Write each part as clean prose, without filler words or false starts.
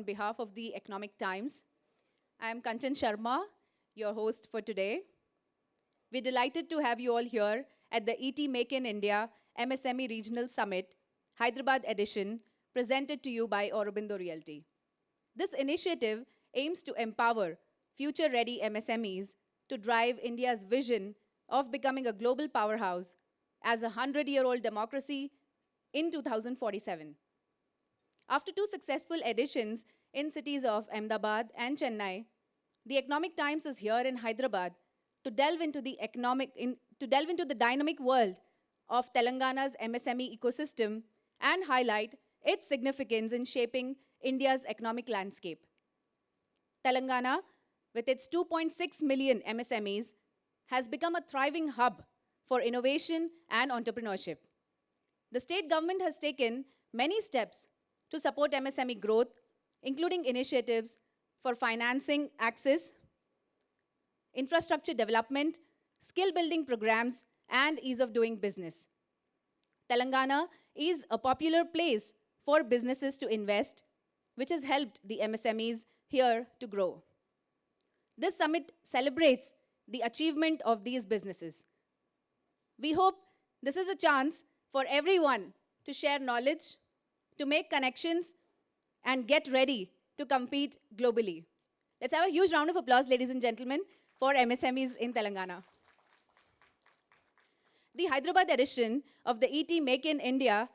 on behalf of the Economic Times. I am Kanchan Sharma, your host for today. We're delighted to have you all here at the ET India MSME Regional Summit, Hyderabad edition, presented to you by Aurobindo Realty. This initiative aims to empower future-ready MSMEs to drive India's vision of becoming a global powerhouse as a 100-year-old democracy in 2047. After two successful editions in cities of Ahmedabad and Chennai, the Economic Times is here in Hyderabad to delve into the dynamic world of Telangana's MSME ecosystem and highlight its significance in shaping India's economic landscape. Telangana, with its 2.6 million MSMEs, has become a thriving hub for innovation and entrepreneurship. The state government has taken many steps to support MSME growth, including initiatives for financing access, infrastructure development, skill-building programs, and ease of doing business. Telangana is a popular place for businesses to invest, which has helped the MSMEs here to grow. This summit celebrates the achievement of these businesses. We hope this is a chance for everyone to share knowledge, to make connections, and get ready to compete globally. Let's have a huge round of applause, ladies and gentlemen, for MSMEs in Telangana. The Hyderabad edition of the ET Make in India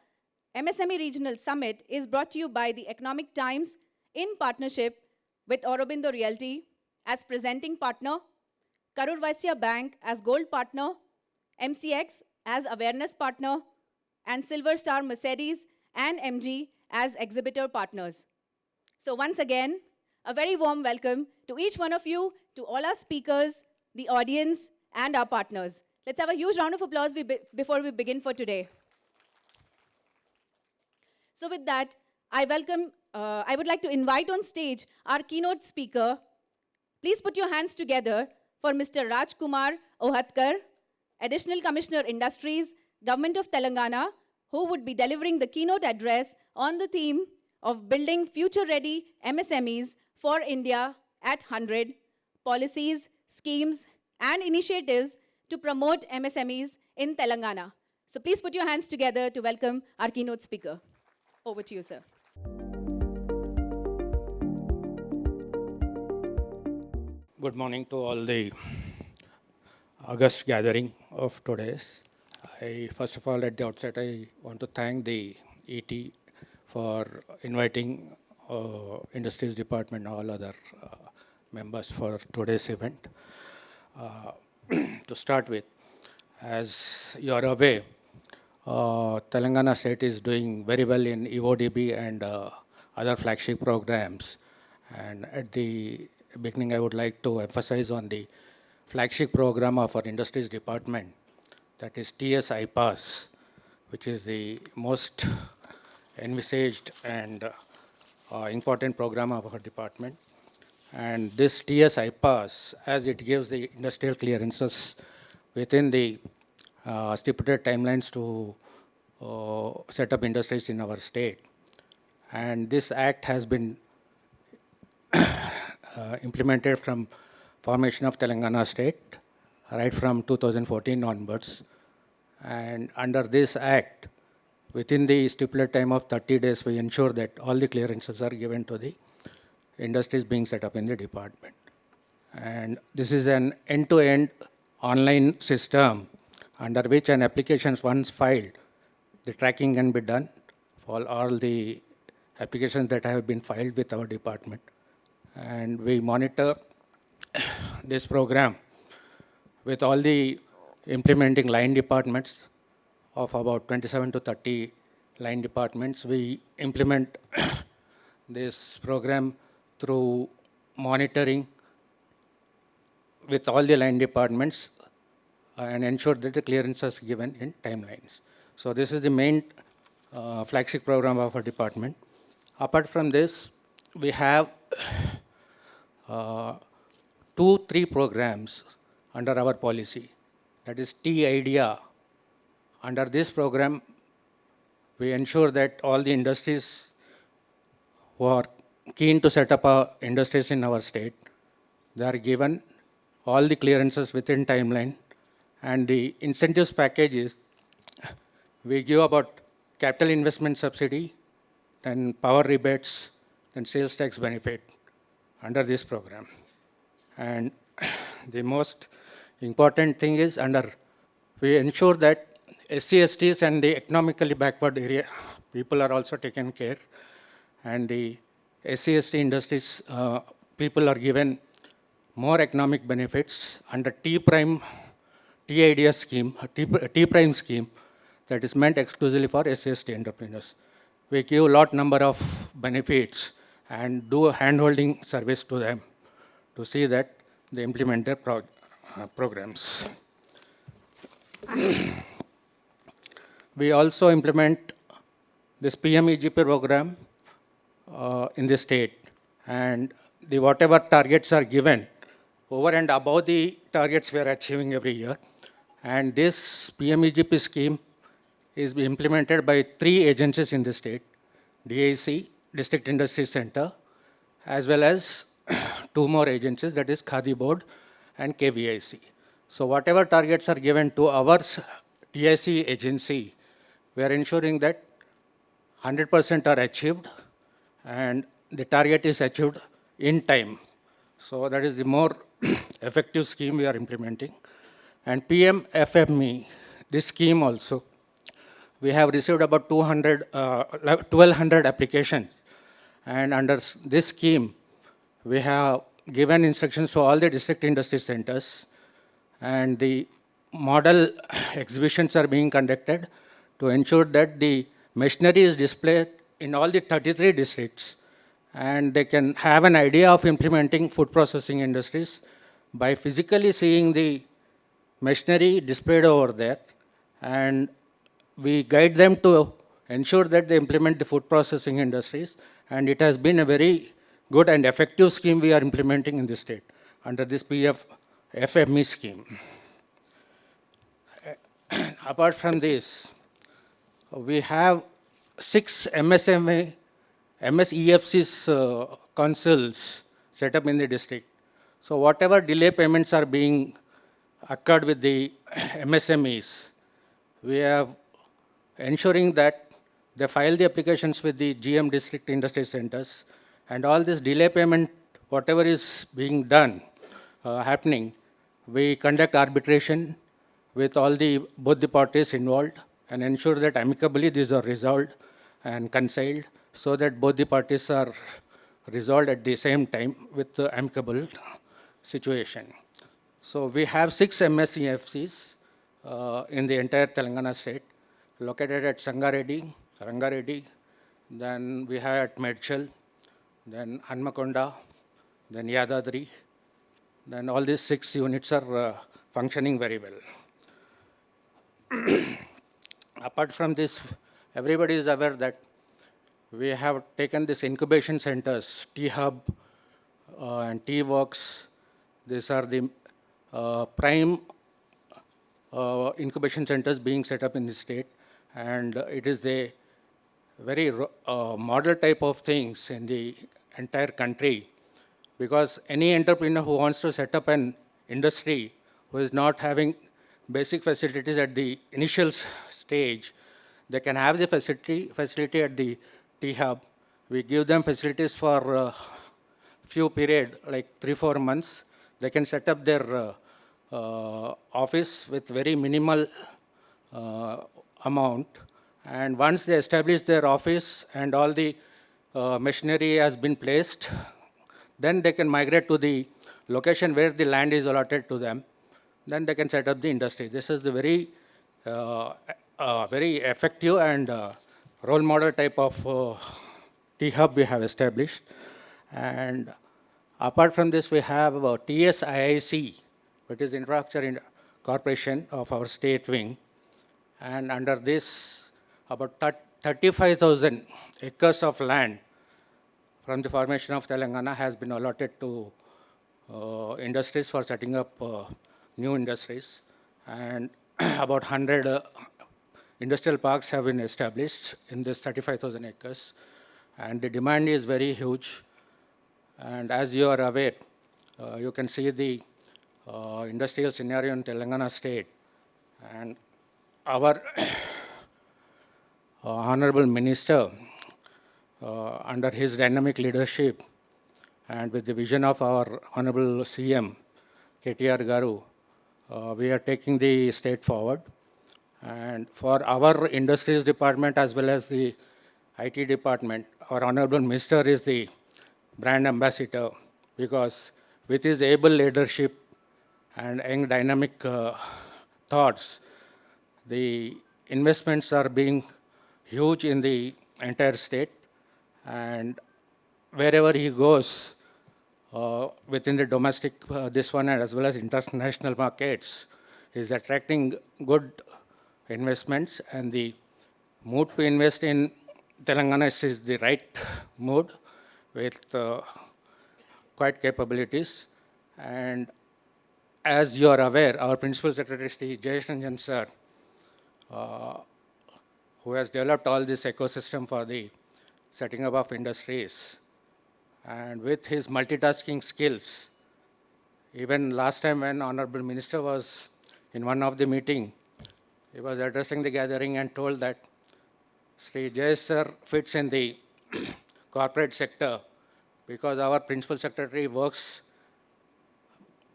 MSME Regional Summit is brought to you by the Economic Times in partnership with Aurobindo Realty as presenting partner, Karur Vysya Bank as gold partner, MCX as awareness partner, and Silver Star Mercedes and MG as exhibitor partners. So once again, a very warm welcome to each one of you, to all our speakers, the audience, and our partners. Let's have a huge round of applause before we begin for today. So with that, I would like to invite on stage our keynote speaker. Please put your hands together for Mr. Rajkumar Ohatker, Additional Commissioner Industries, Govt of Telangana, who would be delivering the keynote address on the theme of Building Future-ready MSMEs for India at 100, policies, schemes, and initiatives to promote MSMEs in Telangana. So please put your hands together to welcome our keynote speaker. Over to you, sir. Good morning to all the August gathering of today's. First of all, at the outset, I want to thank the ET for inviting Industries Department and all other members for today's event. To start with, as you are aware, Telangana state is doing very well in EODB and other flagship programs. And at the beginning, I would like to emphasize on the flagship program of our Industries Department, that is TS IPAS, which is the most envisaged and important program of our department. And this TS IPAS, as it gives the industrial clearances within the stipulated timelines to set up industries in our state. And this act has been implemented from formation of Telangana state, right from 2014 onwards. And under this act, within the stipulated time of 30 days, we ensure that all the clearances are given to the industries being set up in the department. And this is an end-to-end online system under which an application is once filed, the tracking can be done for all the applications that have been filed with our department. And we monitor this program with all the implementing line departments of about 27 to 30 line departments. We implement this program through monitoring with all the line departments and ensure that the clearances given in timelines. So this is the main flagship program of our department. Apart from this, we have 2-3 programs under our policy. That is T-IDEA. Under this program, we ensure that all the industries who are keen to set up industries in our state. They are given all the clearances within timeline, and the incentives package is we give about capital investment subsidy, then power rebates, then sales tax benefit under this program. And the most important thing is we ensure that SC/STs and the economically backward area people are also taken care, and the SC/ST industries people are given more economic benefits under T-Idea scheme, T-Prime scheme that is meant exclusively for SC/ST entrepreneurs. We give a lot number of benefits and do a hand-holding service to them to see that they implement their programs. We also implement this PMEGP program in the state, and the whatever targets are given over and above the targets we are achieving every year. And this PMEGP scheme is implemented by 3 agencies in the state: DIC, District Industry Center, as well as 2 more agencies, that is Khadi Board and KVIC. So whatever targets are given to our DIC agency, we are ensuring that 100% are achieved and the target is achieved in time. So that is the more effective scheme we are implementing. And PM-FME, this scheme also, we have received about 1,200 applications. And under this scheme, we have given instructions to all the district industry centers, and the model exhibitions are being conducted to ensure that the machinery is displayed in all the 33 districts, and they can have an idea of implementing food processing industries by physically seeing the machinery displayed over there, and we guide them to ensure that they implement the food processing industries, and it has been a very good and effective scheme we are implementing in the state under this FME scheme. Apart from this, we have 6 MSEFCs councils set up in the district. So whatever delay payments are being occurred with the MSMEs, we are ensuring that they file the applications with the GM district industry centers, and all this delay payment, whatever is being done, happening, we conduct arbitration with both the parties involved and ensure that amicably these are resolved and conciled so that both the parties are resolved at the same time with the amicable situation. So we have 6 MSEFCs in the entire Telangana state, located at Sangareddy, Rangareddy, then we have at Medchal, then Hanmakonda, then Yadadri, then all these 6 units are functioning very well. Apart from this, everybody is aware that we have taken this incubation centers, T-Hub and T-Works. These are the prime incubation centers being set up in the state, and it is the very model type of things in the entire country, because any entrepreneur who wants to set up an industry who is not having basic facilities at the initial stage, they can have the facility at the T-Hub. We give them facilities for a few period, like 3-4 months. They can set up their office with very minimal amount. And once they establish their office and all the machinery has been placed, then they can migrate to the location where the land is allotted to them. Then they can set up the industry. This is the very effective and role model type of T-Hub we have established. And apart from this, we have TSIIC, which is Infrastructure Corporation of our state wing. And under this, about 35,000 acres of land from the formation of Telangana has been allotted to industries for setting up new industries. And about 100 industrial parks have been established in this 35,000 acres. And the demand is very huge. And as you are aware, you can see the industrial scenario in Telangana state. And our Honorable Minister, under his dynamic leadership and with the vision of our Honorable CM, KTR Garu, we are taking the state forward. And for our industries department as well as the IT department, our Honorable Minister is the brand ambassador because with his able leadership and young dynamic thoughts, the investments are being huge in the entire state, and wherever he goes, within the domestic, this one, and as well as international markets, is attracting good investments, and the mood to invest in Telangana is the right mood with quite capabilities. And as you are aware, our Principal Secretary, Sri Jayesh Ranjan sir, who has developed all this ecosystem for the setting up of industries, and with his multitasking skills, even last time when Honorable Minister was in one of the meeting, he was addressing the gathering and told that Sri Jayesh sir fits in the corporate sector because our Principal Secretary works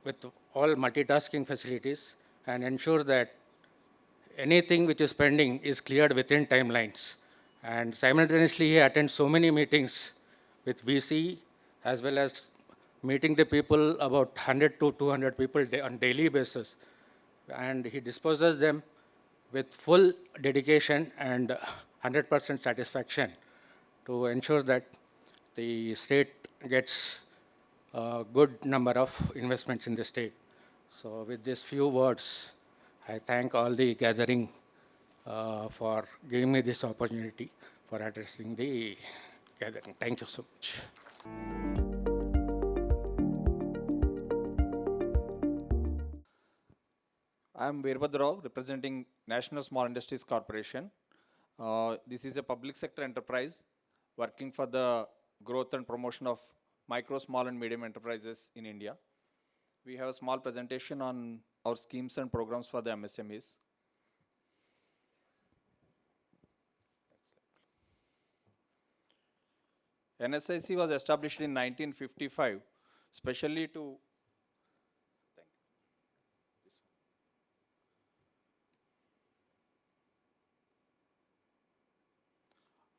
with all multitasking facilities and ensure that anything which is pending is cleared within timelines. And simultaneously, he attends so many meetings with VC as well as meeting the people, about 100 to 200 people on daily basis. And he disposes them with full dedication and 100% satisfaction to ensure that the state gets a good number of investments in the state. So with these few words, I thank all the gathering for giving me this opportunity for addressing the gathering. Thank you so much. I am Veerbhadrav, representing National Small Industries Corporation. This is a public sector enterprise working for the growth and promotion of micro, small and medium enterprises in India. We have a small presentation on our schemes and programs for the MSMEs. NSIC was established in 1955, specially to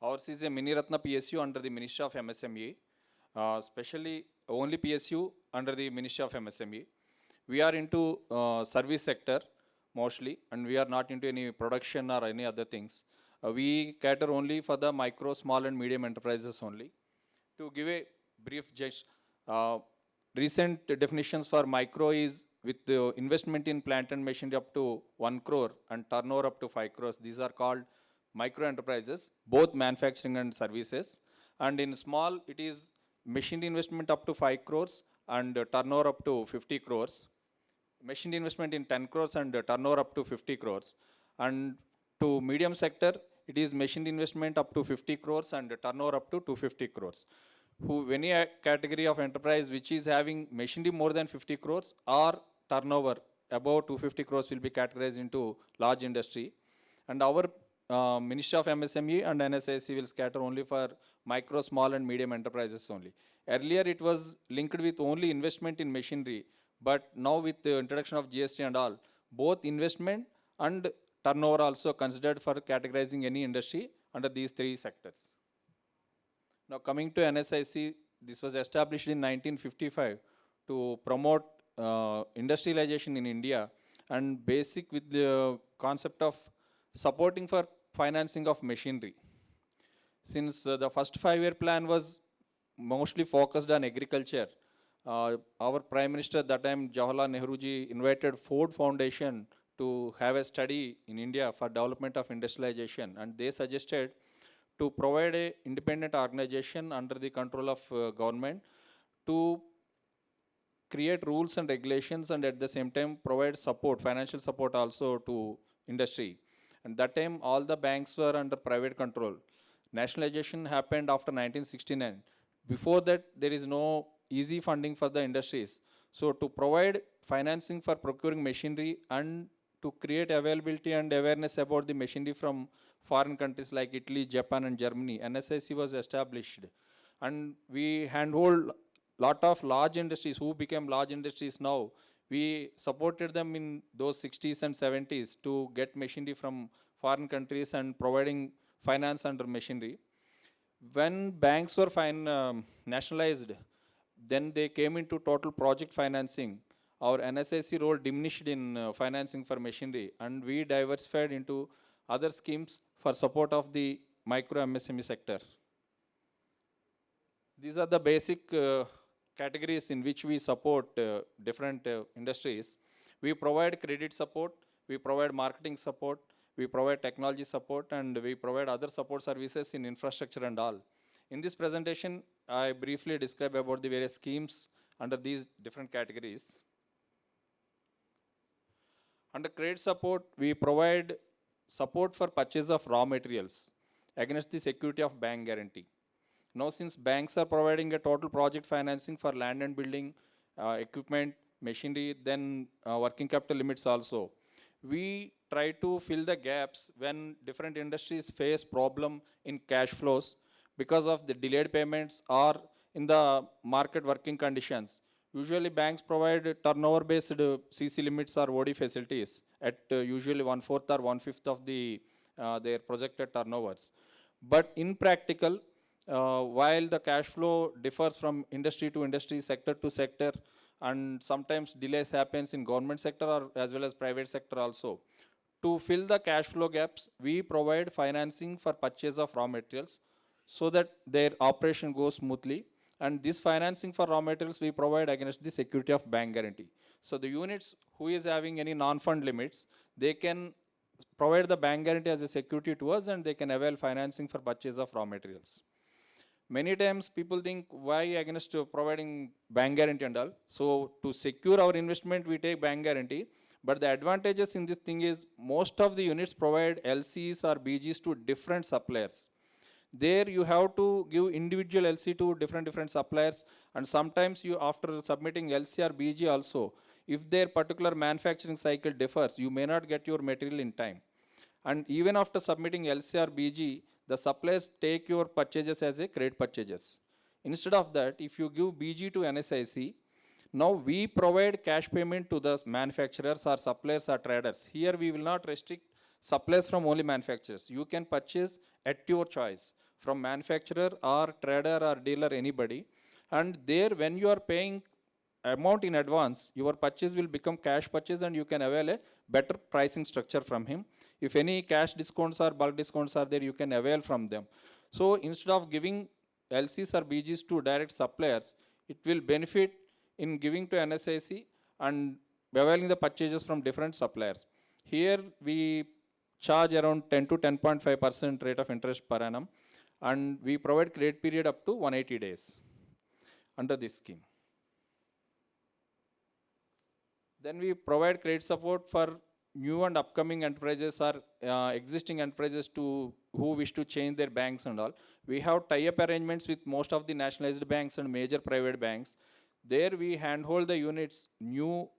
Ours is a Mini Ratna PSU under the Ministry of MSME, especially only PSU under the Ministry of MSME. We are into service sector mostly, and we are not into any production or any other things. We cater only for the micro, small and medium enterprises only. To give a brief just recent definitions for micro is with the investment in plant and machinery up to 1 crore and turnover up to 5 crores. These are called micro enterprises, both manufacturing and services. And in small, it is machinery investment up to 5 crores and turnover up to 50 crores. Machinery investment in 10 crores and turnover up to 50 crores. And to medium sector, it is machinery investment up to 50 crores and turnover up to 250 crores. Any category of enterprise which is having machinery more than 50 crores or turnover above 250 crores will be categorized into large industry. And our Ministry of MSME and NSIC will scatter only for micro, small and medium enterprises only. Earlier it was linked with only investment in machinery, but now with the introduction of GST and all, both investment and turnover also considered for categorizing any industry under these three sectors. Now coming to NSIC, this was established in 1955 to promote industrialization in India and basic with the concept of supporting for financing of machinery. Since the first 5-year plan was mostly focused on agriculture, our Prime Minister at that time, Jawaharlal Nehru ji, invited Ford Foundation to have a study in India for development of industrialization, and they suggested to provide a independent organization under the control of government to create rules and regulations and at the same time provide support, financial support also to industry. And that time all the banks were under private control. Nationalization happened after 1969. Before that, there is no easy funding for the industries. So to provide financing for procuring machinery and to create availability and awareness about the machinery from foreign countries like Italy, Japan and Germany, NSIC was established. And we handhold lot of large industries who became large industries now. We supported them in those 60s and 70s to get machinery from foreign countries and providing finance under machinery. When banks were nationalized, then they came into total project financing. Our NSIC role diminished in financing for machinery, and we diversified into other schemes for support of the micro MSME sector. These are the basic categories in which we support different industries. We provide credit support, we provide marketing support, we provide technology support, and we provide other support services in infrastructure and all. In this presentation, I briefly describe about the various schemes under these different categories. Under credit support, we provide support for purchase of raw materials against the security of bank guarantee. Now, since banks are providing a total project financing for land and building, equipment, machinery, then working capital limits also, we try to fill the gaps when different industries face problem in cash flows because of the delayed payments or in the market working conditions. Usually banks provide turnover-based CC limits or OD facilities at usually 1/4 or 1/5 of their projected turnovers. But in practical, while the cash flow differs from industry to industry, sector to sector, and sometimes delays happens in government sector or as well as private sector also. To fill the cash flow gaps, we provide financing for purchase of raw materials so that their operation goes smoothly. And this financing for raw materials we provide against the security of bank guarantee. So the units who is having any non-fund limits, they can provide the bank guarantee as a security to us and they can avail financing for purchase of raw materials. Many times people think why against providing bank guarantee and all. So to secure our investment, we take bank guarantee. But the advantages in this thing is most of the units provide LCs or BGs to different suppliers. There you have to give individual LC to different suppliers, and sometimes you after submitting LC or BG also, if their particular manufacturing cycle differs, you may not get your material in time. And even after submitting LC or BG, the suppliers take your purchases as a credit purchases. Instead of that, if you give BG to NSIC, now we provide cash payment to the manufacturers or suppliers or traders. Here we will not restrict suppliers from only manufacturers. You can purchase at your choice from manufacturer or trader or dealer, anybody. And there when you are paying amount in advance, your purchase will become cash purchase and you can avail a better pricing structure from him. If any cash discounts or bulk discounts are there, you can avail from them. So instead of giving LCs or BGs to direct suppliers, it will benefit in giving to NSIC and availing the purchases from different suppliers. Here we charge around 10 to 10.5% rate of interest per annum, and we provide credit period up to 180 days under this scheme. Then we provide credit support for new and upcoming enterprises or existing enterprises who wish to change their banks and all. We have tie-up arrangements with most of the nationalized banks and major private banks. There we handhold the units, new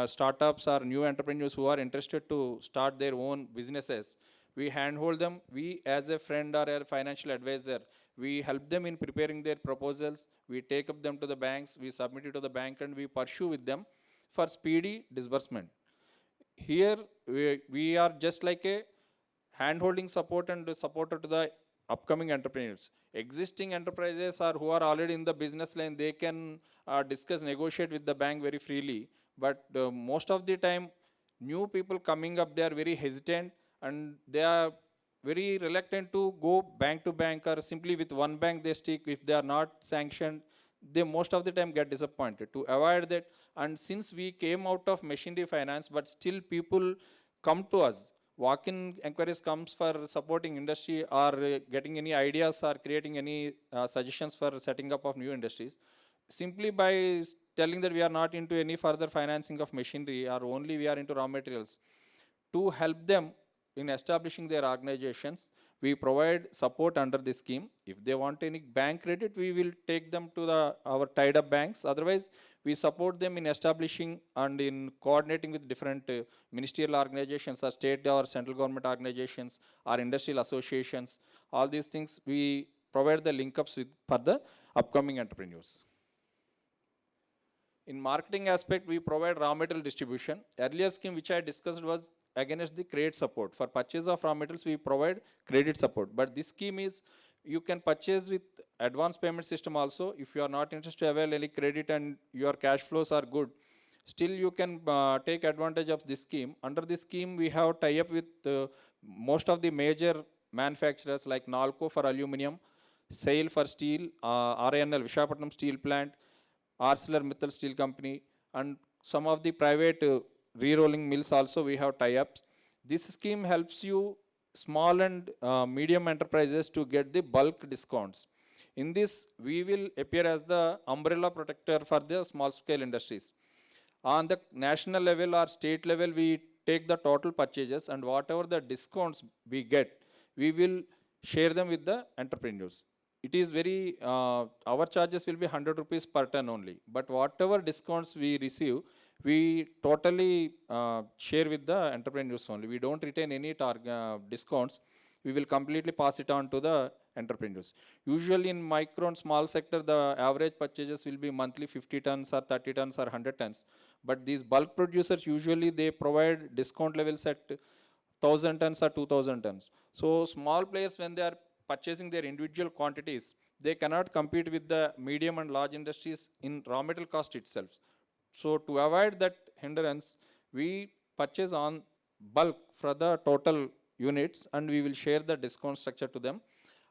startups or new entrepreneurs who are interested to start their own businesses. We handhold them. We as a friend or a financial advisor, we help them in preparing their proposals. We take up them to the banks, we submit it to the bank and we pursue with them for speedy disbursement. Here we are just like a hand-holding support and supporter to the upcoming entrepreneurs. Existing enterprises or who are already in the business line, they can discuss, negotiate with the bank very freely. But most of the time, new people coming up, they are very hesitant and they are very reluctant to go bank to bank, or simply with one bank they stick. If they are not sanctioned, they most of the time get disappointed. To avoid that, and since we came out of machinery finance, but still people come to us, walk-in inquiries comes for supporting industry or getting any ideas or creating any suggestions for setting up of new industries. Simply by telling that we are not into any further financing of machinery or only we are into raw materials, to help them, in establishing their organizations, we provide support under this scheme. If they want any bank credit, we will take them to our tied up banks. Otherwise, we support them in establishing and in coordinating with different ministerial organizations or state or central government organizations or industrial associations. All these things we provide the link ups with for the upcoming entrepreneurs. In marketing aspect, we provide raw material distribution. Earlier scheme which I discussed was against the credit support. For purchase of raw materials, we provide credit support. But this scheme is, you can purchase with advance payment system also. If you are not interested to avail any credit and your cash flows are good, still you can take advantage of this scheme. Under this scheme, we have tie-up with most of the major manufacturers like Nalco for aluminum, SAIL for steel, RINL, Vishakhapatnam Steel Plant, ArcelorMittal Steel Company, and some of the private re-rolling mills also we have tie-ups. This scheme helps you small and medium enterprises to get the bulk discounts. In this, we will appear as the umbrella protector for the small scale industries. On the national level or state level, we take the total purchases and whatever the discounts we get, we will share them with the entrepreneurs. It is very, our charges will be 100 rupees per ton only. But whatever discounts we receive, we totally share with the entrepreneurs only. We don't retain any discounts. We will completely pass it on to the entrepreneurs. Usually in micro and small sector, the average purchases will be monthly 50 tons or 30 tons or 100 tons. But these bulk producers, usually they provide discount levels at 1000 tons or 2000 tons. So small players, when they are purchasing their individual quantities, they cannot compete with the medium and large industries in raw material cost itself. So to avoid that hindrance, we purchase on bulk for the total units and we will share the discount structure to them.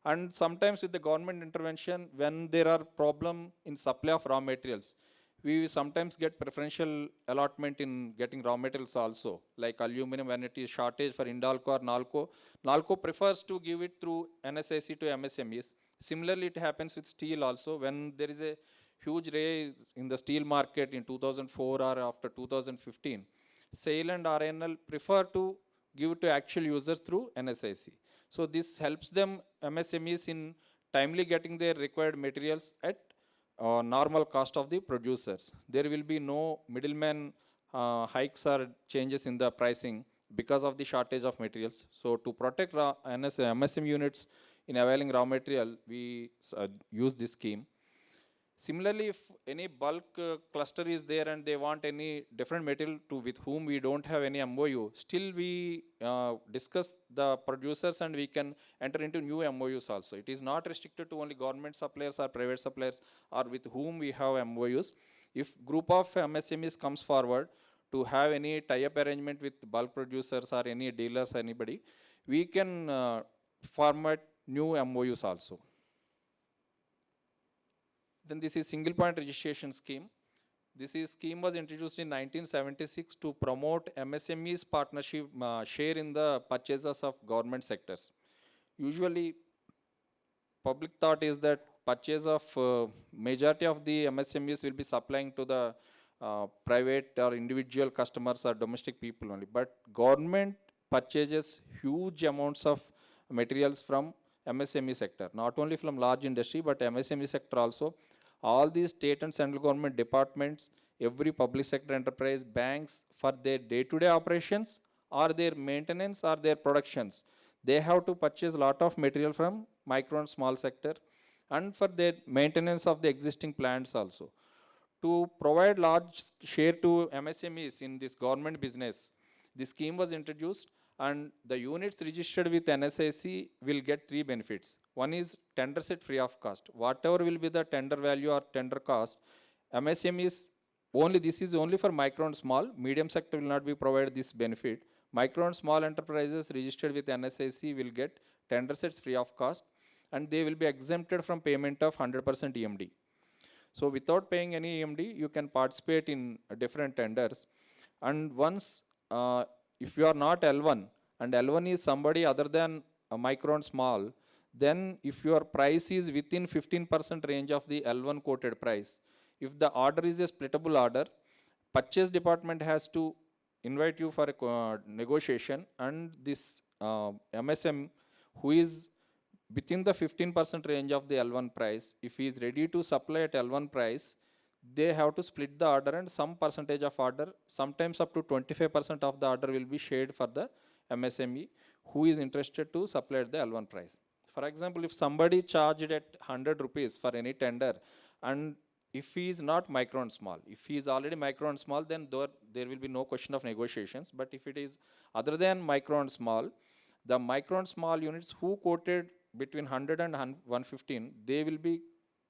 And sometimes with the government intervention, when there are problem in supply of raw materials, we sometimes get preferential allotment in getting raw materials also, like aluminum when it is shortage for Hindalco or Nalco. Nalco prefers to give it through NSIC to MSMEs. Similarly, it happens with steel also. When there is a huge rise in the steel market in 2004 or after 2015, SAIL and RNL prefer to give it to actual users through NSIC. So this helps them, MSMEs, in timely getting their required materials at normal cost of the producers. There will be no middleman hikes or changes in the pricing because of the shortage of materials. So to protect MSM units in availing raw material, we use this scheme. Similarly, if any bulk cluster is there and they want any different material to with whom we don't have any MOU, still we discuss the producers and we can enter into new MOUs also. It is not restricted to only government suppliers or private suppliers or with whom we have MOUs. If group of MSMEs comes forward to have any tie-up arrangement with bulk producers or any dealers, anybody, we can format new MOUs also. Then this is single point registration scheme. This scheme was introduced in 1976 to promote MSMEs partnership share in the purchases of government sectors. Usually, public thought is that purchase of majority of the MSMEs will be supplying to the private or individual customers or domestic people only. But government purchases huge amounts of materials from MSME sector, not only from large industry, but MSME sector also. All these state and central government departments, every public sector enterprise, banks, for their day-to-day operations or their maintenance or their productions, they have to purchase a lot of material from micro and small sector and for their maintenance of the existing plants also. To provide large share to MSMEs in this government business, this scheme was introduced and the units registered with NSIC will get 3 benefits. One is tender set free of cost. Whatever will be the tender value or tender cost, MSMEs only, this is only for micro and small, medium sector will not be provided this benefit. Micro and small enterprises registered with NSIC will get tender sets free of cost and they will be exempted from payment of 100% EMD. So without paying any EMD, you can participate in different tenders. And once, if you are not L1 and L1 is somebody other than a micro and small, then if your price is within 15% range of the L1 quoted price, if the order is a splittable order, purchase department has to invite you for a negotiation and this MSM who is within the 15% range of the L1 price, if he is ready to supply at L1 price, they have to split the order and some percentage of order, sometimes up to 25% of the order will be shared for the MSME who is interested to supply at the L1 price. For example, if somebody charged at 100 rupees for any tender, and if he is not micro and small, if he is already micro and small, then there will be no question of negotiations. But if it is other than micro and small, the micro and small units who quoted between 100 and 115, they will be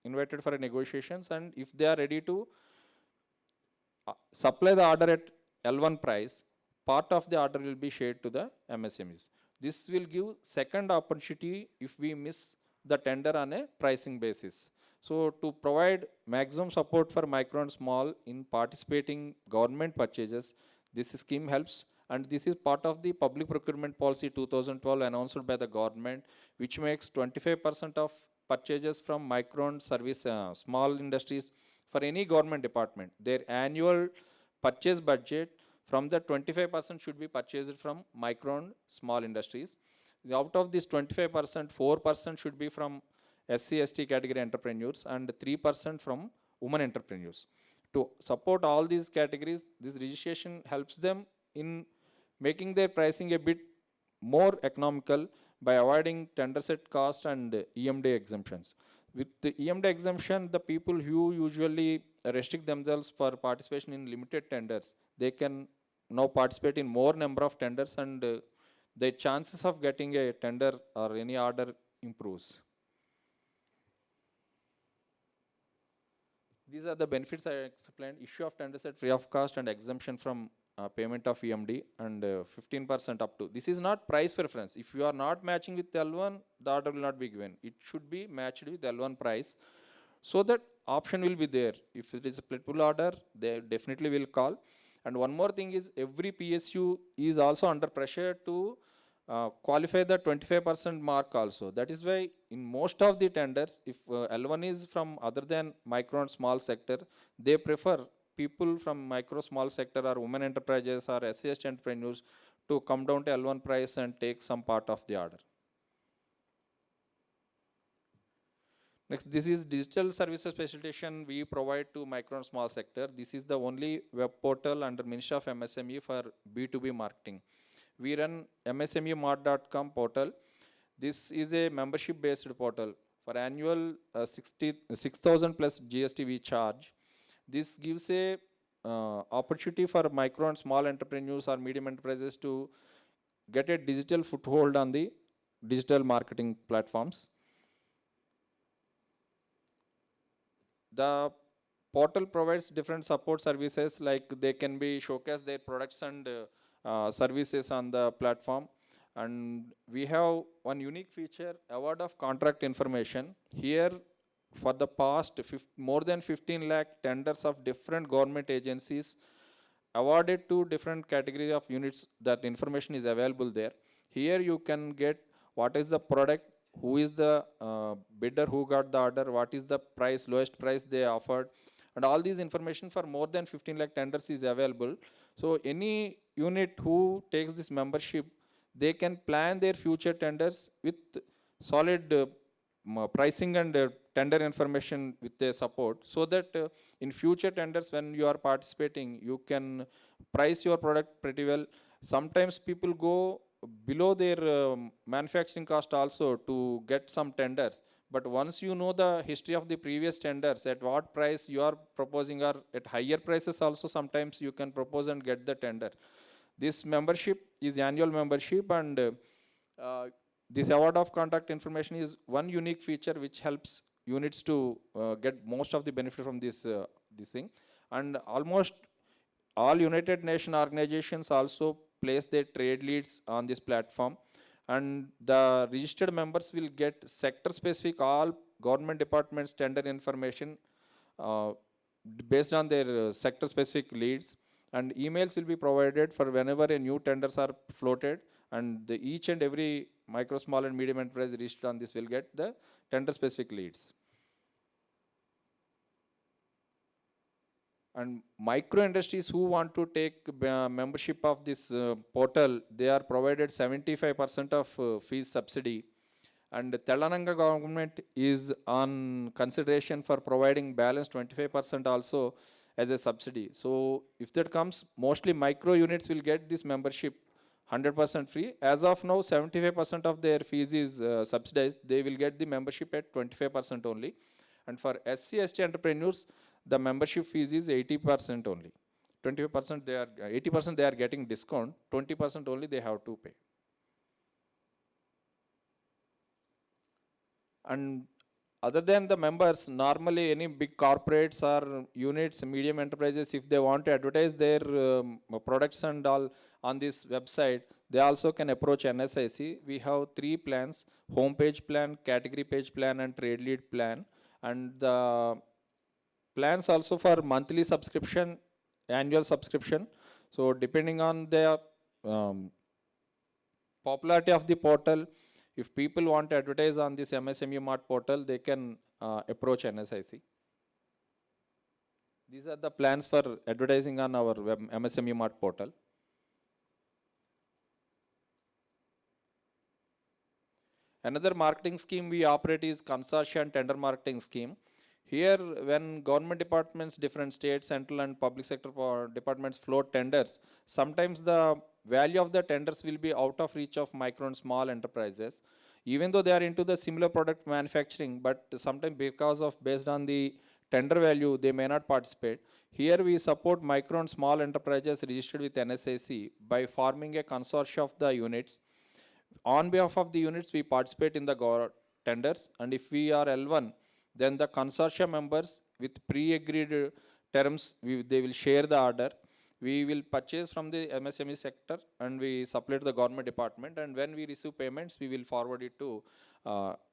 invited for a negotiations, and if they are ready to supply the order at L1 price, part of the order will be shared to the MSMEs. This will give second opportunity if we miss the tender on a pricing basis. So to provide maximum support for micro and small in participating government purchases, this scheme helps, and this is part of the public procurement policy 2012 announced by the government, which makes 25% of purchases from micro and service small industries for any government department. Their annual purchase budget from the 25% should be purchased from micro and small industries. Out of this 25%, 4% should be from SC/ST category entrepreneurs and 3% from women entrepreneurs. To support all these categories, this registration helps them in making their pricing a bit more economical by avoiding tender set cost and EMD exemptions. With the EMD exemption, the people who usually restrict themselves for participation in limited tenders, they can now participate in more number of tenders, and the chances of getting a tender or any order improves. These are the benefits I explained: issue of tender set free of cost and exemption from payment of EMD, and 15% up to. This is not price preference. If you are not matching with L1, the order will not be given. It should be matched with L1 price, so that option will be there. If it is a splittable order, they definitely will call. And one more thing is, every PSU is also under pressure to qualify the 25% mark also. That is why in most of the tenders, if L1 is from other than micro and small sector, they prefer people from micro small sector or women enterprises or SC/ST entrepreneurs to come down to L1 price and take some part of the order. Next, this is digital services facilitation we provide to micro and small sector. This is the only web portal under Ministry of MSME for B2B marketing. We run msmemart.com portal. This is a membership based portal. For annual 6,000 plus GST we charge. This gives a opportunity for micro and small entrepreneurs or medium enterprises to get a digital foothold on the digital marketing platforms. The portal provides different support services, like they can be showcase their products and services on the platform. And we have one unique feature, award of contract information. Here, for the past more than 15 lakh tenders of different government agencies awarded to different categories of units, that information is available there. Here you can get what is the product, who is the bidder who got the order, what is the price, lowest price they offered, and all these information for more than 15 lakh tenders is available. So any unit who takes this membership, they can plan their future tenders with solid pricing and tender information with their support, so that in future tenders when you are participating, you can price your product pretty well. Sometimes people go below their manufacturing cost also to get some tenders, but once you know the history of the previous tenders, at what price you are proposing, or at higher prices also sometimes you can propose and get the tender. This membership is annual membership, and this award of contact information is one unique feature which helps units to get most of the benefit from this thing. And almost all United Nations organizations also place their trade leads on this platform, and the registered members will get sector specific all government departments tender information based on their sector specific leads, and emails will be provided for whenever a new tenders are floated, and each and every micro, small and medium enterprise registered on this will get the tender specific leads. And micro industries who want to take membership of this portal, they are provided 75% of fees subsidy. And Telangana government is on consideration for providing balance 25% also as a subsidy. So if that comes, mostly micro units will get this membership 100% free. As of now, 75% of their fees is subsidized. They will get the membership at 25% only. And for SC/ST entrepreneurs, the membership fees is 80% only. 25% they are 80% they are getting discount. 20% only they have to pay. And other than the members, normally any big corporates or units, medium enterprises, if they want to advertise their products and all on this website, they also can approach NSIC. We have 3 plans: homepage plan, category page plan, and trade lead plan. And the plans also for monthly subscription, annual subscription. So depending on the popularity of the portal, if people want to advertise on this MSME Mart portal, they can approach NSIC. These are the plans for advertising on our MSME Mart portal. Another marketing scheme we operate is consortia and tender marketing scheme. Here, when government departments, different state, central and public sector departments float tenders, sometimes the value of the tenders will be out of reach of micro and small enterprises, even though they are into the similar product manufacturing, but sometimes because of based on the tender value, they may not participate. Here we support micro and small enterprises registered with NSAC by forming a consortia of the units. On behalf of the units, we participate in the tenders, and if we are L1, then the consortia members with pre-agreed terms, they will share the order. We will purchase from the MSME sector and we supply to the government department, and when we receive payments, we will forward it to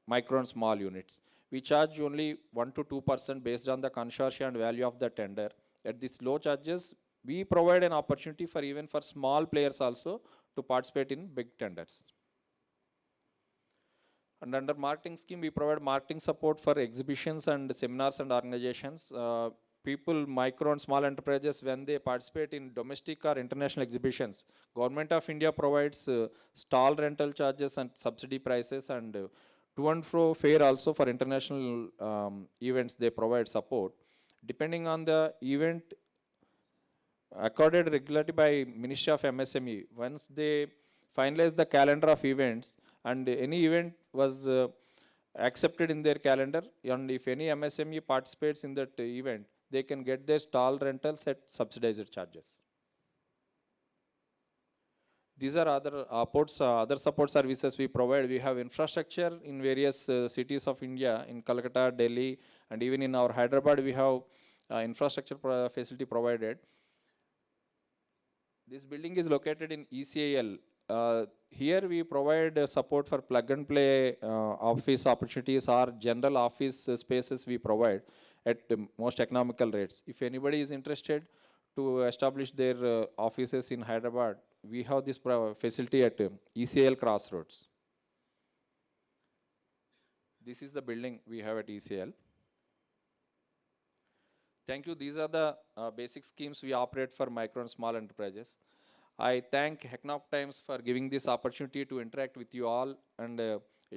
micro and small units. We charge only 1 to 2% based on the consortia and value of the tender. At these low charges, we provide an opportunity for even for small players also to participate in big tenders. And under marketing scheme, we provide marketing support for exhibitions and seminars and organizations. People, micro and small enterprises, when they participate in domestic or international exhibitions, Government of India provides stall rental charges and subsidy prices, and to and fro fare also for international events, they provide support. Depending on the event, accorded regularly by Ministry of MSME, once they finalize the calendar of events, and any event was accepted in their calendar, and if any MSME participates in that event, they can get their stall rentals at subsidized charges. These are other support services we provide. We have infrastructure in various cities of India, in Calcutta, Delhi, and even in our Hyderabad, we have infrastructure facility provided. This building is located in ECIL. Here we provide support for plug and play office opportunities or general office spaces we provide at the most economical rates. If anybody is interested to establish their offices in Hyderabad, we have this facility at ECIL Crossroads. This is the building we have at ECIL. Thank you. These are the basic schemes we operate for micro and small enterprises. I thank Heknop Times for giving this opportunity to interact with you all and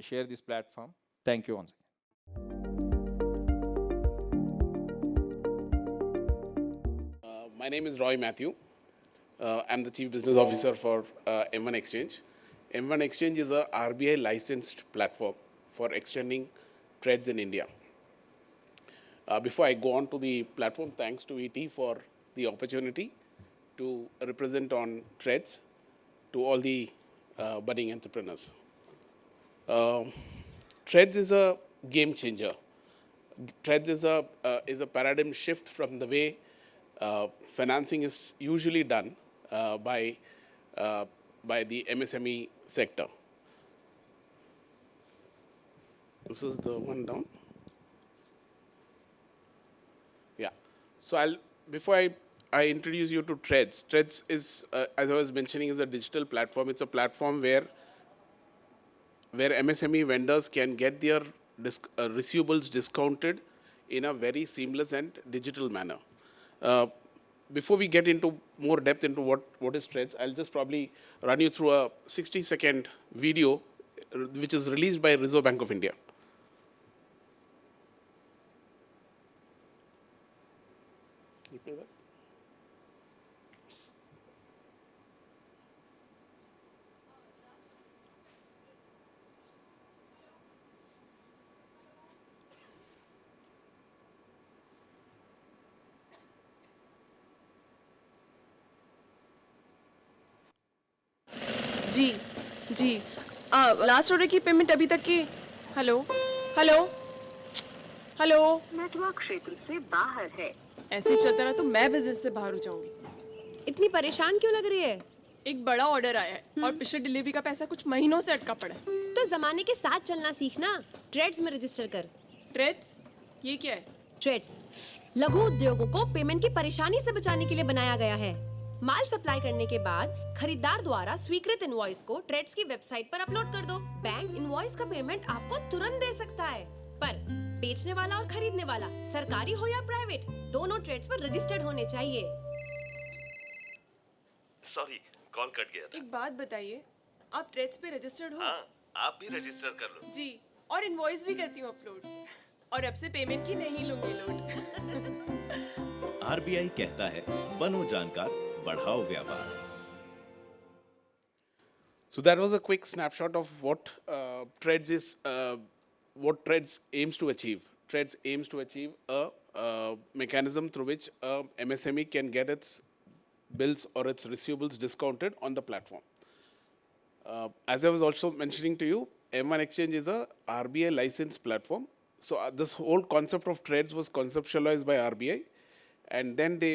share this platform. Thank you once again. My name is Roy Matthew. I'm the Chief Business Officer for M1 Exchange. M1 Exchange is a RBI licensed platform for extending trades in India. Before I go on to the platform, thanks to ET for the opportunity to represent on trades to all the budding entrepreneurs. Trades is a game changer. Trades is a paradigm shift from the way financing is usually done by the MSME sector. This is the one down. Yeah. So before I introduce you to Trades. Trades is, as I was mentioning, is a digital platform. It's a platform where MSME vendors can get their receivables discounted in a very seamless and digital manner. before we get into more depth into what is TREADS, I'll just probably run you through a 60-second video which is released by Reserve Bank of India. Can you play that? जी जी last order की payment अभी तक की hello hello hello network क्षेत्र से बाहर है। ऐसे ही चलता रहा तो मैं बिजनेस से बाहर हो जाऊंगी। इतनी परेशान क्यों लग रही है? एक बड़ा ऑर्डर आया है और पिछले डिलीवरी का पैसा कुछ महीनों से अटका पड़ा है। तो जमाने के साथ चलना सीखना। ट्रेड्स में रजिस्टर कर। ट्रेड्स ये क्या है? ट्रेड्स लघु उद्योगों को पेमेंट की परेशानी से बचाने के लिए बनाया गया है। माल सप्लाई करने के बाद खरीदार द्वारा स्वीकृत इनवॉइस को ट्रेड्स की वेबसाइट पर अपलोड कर दो। बैंक इनवॉइस का पेमेंट आपको तुरंत दे सकता है, पर बेचने वाला और खरीदने वाला सरकारी हो या प्राइवेट, दोनों ट्रेड्स पर रजिस्टर्ड होने चाहिए। सॉरी, कॉल कट गया था। एक बात बताइए, आप ट्रेड्स पे रजिस्टर्ड हो? हाँ, आप भी रजिस्टर कर लो। जी, और इनवॉइस भी करती हूँ अपलोड, और अब से पेमेंट की नहीं लूंगी लोड। आरबीआई कहता है, बनो जानकार, बढ़ाओ व्यापार। So that was a quick snapshot of what TREADS is, what TREADS aims to achieve. TREADS aims to achieve a mechanism through which a MSME can get its bills or its receivables discounted on the platform. As I was also mentioning to you, M1 Exchange is a RBI licensed platform. So this whole concept of TREADS was conceptualized by RBI, and then they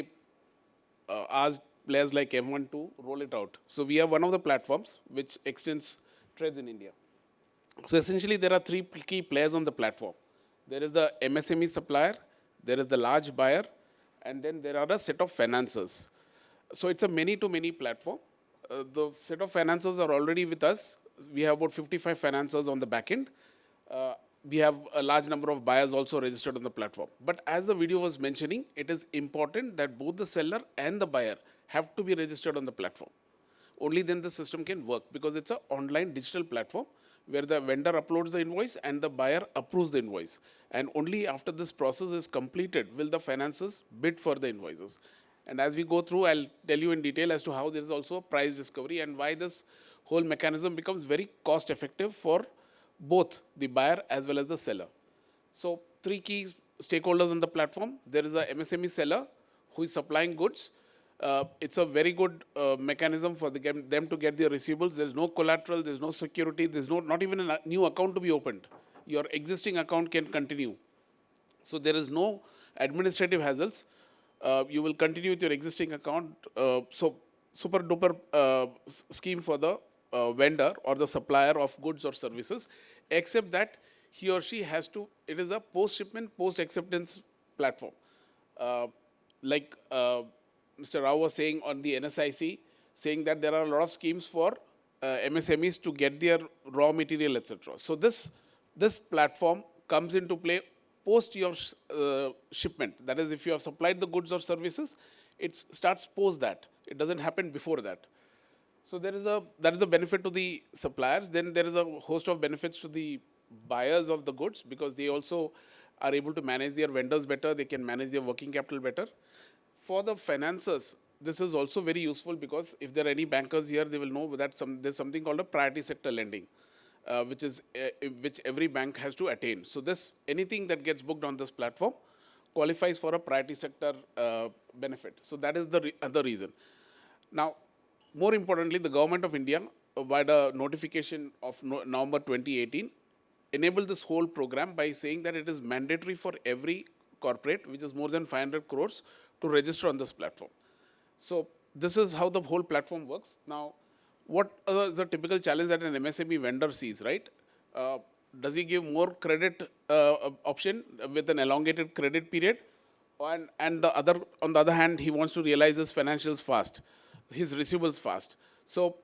asked players like M1 to roll it out. So we are one of the platforms which extends TREADS in India. So essentially there are three key players on the platform. There is the MSME supplier, there is the large buyer, and then there are a set of financiers. So it's a many-to-many platform. The set of financiers are already with us. We have about 55 financiers on the back end. We have a large number of buyers also registered on the platform. But as the video was mentioning, it is important that both the seller and the buyer have to be registered on the platform. Only then the system can work, because it's an online digital platform where the vendor uploads the invoice and the buyer approves the invoice. And only after this process is completed will the financiers bid for the invoices. And as we go through, I'll tell you in detail as to how there is also a price discovery and why this whole mechanism becomes very cost effective for both the buyer as well as the seller. So three key stakeholders on the platform. There is a MSME seller who is supplying goods. It's a very good mechanism for them to get their receivables. There's no collateral, there's no security, there's not even a new account to be opened. Your existing account can continue. So there is no administrative hassles. You will continue with your existing account. So super duper scheme for the vendor or the supplier of goods or services, except that he or she has to, it is a post-shipment, post-acceptance platform. Like Mr. Rao was saying on the NSIC, saying that there are a lot of schemes for MSMEs to get their raw material, etc. So this platform comes into play post your shipment. That is, if you have supplied the goods or services, it starts post that. It doesn't happen before that. So that is a benefit to the suppliers. Then there is a host of benefits to the buyers of the goods, because they also are able to manage their vendors better. They can manage their working capital better. For the financiers, this is also very useful, because if there are any bankers here, they will know that there's something called a priority sector lending, which every bank has to attain. So anything that gets booked on this platform qualifies for a priority sector benefit. So that is the other reason. Now, more importantly, the Government of India, by the notification of November 2018, enabled this whole program by saying that it is mandatory for every corporate, which is more than 500 crores, to register on this platform. So this is how the whole platform works. Now, what is the typical challenge that an MSME vendor sees, right? Does he give more credit option with an elongated credit period? And on the other hand, he wants to realize his financials fast, his receivables fast. So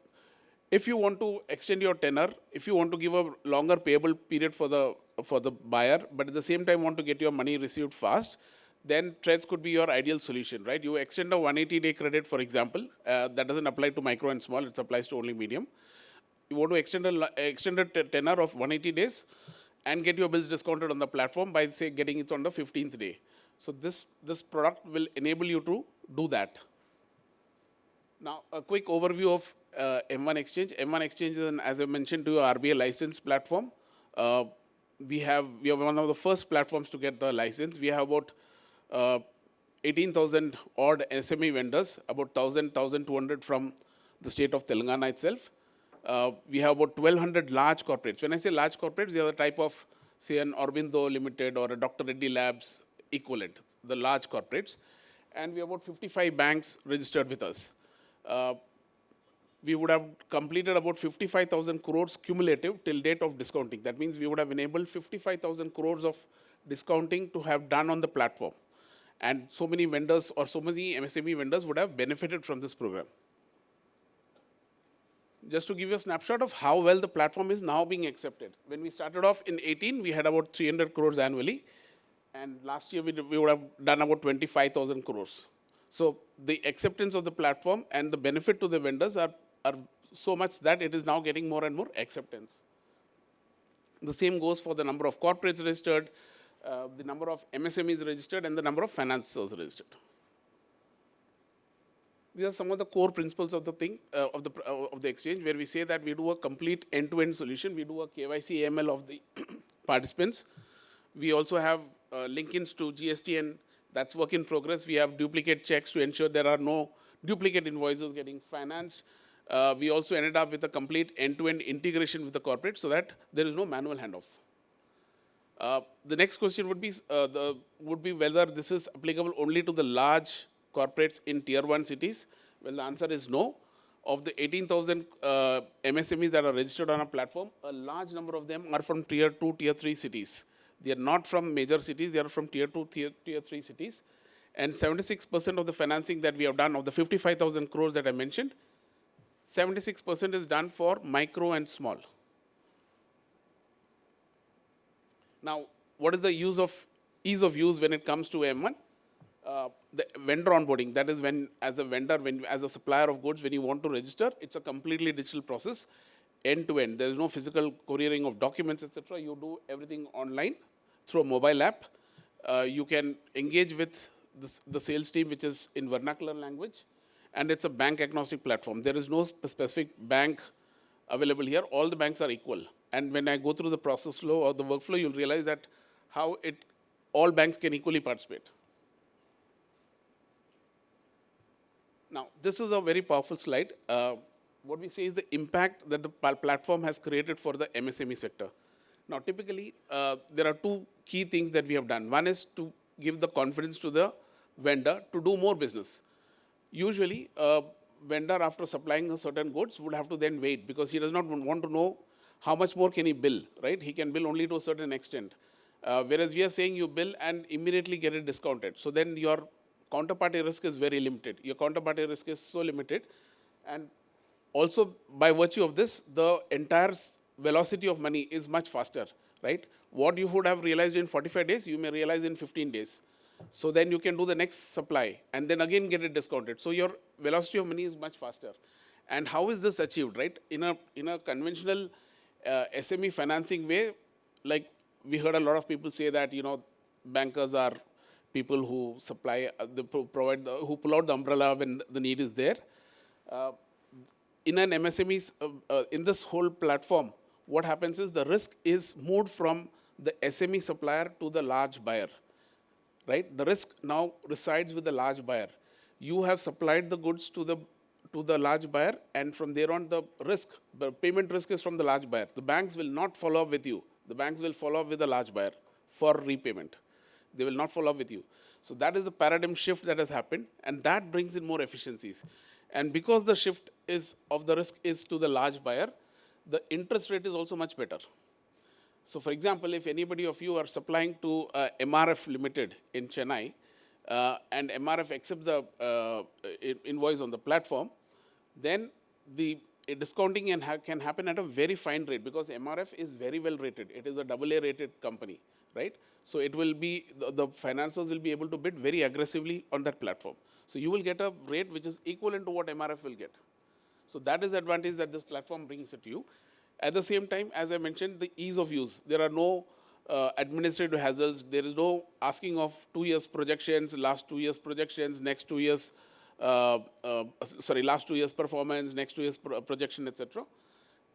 if you want to extend your tenor, if you want to give a longer payable period for the buyer, but at the same time want to get your money received fast, then trades could be your ideal solution, right? You extend a 180-day credit, for example, that doesn't apply to micro and small, it applies to only medium. You want to extend a tenor of 180 days and get your bills discounted on the platform by, say, getting it on the 15th day. So this product will enable you to do that. Now, a quick overview of M1 Exchange. M1 Exchange is, as I mentioned to you, RBI licensed platform. We are one of the first platforms to get the license. We have about 18,000 odd SME vendors, about 1,200 from the state of Telangana itself. We have about 1,200 large corporates. When I say large corporates, they are the type of, say, an Aurobindo Limited or a Dr. Reddy Labs equivalent, the large corporates. And we have about 55 banks registered with us. We would have completed about 55,000 crores cumulative till date of discounting. That means we would have enabled 55,000 crores of discounting to have done on the platform. And so many vendors or so many MSME vendors would have benefited from this program. Just to give you a snapshot of how well the platform is now being accepted. When we started off in 18, we had about 300 crores annually. And last year, we would have done about 25,000 crores. So the acceptance of the platform and the benefit to the vendors are so much that it is now getting more and more acceptance. The same goes for the number of corporates registered, the number of MSMEs registered, and the number of financiers registered. These are some of the core principles of the thing, of the exchange, where we say that we do a complete end-to-end solution. We do a KYC AML of the participants. We also have link-ins to GST, and that's work in progress. We have duplicate checks to ensure there are no duplicate invoices getting financed. We also ended up with a complete end-to-end integration with the corporate so that there is no manual handoffs. The next question would be whether this is applicable only to the large corporates in tier 1 cities. Well, the answer is no. Of the 18,000 MSMEs that are registered on our platform, a large number of them are from tier 2, tier 3 cities. They are not from major cities, they are from tier 2, tier 3 cities. And 76% of the financing that we have done, of the 55,000 crores that I mentioned, 76% is done for micro and small. Now, what is the ease of use when it comes to M1? The vendor onboarding, that is when, as a vendor, as a supplier of goods, when you want to register, it's a completely digital process, end to end. There is no physical couriering of documents, etc. You do everything online through a mobile app. You can engage with the sales team, which is in vernacular language, and it's a bank agnostic platform. There is no specific bank available here. All the banks are equal. And when I go through the process flow or the workflow, you'll realize that all banks can equally participate. Now, this is a very powerful slide. What we say is the impact that the platform has created for the MSME sector. Now, typically, there are two key things that we have done. One is to give the confidence to the vendor to do more business. Usually, a vendor, after supplying a certain goods, would have to then wait because he does not want to know how much more can he bill, right? He can bill only to a certain extent. Whereas we are saying you bill and immediately get it discounted. So then your counterparty risk is very limited. Your counterparty risk is so limited. And also, by virtue of this, the entire velocity of money is much faster, right? What you would have realized in 45 days, you may realize in 15 days. So then you can do the next supply and then again get it discounted. So your velocity of money is much faster. And how is this achieved, right? In a conventional SME financing way, like we heard a lot of people say that, bankers are people who supply, who pull out the umbrella when the need is there. In an MSME, in this whole platform, what happens is the risk is moved from the SME supplier to the large buyer, right? The risk now resides with the large buyer. You have supplied the goods to the large buyer, and from there on, the payment risk is from the large buyer. The banks will not follow up with you. The banks will follow up with the large buyer for repayment. They will not follow up with you. So that is the paradigm shift that has happened, and that brings in more efficiencies. And because the shift of the risk is to the large buyer, the interest rate is also much better. So for example, if anybody of you are supplying to MRF Limited in Chennai, and MRF accepts the invoice on the platform, then the discounting can happen at a very fine rate because MRF is very well rated. It is a AA rated company, right? So it will be, the financiers will be able to bid very aggressively on that platform. So you will get a rate which is equivalent to what MRF will get. So that is the advantage that this platform brings it to you. At the same time, as I mentioned, the ease of use. There are no administrative hassles. There is no asking of 2 years projections, last 2 years projections, next 2 years, last 2 years performance, next 2 years projection, etc.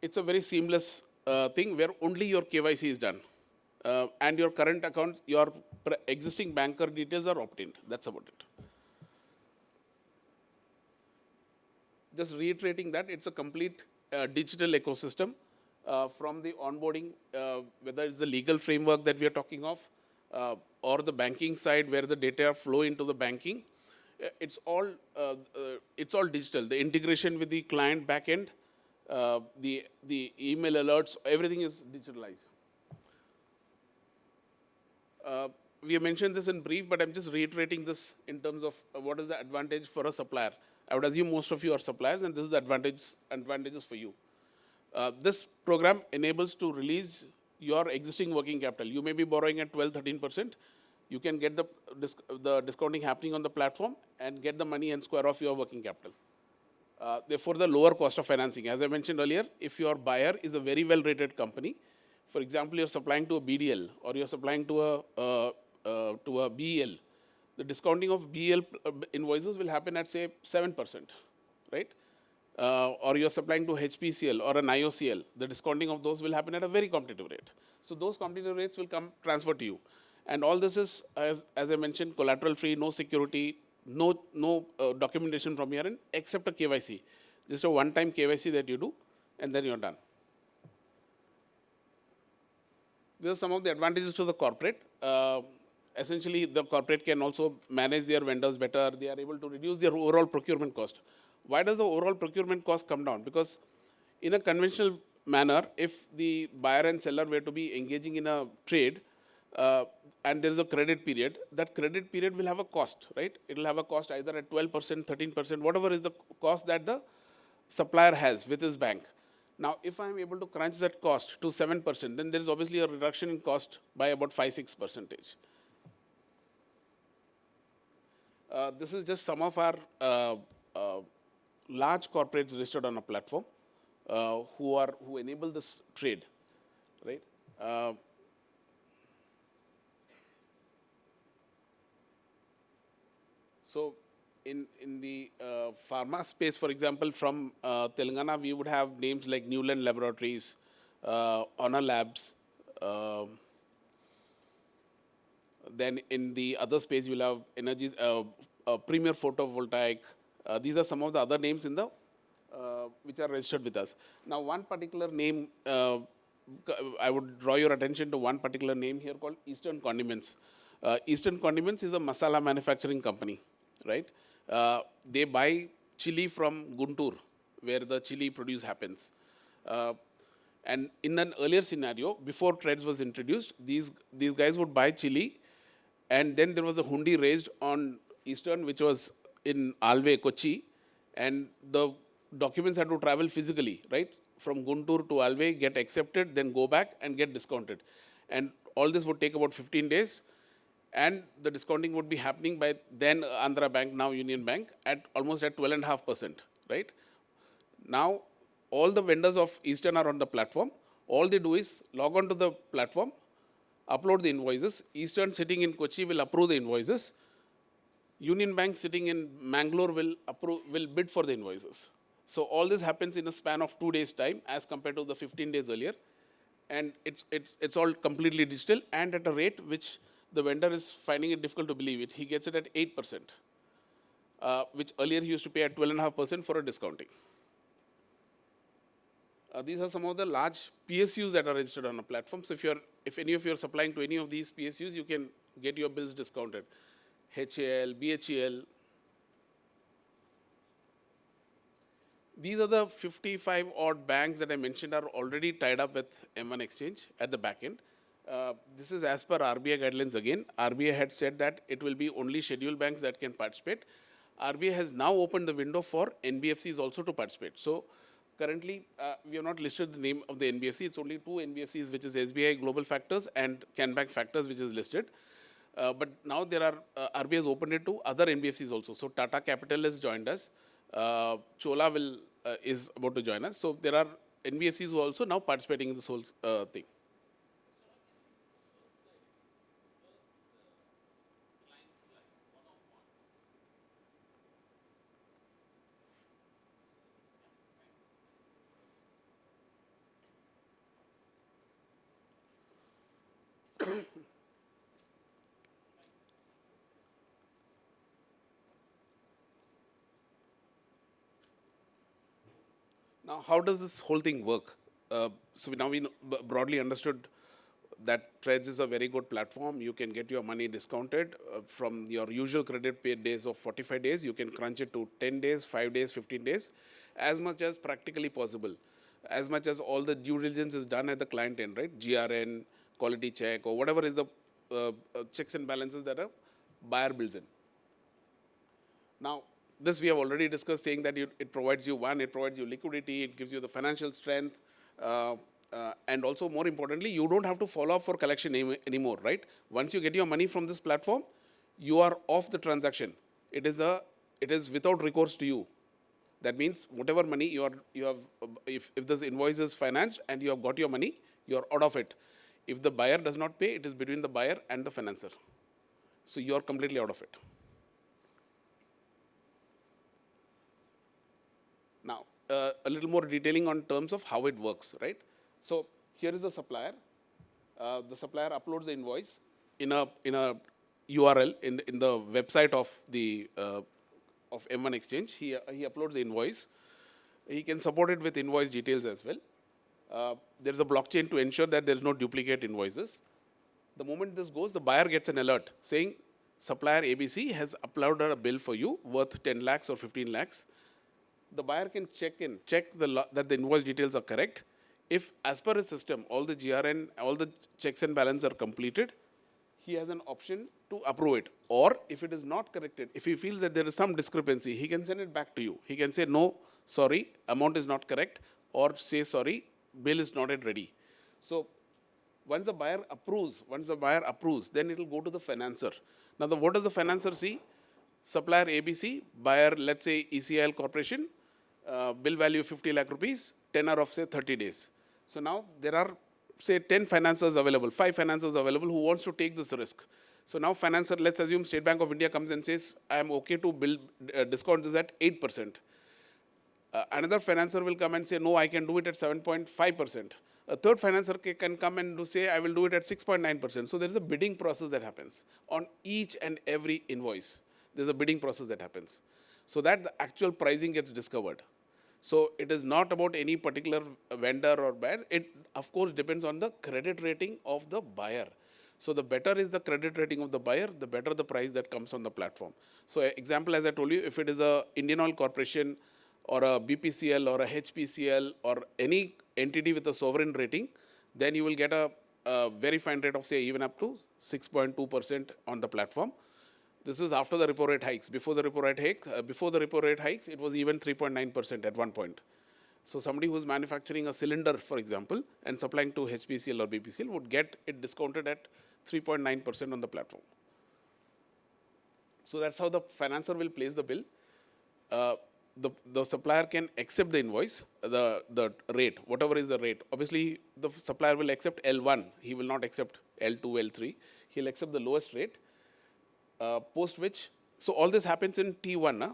It's a very seamless thing where only your KYC is done. And your current account, your existing banker details are obtained. That's about it. Just reiterating that it's a complete digital ecosystem from the onboarding, whether it's the legal framework that we are talking of, or the banking side where the data flow into the banking. It's all digital. The integration with the client backend, the email alerts, everything is digitalized. We have mentioned this in brief, but I'm just reiterating this in terms of what is the advantage for a supplier. I would assume most of you are suppliers, and this is the advantages for you. This program enables to release your existing working capital. You may be borrowing at 12-13%. You can get the discounting happening on the platform and get the money and square off your working capital. Therefore, the lower cost of financing. As I mentioned earlier, if your buyer is a very well-rated company, for example, you're supplying to a BDL or you're supplying to a BEL, the discounting of BEL invoices will happen at, say, 7%, right? Or you're supplying to HPCL or an IOCL, the discounting of those will happen at a very competitive rate. So those competitive rates will come transfer to you. And all this is, as I mentioned, collateral-free, no security, no documentation from your end, except a KYC. Just a one-time KYC that you do, and then you're done. These are some of the advantages to the corporate. Essentially, the corporate can also manage their vendors better. They are able to reduce their overall procurement cost. Why does the overall procurement cost come down? Because in a conventional manner, if the buyer and seller were to be engaging in a trade, and there is a credit period, that credit period will have a cost, right? It will have a cost either at 12%, 13%, whatever is the cost that the supplier has with his bank. Now, if I am able to crunch that cost to 7%, then there is obviously a reduction in cost by about 5-6%. This is just some of our large corporates listed on a platform who enable this trade, right? So in the pharma space, for example, from Telangana, we would have names like Newland Laboratories, Honor Labs. Then in the other space, you'll have energy, Premier Photovoltaic. These are some of the other names in the which are registered with us. Now, one particular name, I would draw your attention to one particular name here called Eastern Condiments. Eastern Condiments is a masala manufacturing company, right? They buy chili from Guntur, where the chili produce happens. And in an earlier scenario, before TREDS was introduced, these guys would buy chili, and then there was a hundi raised on Eastern, which was in Alve, Kochi, and the documents had to travel physically, right? From Guntur to Alve, get accepted, then go back and get discounted. And all this would take about 15 days. And the discounting would be happening by then Andhra Bank, now Union Bank, at almost at 12.5%, right? Now, all the vendors of Eastern are on the platform. All they do is log on to the platform, upload the invoices. Eastern sitting in Kochi will approve the invoices. Union Bank sitting in Mangalore will bid for the invoices. So all this happens in a span of 2 days' time as compared to the 15 days earlier. And it's all completely digital and at a rate which the vendor is finding it difficult to believe it. He gets it at 8%, which earlier he used to pay at 12.5% for a discounting. These are some of the large PSUs that are registered on a platform. So if any of you are supplying to any of these PSUs, you can get your bills discounted. HAL, BHEL. These are the 55 odd banks that I mentioned are already tied up with M1 Exchange at the back end. This is as per RBI guidelines again. RBI had said that it will be only scheduled banks that can participate. RBI has now opened the window for NBFCs also to participate. So Currently, we have not listed the name of the NBFC. It's only two NBFCs, which is SBI Global Factors and Canbank Factors, which is listed. But now there are, RBI has opened it to other NBFCs also. So Tata Capital has joined us. Chola is about to join us. So there are NBFCs who are also now participating in this whole thing. Now, how does this whole thing work? So now we broadly understood that Trades is a very good platform. You can get your money discounted from your usual credit paid days of 45 days. You can crunch it to 10 days, 5 days, 15 days, as much as practically possible. As much as all the due diligence is done at the client end, right? GRN, quality check, or whatever is the checks and balances that a buyer builds in. Now, this we have already discussed, saying that it provides you it provides you liquidity, it gives you the financial strength, and also more importantly, you don't have to follow up for collection anymore, right? Once you get your money from this platform, you are off the transaction. It is without recourse to you. That means whatever money you have, if this invoice is financed and you have got your money, you are out of it. If the buyer does not pay, it is between the buyer and the financer. So you are completely out of it. Now, a little more detailing on terms of how it works, right? So here is the supplier. The supplier uploads the invoice in a URL in the website of the of M1 Exchange. He uploads the invoice. He can support it with invoice details as well. There is a blockchain to ensure that there is no duplicate invoices. The moment this goes, the buyer gets an alert saying supplier ABC has uploaded a bill for you worth 10 lakhs or 15 lakhs. The buyer can check that the invoice details are correct. If, as per his system, all the GRN, all the checks and balances are completed, he has an option to approve it. Or if it is not corrected, if he feels that there is some discrepancy, he can send it back to you. He can say, no, sorry, amount is not correct, or say, sorry, bill is not yet ready. So once the buyer approves, then it will go to the financer. Now, what does the financer see? Supplier ABC, buyer, let's say ECIL Corporation, bill value 50 lakh rupees, tenor of say 30 days. So now there are say 10 financiers available, 5 financiers available who wants to take this risk. So now financer, let's assume State Bank of India comes and says, I am okay to bill discount this at 8%. Another financer will come and say, no, I can do it at 7.5%. A third financer can come and say, I will do it at 6.9%. So there is a bidding process that happens on each and every invoice. There's a bidding process that happens, so that the actual pricing gets discovered. So it is not about any particular vendor or buyer. It, of course, depends on the credit rating of the buyer. So the better is the credit rating of the buyer, the better the price that comes on the platform. So example, as I told you, if it is a Indian Oil Corporation or a BPCL or a HPCL or any entity with a sovereign rating, then you will get a very fine rate of say even up to 6.2% on the platform. This is after the repo rate hikes. Before the repo rate hikes, it was even 3.9% at one point. So somebody who is manufacturing a cylinder, for example, and supplying to HPCL or BPCL would get it discounted at 3.9% on the platform. So that's how the financer will place the bill. The supplier can accept the invoice, the rate, whatever is the rate. Obviously, the supplier will accept L1. He will not accept L2, L3. He'll accept the lowest rate. Post which, so all this happens in T1,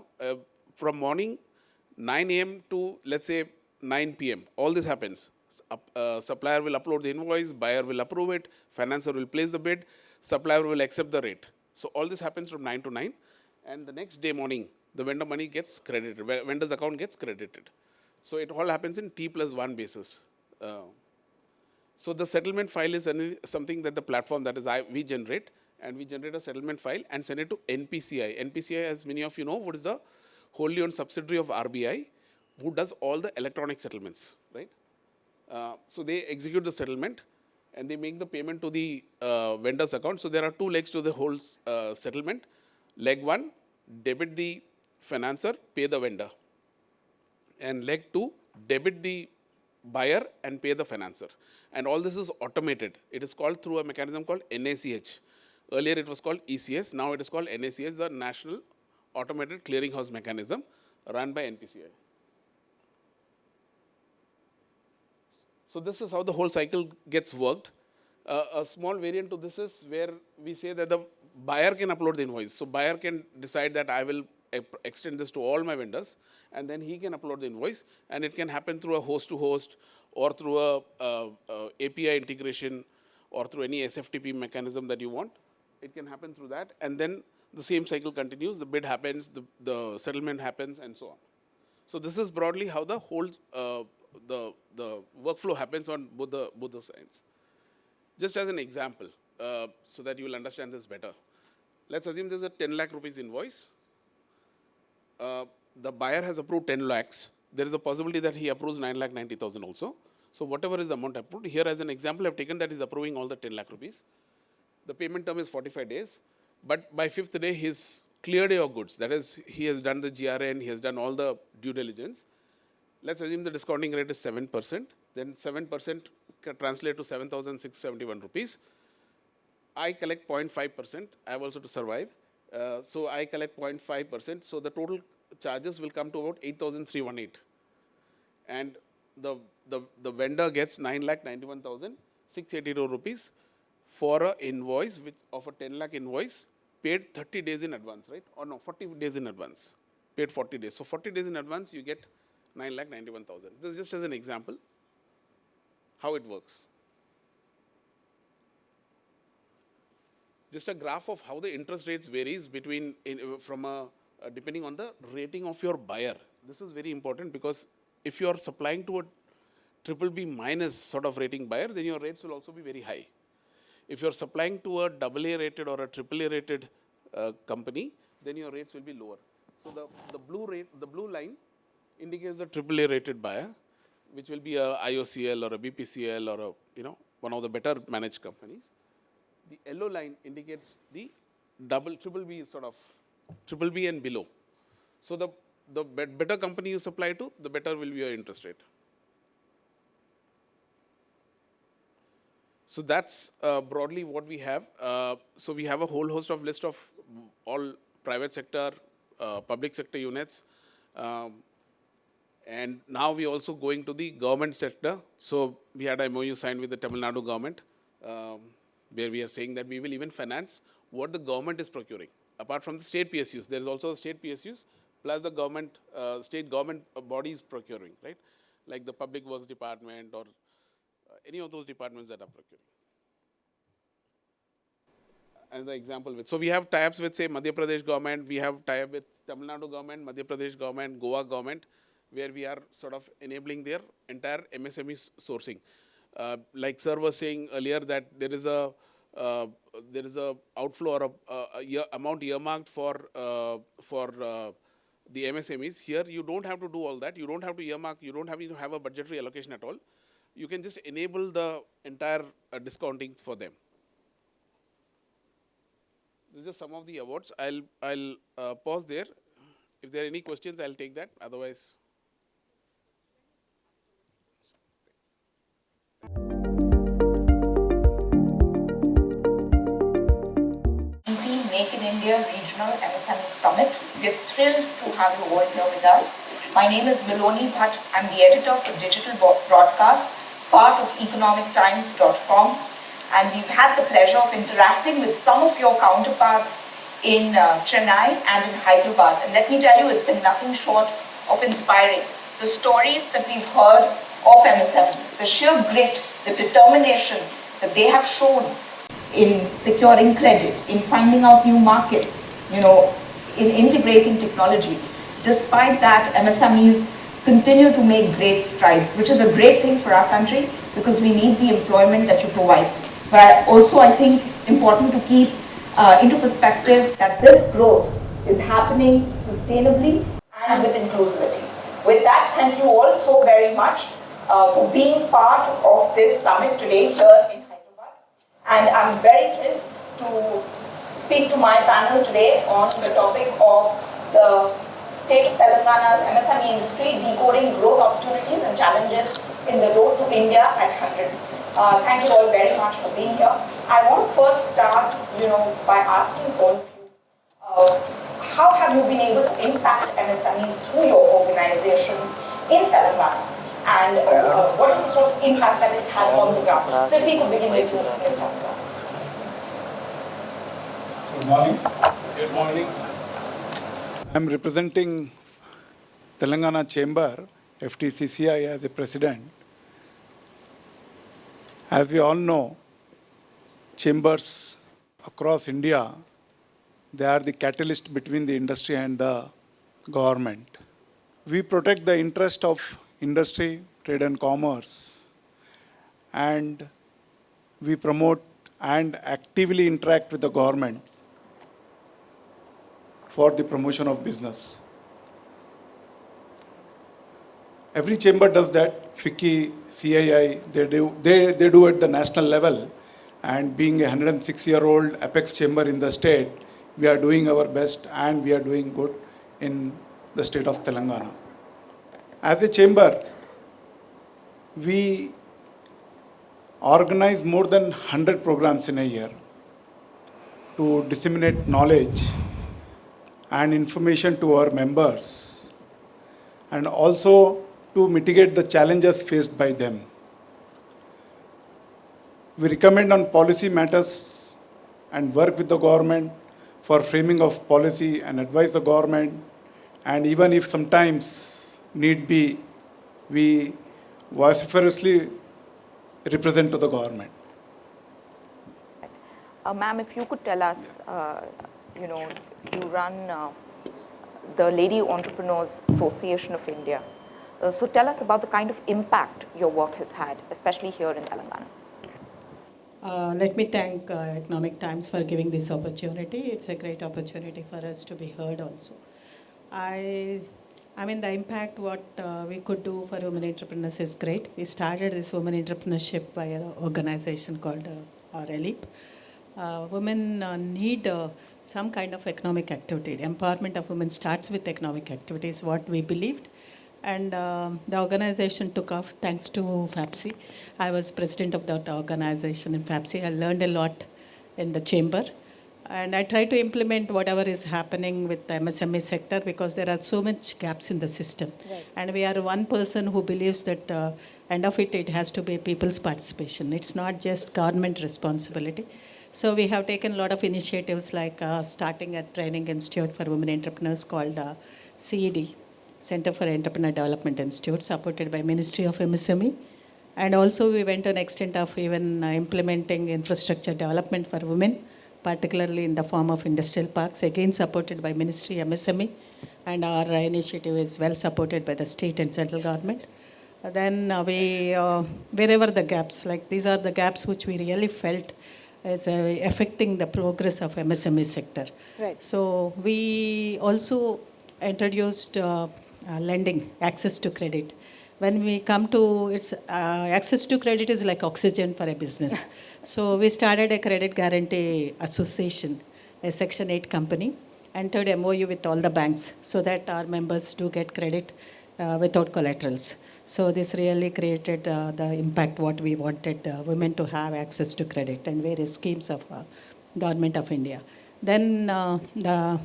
from morning 9 a.m. to let's say 9 p.m. All this happens. Supplier will upload the invoice, buyer will approve it, financer will place the bid, supplier will accept the rate. So all this happens from 9 to 9, and the next day morning, the vendor money gets credited, vendor's account gets credited. So it all happens in T+1 basis. So the settlement file is something that the platform, that is we generate. And we generate a settlement file and send it to NPCI. NPCI, as many of you know, what is the wholly owned subsidiary of RBI, who does all the electronic settlements, right? So they execute the settlement and they make the payment to the vendor's account. So there are two legs to the whole settlement. Leg 1, debit the financer, pay the vendor. And leg 2, debit the buyer and pay the financer. And all this is automated. It is called through a mechanism called NACH. Earlier it was called ECS, now it is called NACH, the National Automated Clearinghouse Mechanism, run by NPCI. So this is how the whole cycle gets worked. A small variant to this is where we say that the buyer can upload the invoice. So buyer can decide that I will extend this to all my vendors, and then he can upload the invoice, and it can happen through a host-to-host or through a API integration or through any SFTP mechanism that you want. It can happen through that, and then the same cycle continues. The bid happens, the settlement happens, and so on. So this is broadly how the whole the workflow happens on both the sides. Just as an example, so that you will understand this better. Let's assume there's a 10 lakh rupees invoice. The buyer has approved 10 lakhs. There is a possibility that he approves 9,90,000 also. So whatever is the amount approved, here as an example I've taken that he's approving all the 10 lakh rupees. The payment term is 45 days, but by 5th day he's cleared your goods. That is, he has done the GRN, he has done all the due diligence. Let's assume the discounting rate is 7%, then 7% can translate to 7,671 rupees. I collect 0.5%, I have also to survive. So I collect 0.5%, so the total charges will come to about 8,318. And the vendor gets 9,91,682 rupees for an invoice of a 10 lakh invoice paid 30 days in advance, right? Or no, 40 days in advance, paid 40 days. So 40 days in advance, you get 9,91,000. This is just as an example how it works. Just a graph of how the interest rates varies between depending on the rating of your buyer. This is very important because if you are supplying to a BBB minus sort of rating buyer, then your rates will also be very high. If you are supplying to a AA rated or a AAA rated company, then your rates will be lower. So the blue line indicates the AAA rated buyer, which will be a IOCL or a BPCL or one of the better managed companies. The yellow line indicates the BBB sort of BBB and below. So the better company you supply to, the better will be your interest rate. So that's broadly what we have. So we have a whole host of list of all private sector, public sector units. And now we are also going to the government sector. So we had a MOU signed with the Tamil Nadu government, where we are saying that we will even finance what the government is procuring. Apart from the state PSUs, there is also state PSUs, plus the government, state government bodies procuring, right? Like the Public Works Department or any of those departments that are procuring. And the example so we have tie-ups with, say, Madhya Pradesh government, we have tie-up with Tamil Nadu government, Madhya Pradesh government, Goa government, where we are sort of enabling their entire MSME sourcing. Like sir was saying earlier that there is a outflow or a amount earmarked for the MSMEs. Here you don't have to do all that. You don't have to earmark. You don't have to have a budgetary allocation at all. You can just enable the entire discounting for them. This is just some of the awards. I'll pause there. If there are any questions, I'll take that. Otherwise. ET Make in India Regional MSME Summit. We're thrilled to have you all here with us. My name is Miloni Bhatt. I'm the editor for Digital Broadcast, part of economictimes.com. And we've had the pleasure of interacting with some of your counterparts in Chennai and in Hyderabad. And let me tell you, it's been nothing short of inspiring. The stories that we've heard of MSMEs, the sheer grit, the determination that they have shown in securing credit, in finding out new markets, in integrating technology. Despite that, MSMEs continue to make great strides, which is a great thing for our country because we need the employment that you provide. But also, I think, important to keep into perspective that this growth is happening sustainably and with inclusivity. With that, thank you all so very much for being part of this summit today here in Hyderabad. And I'm very thrilled to speak to my panel today on the topic of the State of Telangana's MSME industry, decoding growth opportunities and challenges in the road to India at 100. Thank you all very much for being here. I want to first start, by asking all of you, how have you been able to impact MSMEs through your organizations in Telangana? And what is the sort of impact that it's had on the ground? So if we could begin with you, Mr. Ohatker. Good morning. Good morning. I'm representing Telangana Chamber, FTCCI, as a president. As we all know, chambers across India, they are the catalyst between the industry and the government. We protect the interest of industry, trade and commerce, and we promote and actively interact with the government for the promotion of business. Every chamber does that. FICCI, CII, they do at the national level. And being a 106-year-old apex chamber in the state, we are doing our best and we are doing good in the state of Telangana. As a chamber, we organize more than 100 programs in a year to disseminate knowledge and information to our members, and also to mitigate the challenges faced by them. We recommend on policy matters and work with the government for framing of policy and advise the government, and even if sometimes need be, we vociferously represent to the government. Ma'am, if you could tell us, you run the Lady Entrepreneurs Association of India. So tell us about the kind of impact your work has had, especially here in Telangana. Let me thank Economic Times for giving this opportunity. It's a great opportunity for us to be heard also. I mean, the impact what we could do for women entrepreneurs is great. We started this women entrepreneurship by an organization called RELIP. Women need some kind of economic activity. Empowerment of women starts with economic activity is what we believed. And the organization took off thanks to FAPSI. I was president of that organization in FAPSI. I learned a lot in the chamber. And I try to implement whatever is happening with the MSME sector because there are so much gaps in the system. Right. And we are one person who believes that end of it has to be people's participation. It's not just government responsibility. So we have taken a lot of initiatives like starting a training institute for women entrepreneurs called CED, Center for Entrepreneur Development Institute, supported by Ministry of MSME. And also we went to an extent of even implementing infrastructure development for women, particularly in the form of industrial parks, again supported by Ministry MSME. And our initiative is well supported by the state and central government. Then we, wherever the gaps, like these are the gaps which we really felt is affecting the progress of MSME sector. Right. So we also introduced lending, access to credit. When we come to its access to credit is like oxygen for a business. So we started a credit guarantee association, a Section 8 company, entered MOU with all the banks so that our members do get credit without collaterals. So this really created the impact what we wanted women to have access to credit and various schemes of Government of India. Then the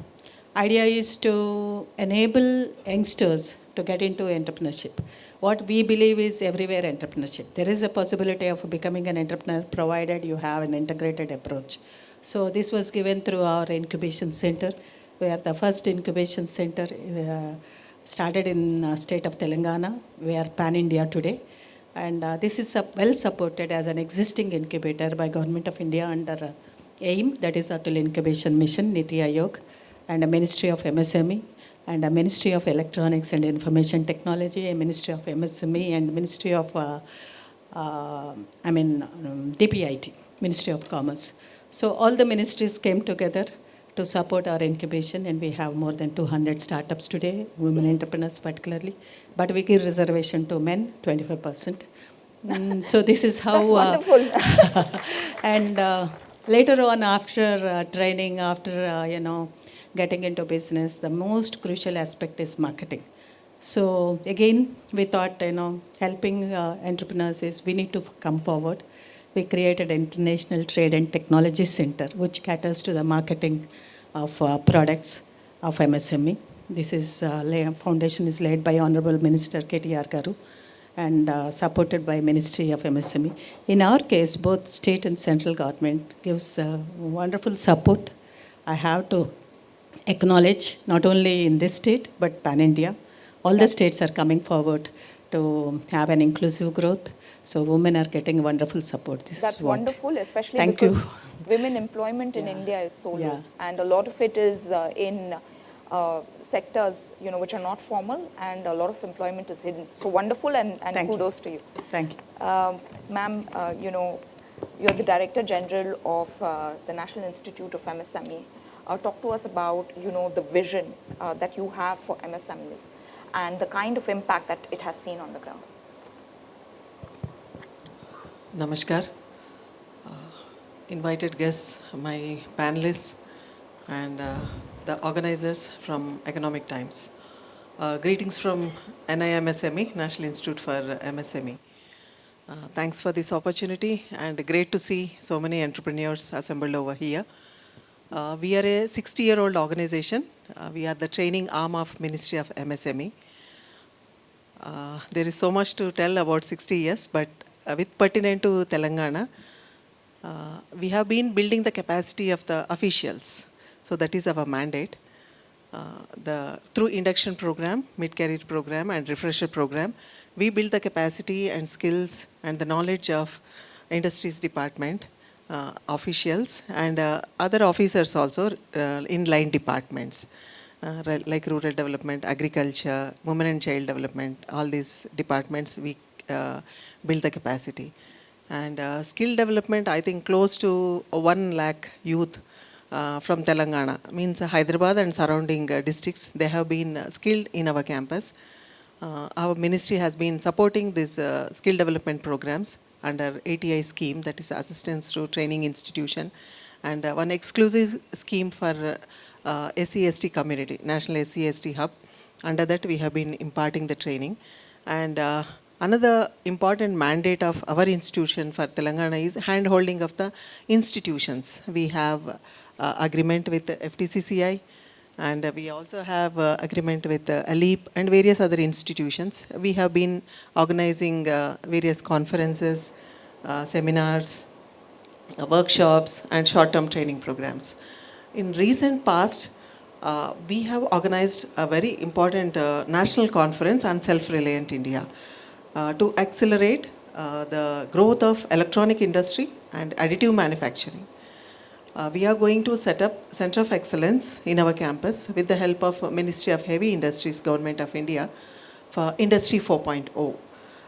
idea is to enable youngsters to get into entrepreneurship. What we believe is everywhere entrepreneurship. There is a possibility of becoming an entrepreneur provided you have an integrated approach. So this was given through our incubation center. We are the first incubation center started in state of Telangana. We are pan-India today. And this is well supported as an existing incubator by Government of India under AIM, that is Atul Incubation Mission, Niti Aayog, and the Ministry of MSME, and the Ministry of Electronics and Information Technology, a Ministry of MSME, and Ministry of, DPIT, Ministry of Commerce. So all the ministries came together to support our incubation, and we have more than 200 startups today, women entrepreneurs particularly. But we give reservation to men, 25%. So this is how. That's wonderful. And later on, after training, after getting into business, the most crucial aspect is marketing. So again, we thought, helping entrepreneurs is we need to come forward. We created an International Trade and Technology Center, which caters to the marketing of products of MSME. This is foundation is led by Honorable Minister KTR Garu and supported by Ministry of MSME. In our case, both state and central government gives wonderful support. I have to acknowledge not only in this state but pan-India. All the states are coming forward to have an inclusive growth. So women are getting wonderful support. That's wonderful, especially Thank because you. women employment in India is so low, and a lot of it is in sectors, which are not formal, and a lot of employment is hidden. So wonderful, and kudos to you. Thank you. Ma'am, you're the Director General of the National Institute of MSME. Talk to us about, the vision that you have for MSMEs and the kind of impact that it has seen on the ground. Namaskar. Invited guests, my panelists, and the organizers from Economic Times. Greetings from NIMSME, National Institute for MSME. Thanks for this opportunity, and great to see so many entrepreneurs assembled over here. We are a 60-year-old organization. We are the training arm of Ministry of MSME. There is so much to tell about 60 years, but with pertinent to Telangana, we have been building the capacity of the officials. So that is our mandate. Through induction program, mid-career program, and refresher program, we build the capacity and skills and the knowledge of industries department, officials, and other officers also in line departments, like rural development, agriculture, women and child development, all these departments we build the capacity. And skill development, I think close to 1 lakh youth from Telangana, means Hyderabad and surrounding districts, they have been skilled in our campus. Our ministry has been supporting these skill development programs under ATI scheme, that is Assistance to Training Institution, and one exclusive scheme for SC/ST community, National SC/ST Hub. Under that we have been imparting the training. And another important mandate of our institution for Telangana is hand-holding of the institutions. We have agreement with FTCCI, and we also have agreement with ALEAP and various other institutions. We have been organizing various conferences, seminars, workshops, and short-term training programs. In recent past, we have organized a very important national conference on self-reliant India to accelerate the growth of electronic industry and additive manufacturing. We are going to set up Center of Excellence in our campus with the help of Ministry of Heavy Industries, Government of India, for Industry 4.0.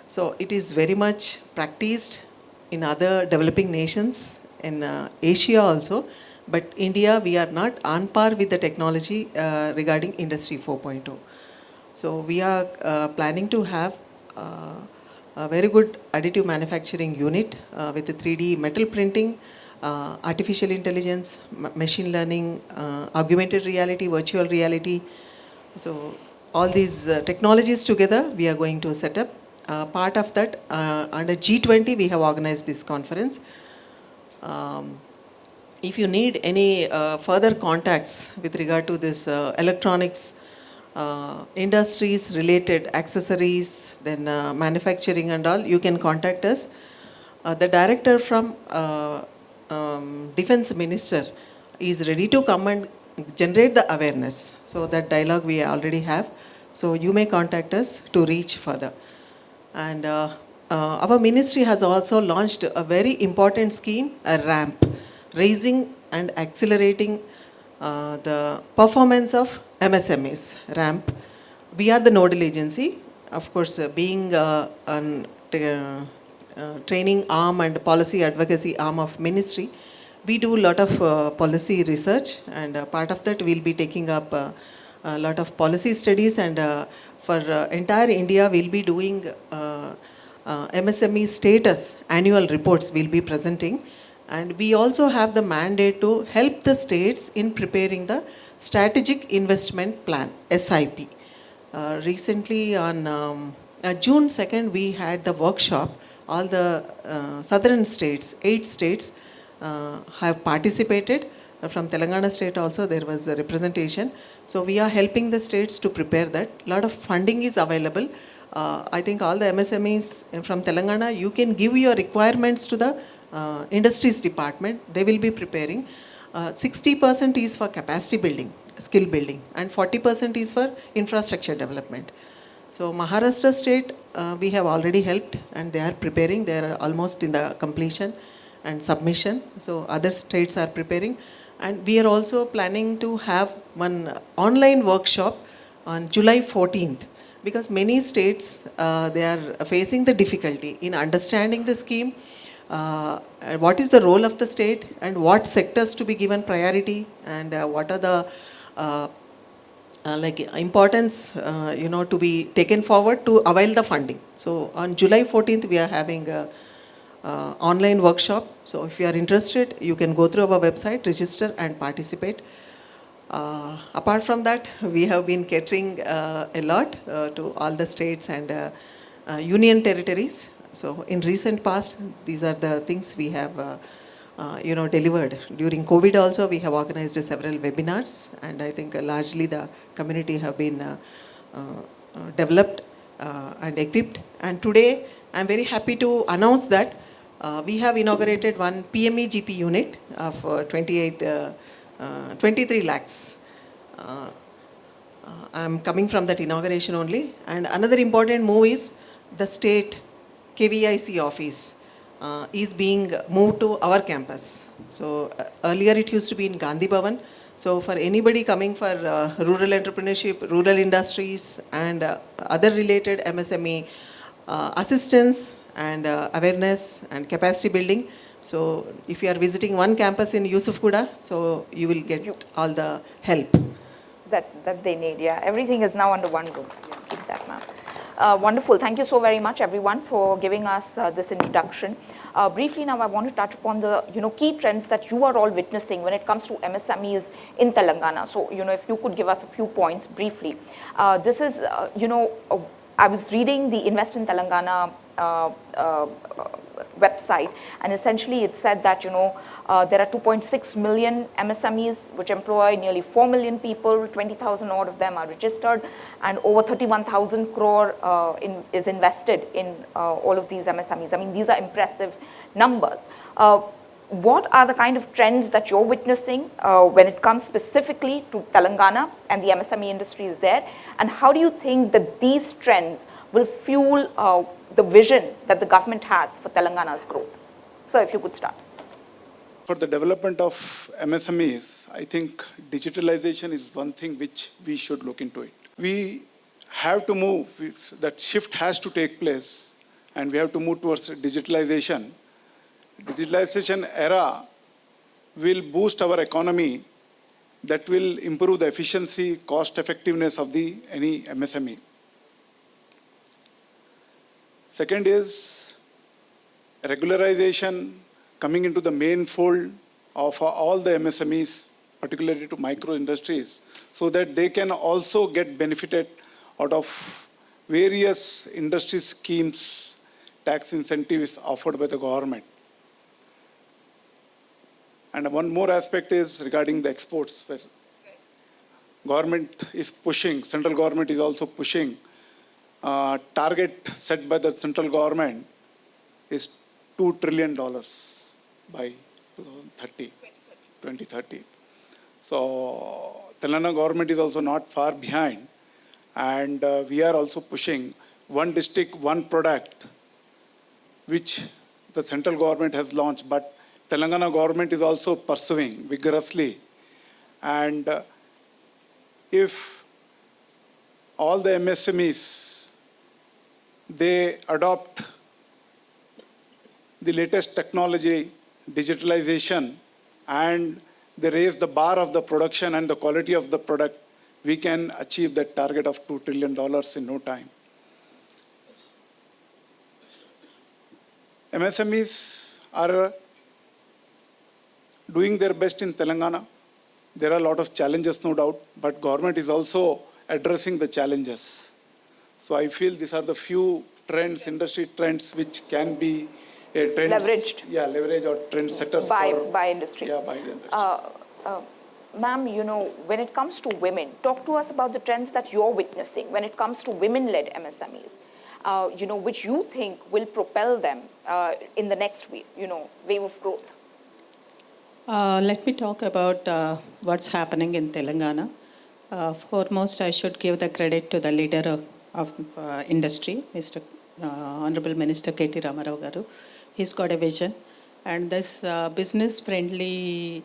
So it is very much practiced in other developing nations, in Asia also, but India, we are not on par with the technology regarding Industry 4.0. So we are planning to have a very good additive manufacturing unit with the 3D metal printing, artificial intelligence, machine learning, augmented reality, virtual reality. So all these technologies together we are going to set up. Part of that, under G20 we have organized this conference. If you need any further contacts with regard to this electronics, industries related accessories, then manufacturing and all, you can contact us. The director from Defense Minister is ready to come and generate the awareness. So that dialogue we already have. So you may contact us to reach further. And our ministry has also launched a very important scheme, a ramp, raising and accelerating the performance of MSMEs, ramp. We are the nodal agency. Of course, being an training arm and policy advocacy arm of ministry, we do a lot of policy research, and part of that we'll be taking up a lot of policy studies, and for entire India we'll be doing MSME status annual reports we'll be presenting, And we also have the mandate to help the states in preparing the Strategic Investment Plan, SIP. Recently on June 2nd, we had the workshop. All the southern states, 8 states have participated. From Telangana state also there was a representation. So we are helping the states to prepare that. A lot of funding is available. I think all the MSMEs from Telangana, you can give your requirements to the industries department. They will be preparing. 60% is for capacity building, skill building, and 40% is for infrastructure development. So Maharashtra state, we have already helped and they are preparing. They are almost in the completion and submission. So other states are preparing. And we are also planning to have one online workshop on July 14th, because many states, they are facing the difficulty in understanding the scheme, what is the role of the state and what sectors to be given priority, and what are the like importance, to be taken forward to avail the funding. So on July 14th, we are having a online workshop. So if you are interested, you can go through our website, register and participate. Apart from that, we have been catering a lot to all the states and union territories. So in recent past, these are the things we have delivered. During COVID also, we have organized several webinars, and I think largely the community have been developed and equipped. And today, I'm very happy to announce that we have inaugurated one PME-GP unit of 23 lakhs. I'm coming from that inauguration only. And another important move is the state KVIC office is being moved to our campus. So earlier it used to be in Gandhi Bhavan. So for anybody coming for rural entrepreneurship, rural industries and other related MSME assistance and awareness and capacity building. So if you are visiting one campus in Yusufguda, so you will get all the help that they need. Yeah, everything is now under one roof. Keep that, ma'am. Wonderful. Thank you so very much, everyone, for giving us this introduction. Briefly now, I want to touch upon the key trends that you are all witnessing when it comes to MSMEs in Telangana. So if you could give us a few points briefly. This is I was reading the Invest in Telangana website, and essentially it said that there are 2.6 million MSMEs which employ nearly 4 million people, 20,000 odd of them are registered, and over 31,000 crore is invested in all of these MSMEs. I mean, these are impressive numbers. What are the kind of trends that you're witnessing when it comes specifically to Telangana and the MSME industries there? And how do you think that these trends will fuel the vision that the government has for Telangana's growth? So if you could start. For the development of MSMEs, I think digitalization is one thing which we should look into it. We have to move, that shift has to take place, and we have to move towards digitalization. Digitalization era will boost our economy, that will improve the efficiency, cost effectiveness of any MSME. Second is regularization coming into the main fold of all the MSMEs, particularly to micro industries, so that they can also get benefited out of various industry schemes, tax incentives offered by the government. And one more aspect is regarding the exports, where government is pushing, central government is also pushing. Target set by the central government is $2 trillion by 2030. So Telangana government is also not far behind, and we are also pushing one district, one product, which the central government has launched, but Telangana government is also pursuing vigorously. And if all the MSMEs, they adopt the latest technology, digitalization, and they raise the bar of the production and the quality of the product, we can achieve that target of $2 trillion in no time. MSMEs are doing their best in Telangana. There are a lot of challenges, no doubt, but government is also addressing the challenges. So I feel these are the few trends, industry trends, which can be a trends, Leveraged. Yeah, leverage or trend setters By industry. Yeah, by the industry. Ma'am, when it comes to women, talk to us about the trends that you're witnessing when it comes to women-led MSMEs, which you think will propel them in the next wave, wave of growth. Let me talk about what's happening in Telangana. Foremost, I should give the credit to the leader of industry, Mr. Honorable Minister K.T. Ramarao Garu. He's got a vision, and this business-friendly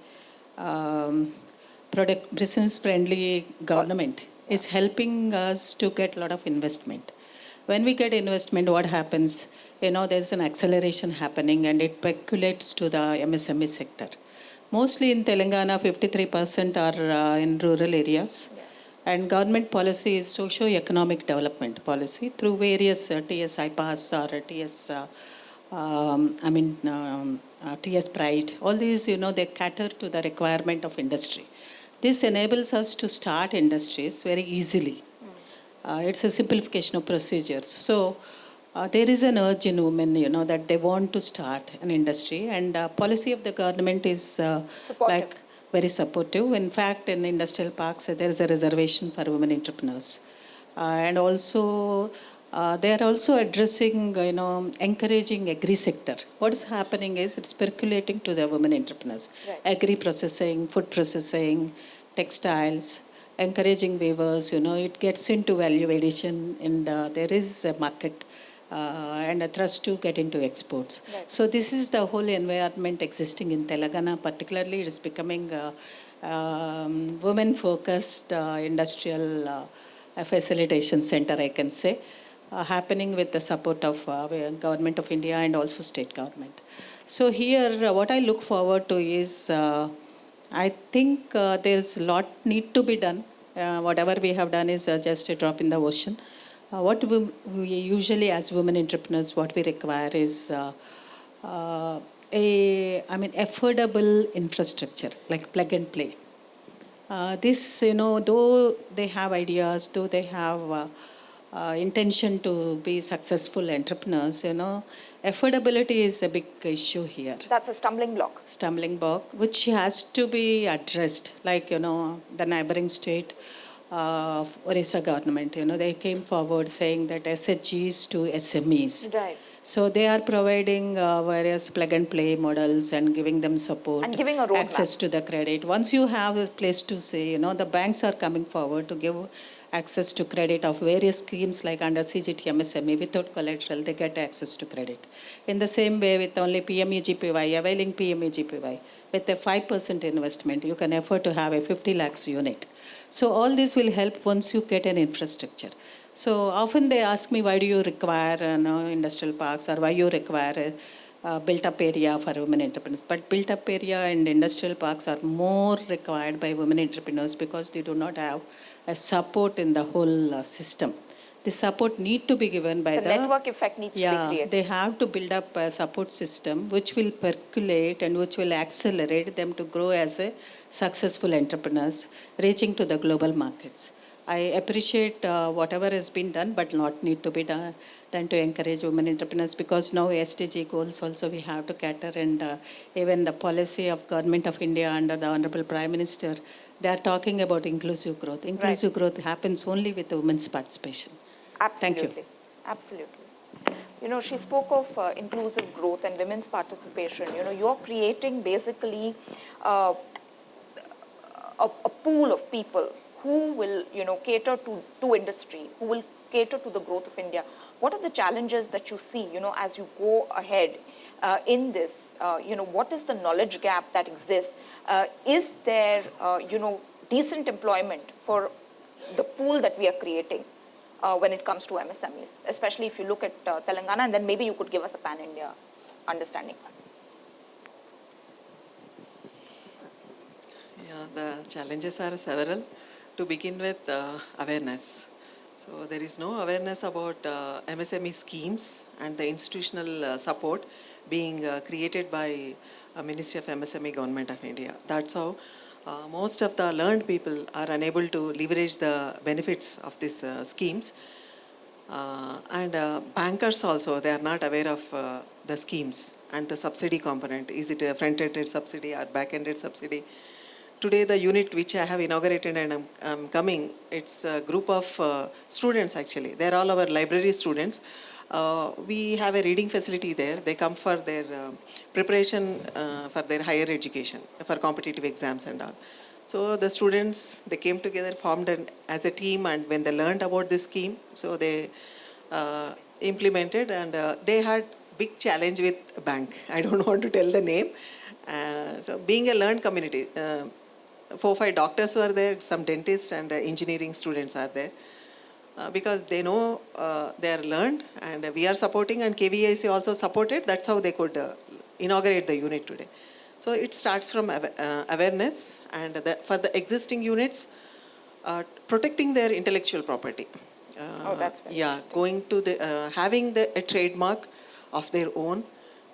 business-friendly government is helping us to get a lot of investment. When we get investment, what happens? There's an acceleration happening, and it percolates to the MSME sector. Mostly in Telangana, 53% are in rural areas. Yeah. And government policy is socio-economic development policy through various TS pass or TS, TS Pride. All these, they cater to the requirement of industry. This enables us to start industries very easily. It's a simplification of procedures. So there is an urge in women, that they want to start an industry, and policy of the government is very supportive. In fact, in industrial parks, there is a reservation for women entrepreneurs, and also they are also addressing, encouraging agri sector. What is happening is it's percolating to the women entrepreneurs, right. Agri processing, food processing, textiles. Encouraging weavers, it gets into value addition, and there is a market and a thrust to get into exports. Right. So this is the whole environment existing in Telangana. Particularly, it is becoming a women-focused industrial facilitation center, I can say, happening with the support of Government of India and also state government. So here, what I look forward to is I think there's a lot need to be done. Whatever we have done is just a drop in the ocean. What we usually, as women entrepreneurs, what we require is affordable infrastructure, like plug and play. This, though they have ideas, though they have intention to be successful entrepreneurs, affordability is a big issue here. That's a stumbling block. Stumbling block, which has to be addressed. Like, the neighboring state of Orissa government, they came forward saying that SHGs to SMEs. Right. So they are providing various plug and play models and giving them support. And giving a roadmap. Access to the credit. Once you have a place to say, the banks are coming forward to give access to credit of various schemes like under CGT MSME. Without collateral, they get access to credit. In the same way, with only PMEGPY, availing PMEGPY, with a 5% investment, you can afford to have a 50 lakhs unit. So all this will help once you get an infrastructure. So often they ask me, why do you require industrial parks, or why you require a built-up area for women entrepreneurs? But built-up area and industrial parks are more required by women entrepreneurs because they do not have a support in the whole system. The support need to be given by the network effect needs to be created. They have to build up a support system which will percolate and which will accelerate them to grow as a successful entrepreneurs, reaching to the global markets. I appreciate whatever has been done, but not need to be done to encourage women entrepreneurs, because now SDG goals also we have to cater, and even the policy of Government of India under the Honorable Prime Minister, they are talking about inclusive growth. Inclusive growth happens only with the women's participation. Absolutely. Thank you. Absolutely. She spoke of inclusive growth and women's participation. You're creating basically a pool of people who will, cater to industry, who will cater to the growth of India. What are the challenges that you see, as you go ahead in this? What is the knowledge gap that exists? Is there, decent employment for the pool that we are creating when it comes to MSMEs, especially if you look at Telangana, and then maybe you could give us a pan-India understanding. Yeah, the challenges are several. To begin with, awareness. So there is no awareness about MSME schemes and the institutional support being created by Ministry of MSME, Government of India. That's how most of the learned people are unable to leverage the benefits of these schemes. And bankers also, they are not aware of the schemes and the subsidy component. Is it a front-ended subsidy or back-ended subsidy? Today, the unit which I have inaugurated and I'm coming, it's a group of students actually. They're all our library students. We have a reading facility there. They come for their preparation for their higher education, for competitive exams and all. So the students, they came together, formed as a team, and when they learned about this scheme, so they implemented, and they had big challenge with a bank. I don't want to tell the name. So being a learned community, 4 or 5 doctors were there, some dentists and engineering students are there. Because they know they are learned, and we are supporting, and KVIC also supported. That's how they could inaugurate the unit today. So it starts from awareness, and for the existing units, protecting their intellectual property. That's very going to the having a trademark of their own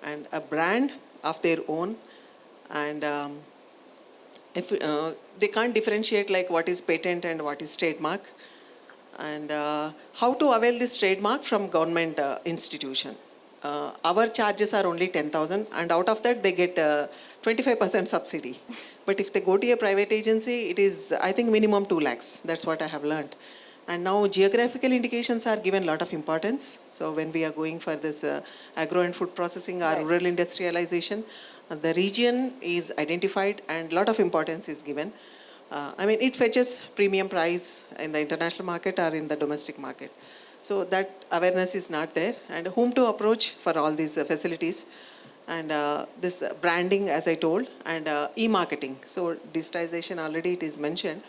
and a brand of their own, and if they can't differentiate like what is patent and what is trademark, and how to avail this trademark from government institution. Our charges are only 10,000, and out of that they get 25% subsidy. But if they go to a private agency, it is, I think, minimum 2 lakhs. That's what I have learned. And now geographical indications are given a lot of importance. So when we are going for this agro and food processing or rural industrialization, the region is identified and a lot of importance is given. I mean, it fetches premium price in the international market or in the domestic market. So that awareness is not there. And whom to approach for all these facilities. And this branding, as I told, and e-marketing. So digitization, already it is mentioned.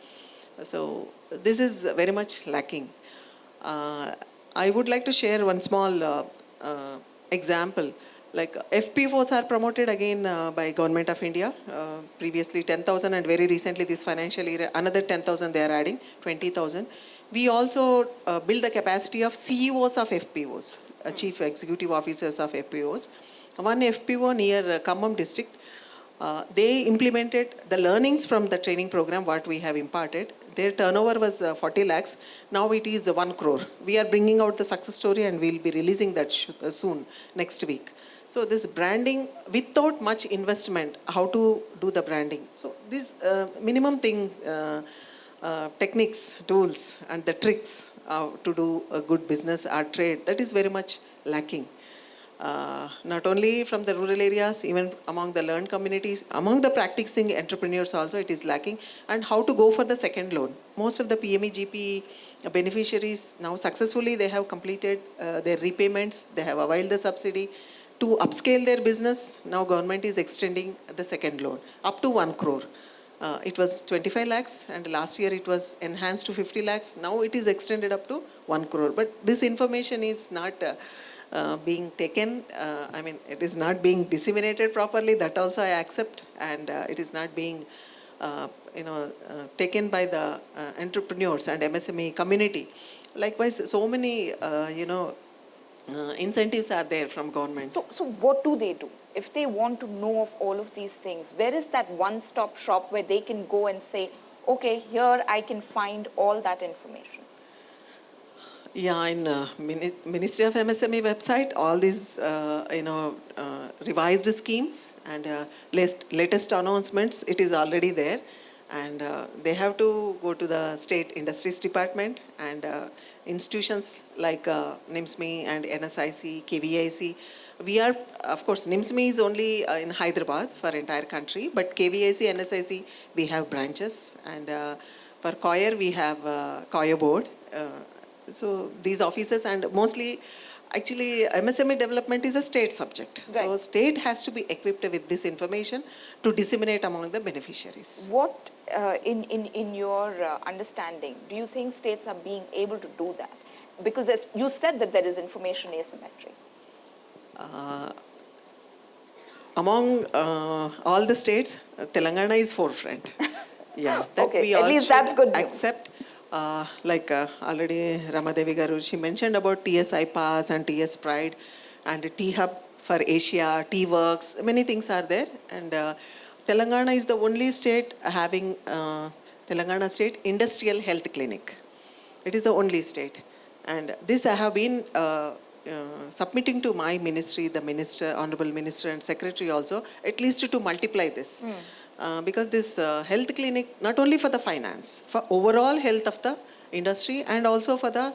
So this is very much lacking. I would like to share one small example. Like FPOs are promoted again by Government of India. Previously 10,000, and very recently this financial year another 10,000 they are adding, 20,000. We also build the capacity of CEOs of FPOs, Chief Executive Officers of FPOs. One FPO near Khammam district, they implemented the learnings from the training program what we have imparted. Their turnover was 40 lakhs. Now it is 1 crore. We are bringing out the success story and we'll be releasing that soon, next week. So this branding, without much investment, how to do the branding. So these minimum things, techniques, tools, and the tricks to do a good business or trade, that is very much lacking. Not only from the rural areas, even among the learned communities, among the practicing entrepreneurs also it is lacking. And how to go for the second loan. Most of the PME-GP beneficiaries now successfully they have completed their repayments, they have availed the subsidy. To upscale their business, now government is extending the second loan up to 1 crore. It was 25 lakhs and last year it was enhanced to 50 lakhs. Now it is extended up to 1 crore. But this information is not being taken, I mean, it is not being disseminated properly. That also I accept, and it is not being, taken by the entrepreneurs and MSME community. Likewise, so many, incentives are there from government. So what do they do? If they want to know of all of these things, where is that one-stop shop where they can go and say, okay, here I can find all that information? Yeah, in Ministry of MSME website, all these, revised schemes and latest announcements, it is already there. And they have to go to the state industries department and institutions like NIMSME and NSIC, KVIC. We are, of course, NIMSME is only in Hyderabad for entire country, but KVIC, NSIC, we have branches. And for COIR, we have COIR board. So these offices, and mostly, actually, MSME development is a state subject. Right. So state has to be equipped with this information to disseminate among the beneficiaries. What, in your understanding, do you think states are being able to do that? Because as you said that there is information asymmetry. Among all the states, Telangana is forefront. Yeah, that okay, we at all least that's good news. Accept. Already Ramadevi Garu, she mentioned about TS iPass and TS Pride and T-Hub for Asia, tea works, many things are there. And Telangana is the only state having Telangana State Industrial Health Clinic. It is the only state. And this I have been submitting to my ministry, the minister, honorable minister and secretary also, at least to multiply this. Because this health clinic, not only for the finance, for overall health of the industry and also for the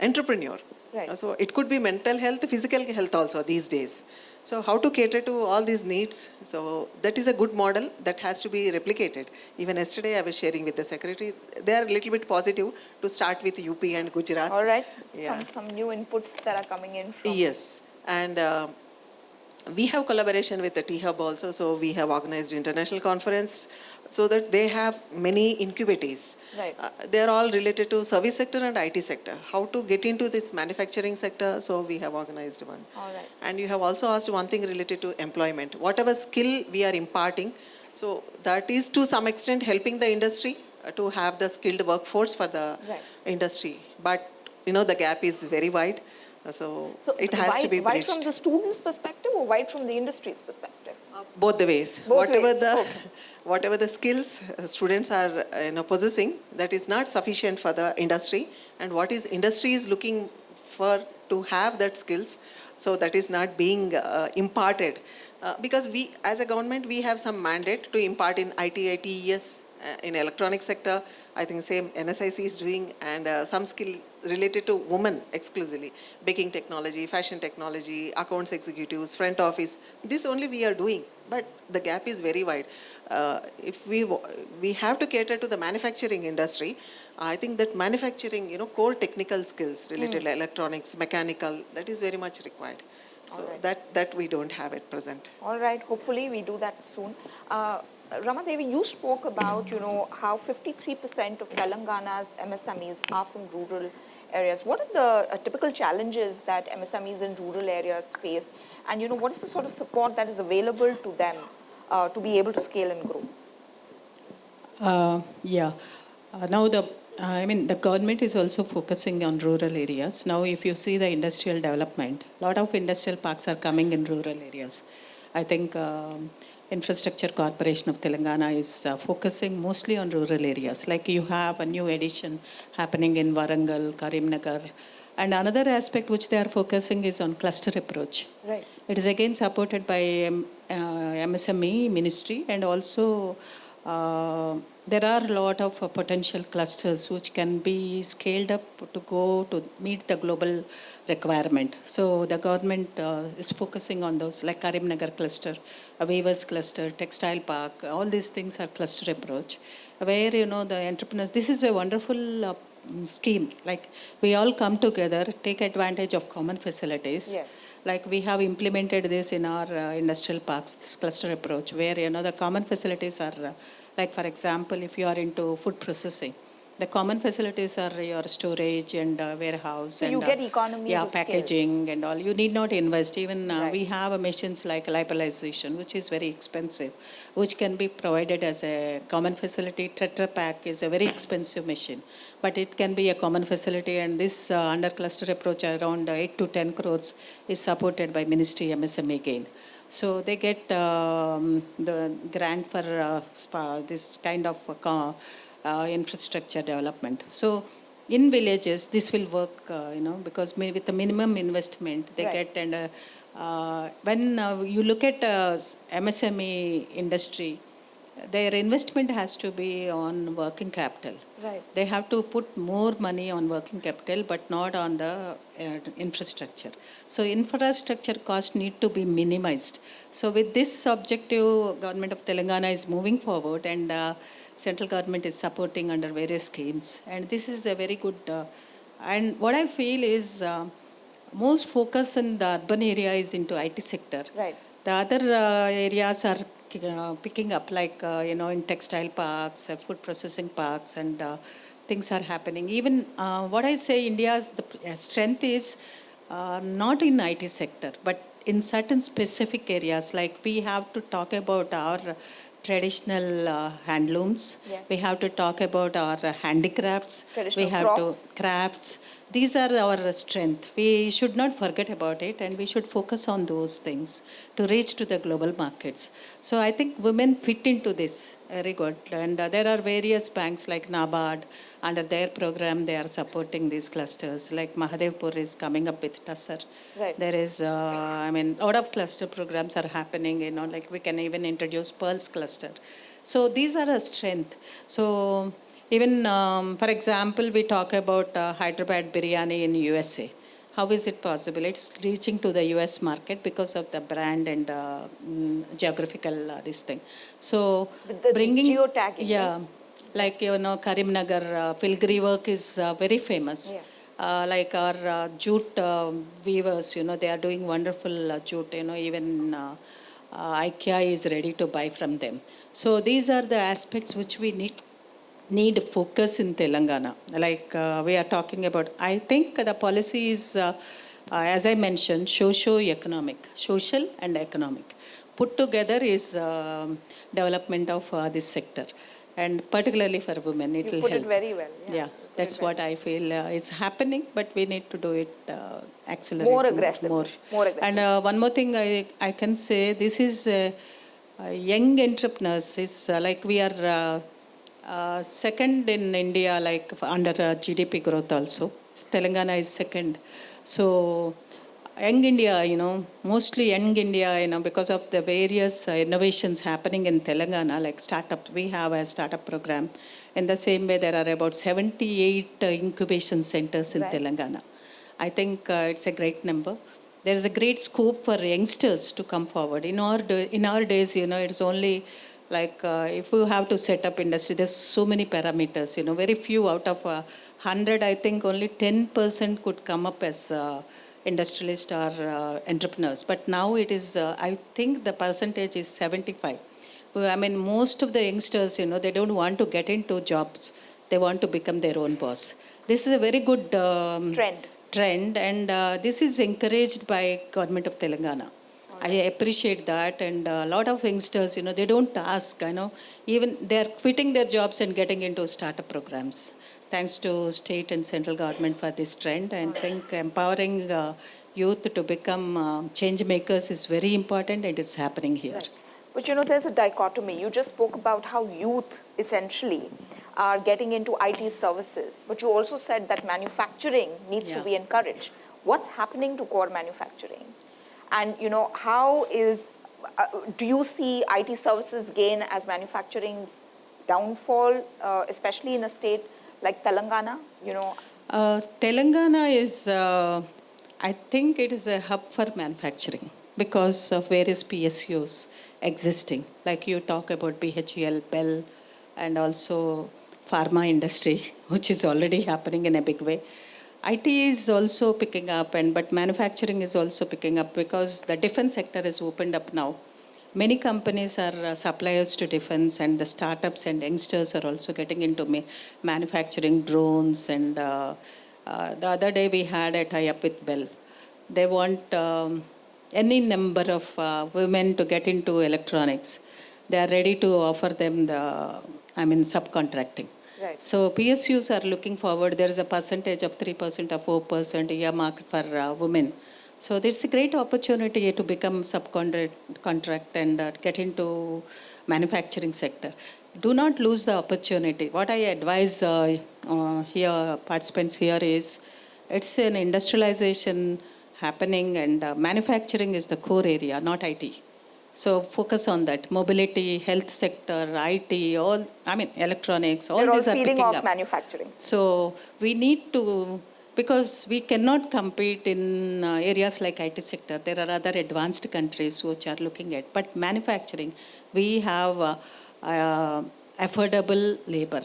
entrepreneur. Right. So it could be mental health, physical health also these days. So how to cater to all these needs? So that is a good model that has to be replicated. Even yesterday I was sharing with the secretary, they are a little bit positive to start with UP and Gujarat. All right. Yeah. Some new inputs that are coming in from. Yes. And we have collaboration with the T-Hub also. So we have organized international conference so that they have many incubators. Right. They are all related to service sector and IT sector. How to get into this manufacturing sector, so we have organized one. All right. And you have also asked one thing related to employment. Whatever skill we are imparting, so that is to some extent helping the industry to have the skilled workforce for the Right. industry. But, the gap is very wide. So it has to be wide bridged. from the student's perspective or wide from the industry's perspective? Both the ways. Both ways, okay. Whatever the skills students are possessing, that is not sufficient for the industry. And what is industry is looking for to have that skills, so that is not being imparted. Because we, as a government, we have some mandate to impart in IT, ITES, in electronic sector. I think same NSIC is doing, and some skill related to women exclusively. Baking technology, fashion technology, accounts executives, front office. This only we are doing, but the gap is very wide. If we have to cater to the manufacturing industry, I think that manufacturing, core technical skills related to electronics, mechanical, that is very much required. So that we don't have at present. All right. Hopefully we do that soon. Ramadevi, you spoke about, how 53% of Telangana's MSMEs are from rural areas. What are the typical challenges that MSMEs in rural areas face? And, what is the sort of support that is available to them to be able to scale and grow? Now the government is also focusing on rural areas. Now, if you see the industrial development, a lot of industrial parks are coming in rural areas. I think Infrastructure Corporation of Telangana is focusing mostly on rural areas. Like you have a new addition happening in Warangal, Karimnagar. And another aspect which they are focusing is on cluster approach. Right. It is again supported by MSME ministry, and also there are a lot of potential clusters which can be scaled up to go to meet the global requirement. So the government is focusing on those, like Karimnagar cluster, a weavers cluster, textile park. All these things are cluster approach, where the entrepreneurs. This is a wonderful scheme. Like we all come together, take advantage of common facilities. Yes. Like we have implemented this in our industrial parks, this cluster approach, where the common facilities are, like for example, if you are into food processing, the common facilities are your storage and warehouse. So and you get economies of scale. packaging and all. You need not invest. Even Right. we have machines like lipolization, which is very expensive, which can be provided as a common facility. Tetra Pak is a very expensive machine, but it can be a common facility. And this under cluster approach, around 8 to 10 crores is supported by Ministry MSME again. So they get the grant for this kind of infrastructure development. So in villages, this will work, because with the minimum investment they Right. get. And when you look at MSME industry, their investment has to be on working capital. Right. They have to put more money on working capital, but not on the infrastructure. So infrastructure costs need to be minimized. So with this objective, Government of Telangana is moving forward, and central government is supporting under various schemes. And this is a very good, and what I feel is most focus in the urban area is into IT sector. Right. The other areas are picking up, like, in textile parks, food processing parks, and things are happening. Even what I say, India's strength is not in IT sector, but in certain specific areas. Like we have to talk about our traditional handlooms. Yeah. We have to talk about our handicrafts. Traditional we have crops. to crafts. These are our strength. We should not forget about it, and we should focus on those things to reach to the global markets. So I think women fit into this very good. And there are various banks like NABARD. Under their program, they are supporting these clusters. Like Mahadevpur is coming up with TASSER. Right. There is, a lot of cluster programs are happening. Like we can even introduce Pearls cluster. So these are a strength. So even, for example, we talk about Hyderabad biryani in USA. How is it possible? It's reaching to the US market because of the brand and geographical this thing. So With the bringing geotagging, yeah, right? like Karimnagar filigree work is very famous. Yeah. Like our jute weavers, they are doing wonderful jute. Even IKEA is ready to buy from them. So these are the aspects which we need focus in Telangana. Like we are talking about, I think the policy is, as I mentioned, socio-economic, social and economic. Put together is development of this sector. And particularly for women, it You will put help. it very well. Yeah, that's what I feel is happening, but we need to do it accelerate More aggressively. More aggressively. And one more thing I can say, this is young entrepreneurs. Is like we are second in India, like under GDP growth also. Telangana is second. So young India, mostly young India, because of the various innovations happening in Telangana, like startup, we have a startup program. In the same way, there are about 78 incubation centers in Telangana. I think it's a great number. There is a great scope for youngsters to come forward. In our days, it's only like if you have to set up industry, there's so many parameters. Very few out of 100, I think only 10% could come up as industrialists or entrepreneurs. But now it is, I think the percentage is 75. I mean, most of the youngsters, they don't want to get into jobs. They want to become their own boss. This is a very good trend, and this is encouraged by Government of Telangana. I appreciate that, and a lot of youngsters, they don't ask, even they're quitting their jobs and getting into startup programs. Thanks to state and central government for this trend, and I think empowering youth to become change makers is very important, and it's happening here. Right. But there's a dichotomy. You just spoke about how youth essentially are getting into IT services, but you also said that manufacturing needs to be encouraged. What's happening to core manufacturing? And, how is, do you see IT services gain as manufacturing's downfall, especially in a state like Telangana? Telangana is, I think it is a hub for manufacturing because of various PSUs existing. Like you talk about BHEL, Bell, and also pharma industry, which is already happening in a big way. IT is also picking up, but manufacturing is also picking up because the defense sector is opened up now. Many companies are suppliers to defense, and the startups and youngsters are also getting into manufacturing drones. And the other day we had a tie-up with Bell. They want any number of women to get into electronics. They are ready to offer them subcontracting. Right. So PSUs are looking forward. There is a percentage of 3% or 4% earmarked for women. So there's a great opportunity to become subcontract and get into manufacturing sector. Do not lose the opportunity. What I advise here, participants here is, it's an industrialization happening, and manufacturing is the core area, not IT. So focus on that. Mobility, health sector, IT, electronics, all these are picking up. Manufacturing. So we need to, because we cannot compete in areas like IT sector. There are other advanced countries which are looking at. But manufacturing, we have affordable labor.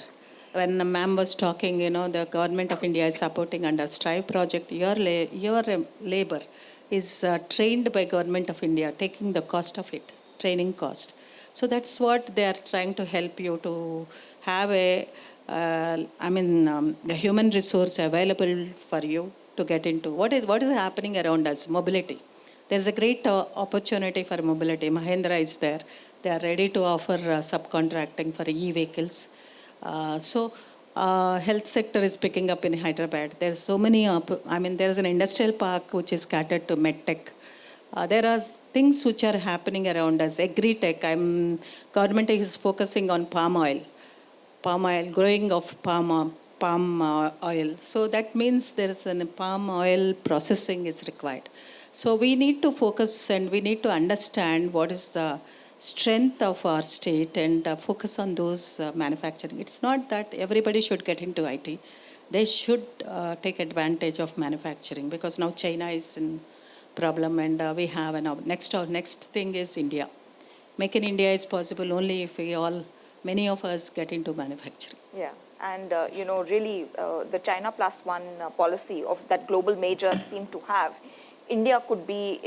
When ma'am was talking, the government of India is supporting under Strive project. Your labor is trained by government of India, taking the cost of it, training cost. So that's what they are trying to help you to have the human resource available for you to get into. What is happening around us? Mobility. There's a great opportunity for mobility. Mahindra is there. They are ready to offer subcontracting for e-vehicles. So Health sector is picking up in Hyderabad. There's so many, there's an industrial park which is catered to medtech. There are things which are happening around us. Agri-tech, government is focusing on palm oil, growing of palm oil. So that means there is a palm oil processing is required. So we need to focus and we need to understand what is the strength of our state and focus on those manufacturing. It's not that everybody should get into IT. They should take advantage of manufacturing because now China is in problem and we have our next thing is India. Make in India is possible only if many of us get into manufacturing. Yeah, and really the China plus one policy of that global majors seem to have, India could be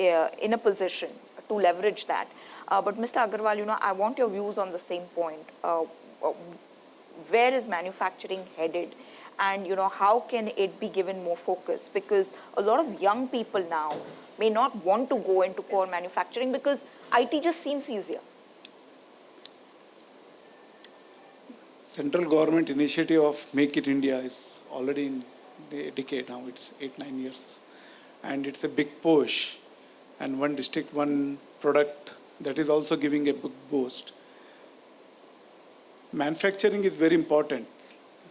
in a position to leverage that. But Mr. Agarwal, I want your views on the same point. Where is manufacturing headed? And how can it be given more focus? Because a lot of young people now may not want to go into core manufacturing because IT just seems easier. Central government initiative of Make in India is already in the decade now. It's 8-9 years. And it's a big push. And one district, one product, that is also giving a big boost. Manufacturing is very important.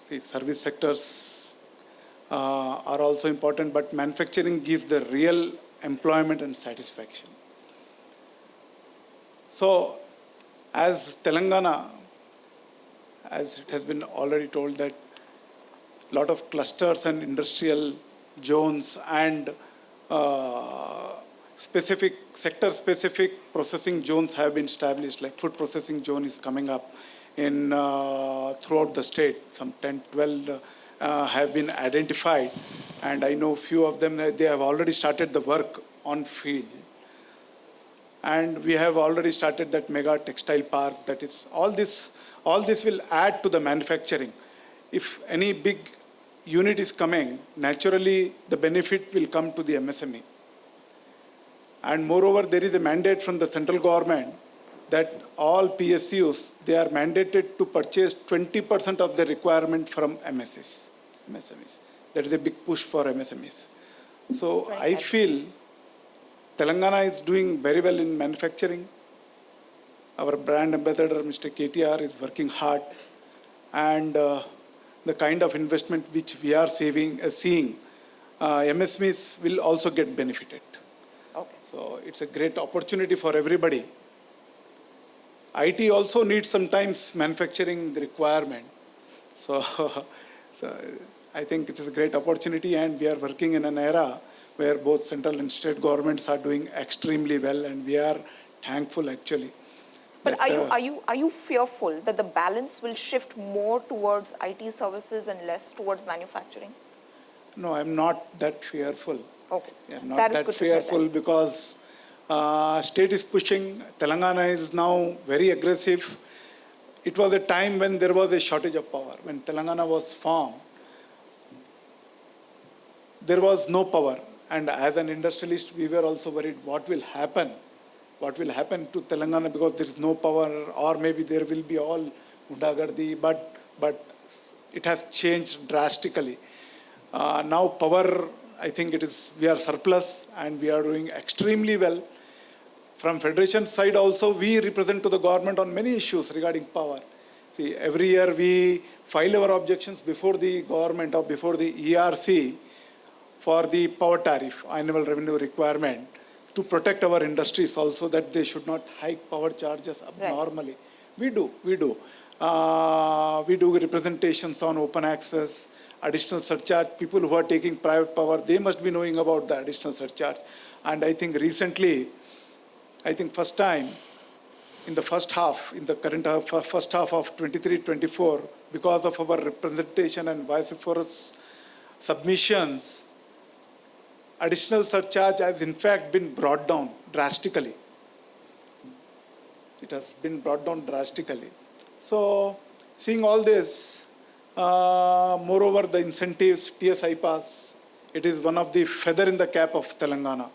See, service sectors are also important, but manufacturing gives the real employment and satisfaction. So, as Telangana, as it has been already told that a lot of clusters and industrial zones and sector-specific processing zones have been established, like food processing zone is coming up in throughout the state. Some 10, 12 have been identified, and I know few of them, they have already started the work on field. And we have already started that mega textile park. That is, all this will add to the manufacturing. If any big unit is coming, naturally the benefit will come to the MSME. And moreover, there is a mandate from the central government that all PSUs, they are mandated to purchase 20% of the requirement from MSMEs. That is a big push for MSMEs. So I feel Telangana is doing very well in manufacturing. Our brand ambassador, Mr. KTR, is working hard. And the kind of investment which we are seeing, MSMEs will also get benefited. Okay. So it's a great opportunity for everybody. IT also needs sometimes manufacturing requirement. So I think it is a great opportunity, and we are working in an era where both central and state governments are doing extremely well, and we are thankful actually. But are you fearful that the balance will shift more towards IT services and less towards manufacturing? No, I'm not that fearful. Okay. I'm not that fearful because state is pushing. Telangana is now very aggressive. It was a time when there was a shortage of power. When Telangana was formed, there was no power. And as an industrialist, we were also worried what will happen. What will happen to Telangana because there is no power, or maybe there will be all Undagardi, but it has changed drastically. Now power, I think we are surplus and we are doing extremely well. From Federation side also, we represent to the government on many issues regarding power. See, every year we file our objections before the government or before the ERC for the power tariff, annual revenue requirement, to protect our industries also, that they should not hike power charges abnormally. Right. We do representations on open access, additional surcharge. People who are taking private power, they must be knowing about the additional surcharge. And I think recently, first time in the first half, in the current first half of 23-24, because of our representation and vociferous submissions, additional surcharge has in fact been brought down drastically. It has been brought down drastically. So, seeing all this, moreover the incentives, TSI pass, it is one of the feather in the cap of Telangana.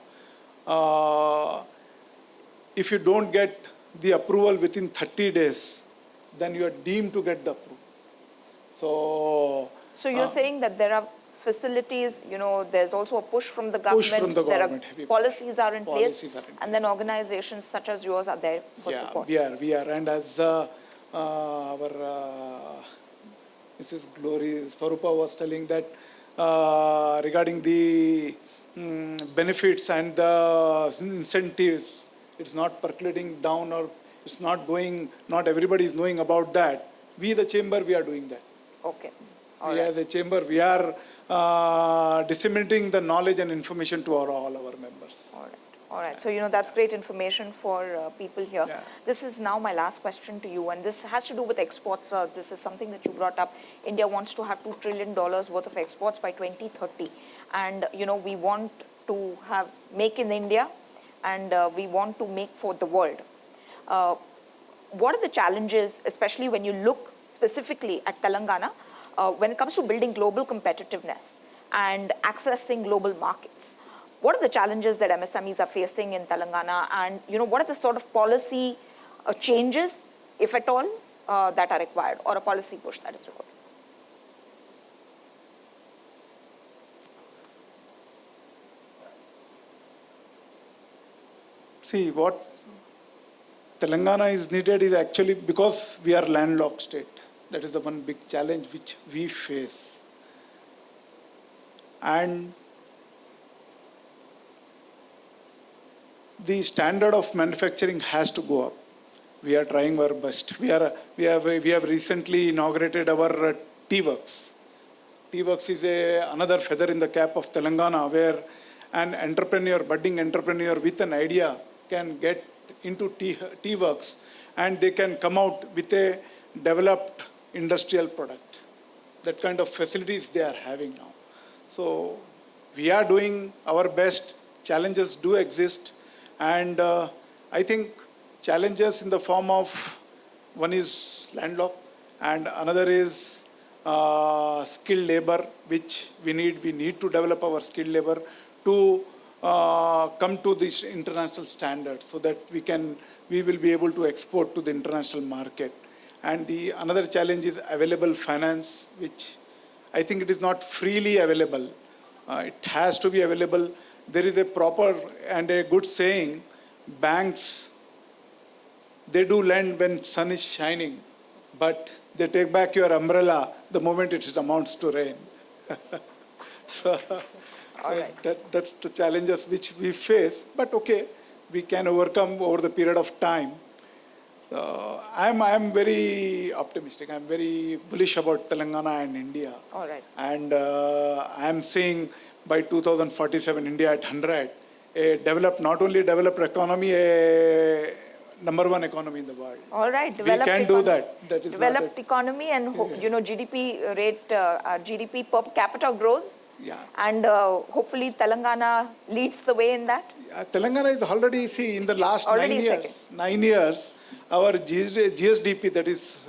If you don't get the approval within 30 days, then you are deemed to get the approval. So, So you're saying that there are facilities, there's also a push from the Push government. from the government, There heavy are push. policies are in place, Policies are in and then organizations such as yours are there for yeah, support. we are. And as our Mrs. Glory Swarupa was telling that regarding the benefits and the incentives, it's not percolating down or it's not going, not everybody is knowing about that. We, the chamber, we are doing that. Okay. We as a chamber, we are disseminating the knowledge and information to all our members. All right. So, that's great information for people here. Yeah. This is now my last question to you, and this has to do with exports. This is something that you brought up. India wants to have $2 trillion worth of exports by 2030. And, we want to have make in India, and we want to make for the world. What are the challenges, especially when you look specifically at Telangana, when it comes to building global competitiveness and accessing global markets? What are the challenges that MSMEs are facing in Telangana, and what are the sort of policy changes, if at all, that are required, or a policy push that is required? See, what Telangana is needed is actually because we are landlocked state. That is the one big challenge which we face. And the standard of manufacturing has to go up. We are trying our best. We have recently inaugurated our T-Works. T-Works is another feather in the cap of Telangana, where an entrepreneur, budding entrepreneur with an idea can get into T-Works and they can come out with a developed industrial product. That kind of facilities they are having now. So we are doing our best. Challenges do exist. And I think challenges in the form of, one is landlocked and another is skilled labor, which we need to develop our skilled labor to come to this international standard so that we will be able to export to the international market. And the another challenge is available finance, which I think it is not freely available. It has to be available. There is a proper and a good saying, banks, they do lend when sun is shining, but they take back your umbrella the moment it amounts to rain. So, all right. That's the challenges which we face, but okay, we can overcome over the period of time. I'm very optimistic. I'm very bullish about Telangana and India. All right. And I'm seeing by 2047, India at 100, a developed, not only developed economy, a #1 economy in the world. All right. We can do that. That is developed economy, and GDP rate, GDP per capita grows. Yeah. And hopefully Telangana leads the way in that. Telangana is already, see, in the last 9 years, our GSDP, that is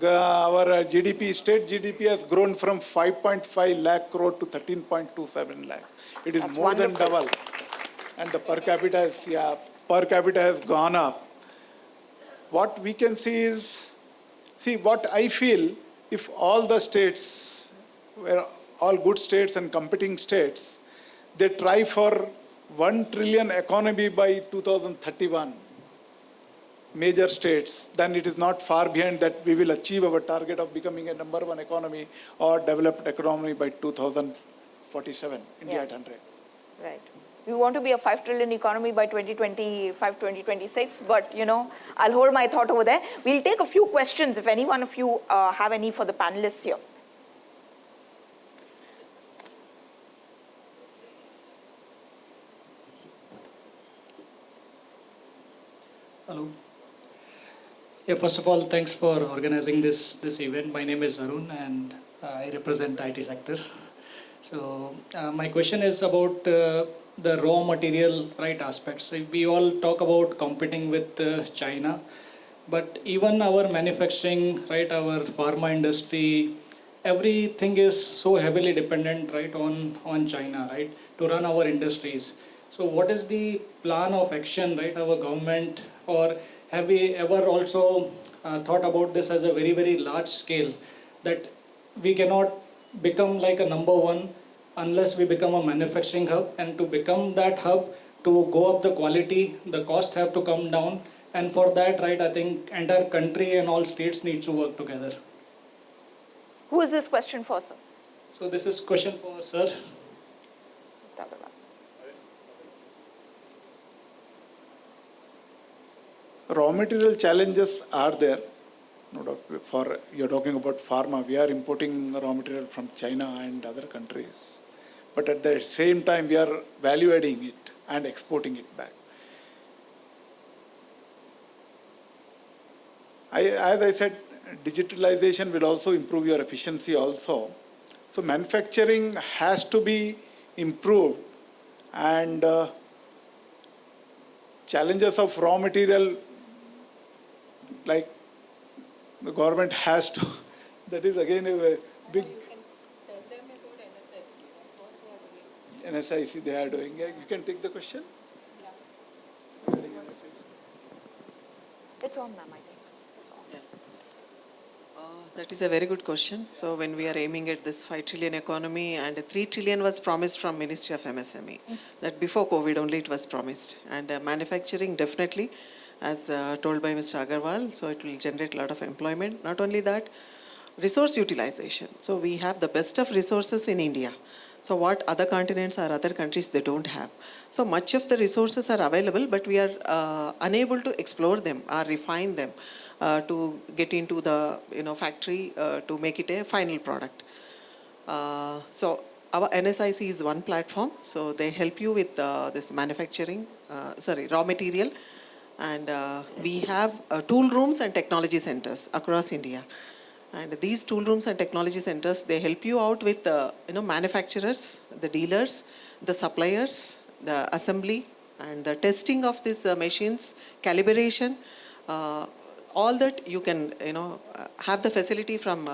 our GDP, state GDP has grown from 5.5 lakh crore to 13.27 lakh. It is more than double. And the per capita has gone up. What we can see is, what I feel, if all the states were all good states and competing states, they try for 1 trillion economy by 2031, major states, then it is not far behind that we will achieve our target of becoming a #1 economy or developed economy by 2047, India at 100. Right. We want to be a 5 trillion economy by 2025, 2026, but I'll hold my thought over there. We'll take a few questions if any one of you have any for the panelists here. Hello. Yeah, first of all, thanks for organizing this event. My name is Arun and I represent IT sector. So my question is about the raw material aspects. So we all talk about competing with China, but even our manufacturing, our pharma industry, everything is so heavily dependent on China, to run our industries. So what is the plan of action, our government, or have we ever also thought about this as a very, very large scale, that we cannot become like a number one unless we become a manufacturing hub, and to become that hub, to go up the quality, the cost have to come down, and for that, right, I think entire country and all states need to work together. Who is this question for, sir? So this is question for sir. Mr. Agarwal. Raw material challenges are there. No doubt. For you're talking about pharma, we are importing raw material from China and other countries. But at the same time, we are value adding it and exporting it back. As I said, digitalization will also improve your efficiency also. So manufacturing has to be improved, and challenges of raw material, like the government has to, that is again a big NSIC they are doing. You can take the question. It's on, ma'am, I think. It's on. That is a very good question. So when we are aiming at this 5 trillion economy, and 3 trillion was promised from Ministry of MSME, that before COVID only it was promised. And manufacturing definitely, as told by Mr. Agarwal, so it will generate a lot of employment. Not only that, resource utilization. So we have the best of resources in India. So what other continents or other countries they don't have. So much of the resources are available, but we are unable to explore them or refine them to get into the factory to make it a final product. So our NSIC is one platform. So they help you with this manufacturing, raw material. And we have tool rooms and technology centers across India. And these tool rooms and technology centers, they help you out with manufacturers, the dealers, the suppliers, the assembly, and the testing of these machines, calibration, all that you can have the facility from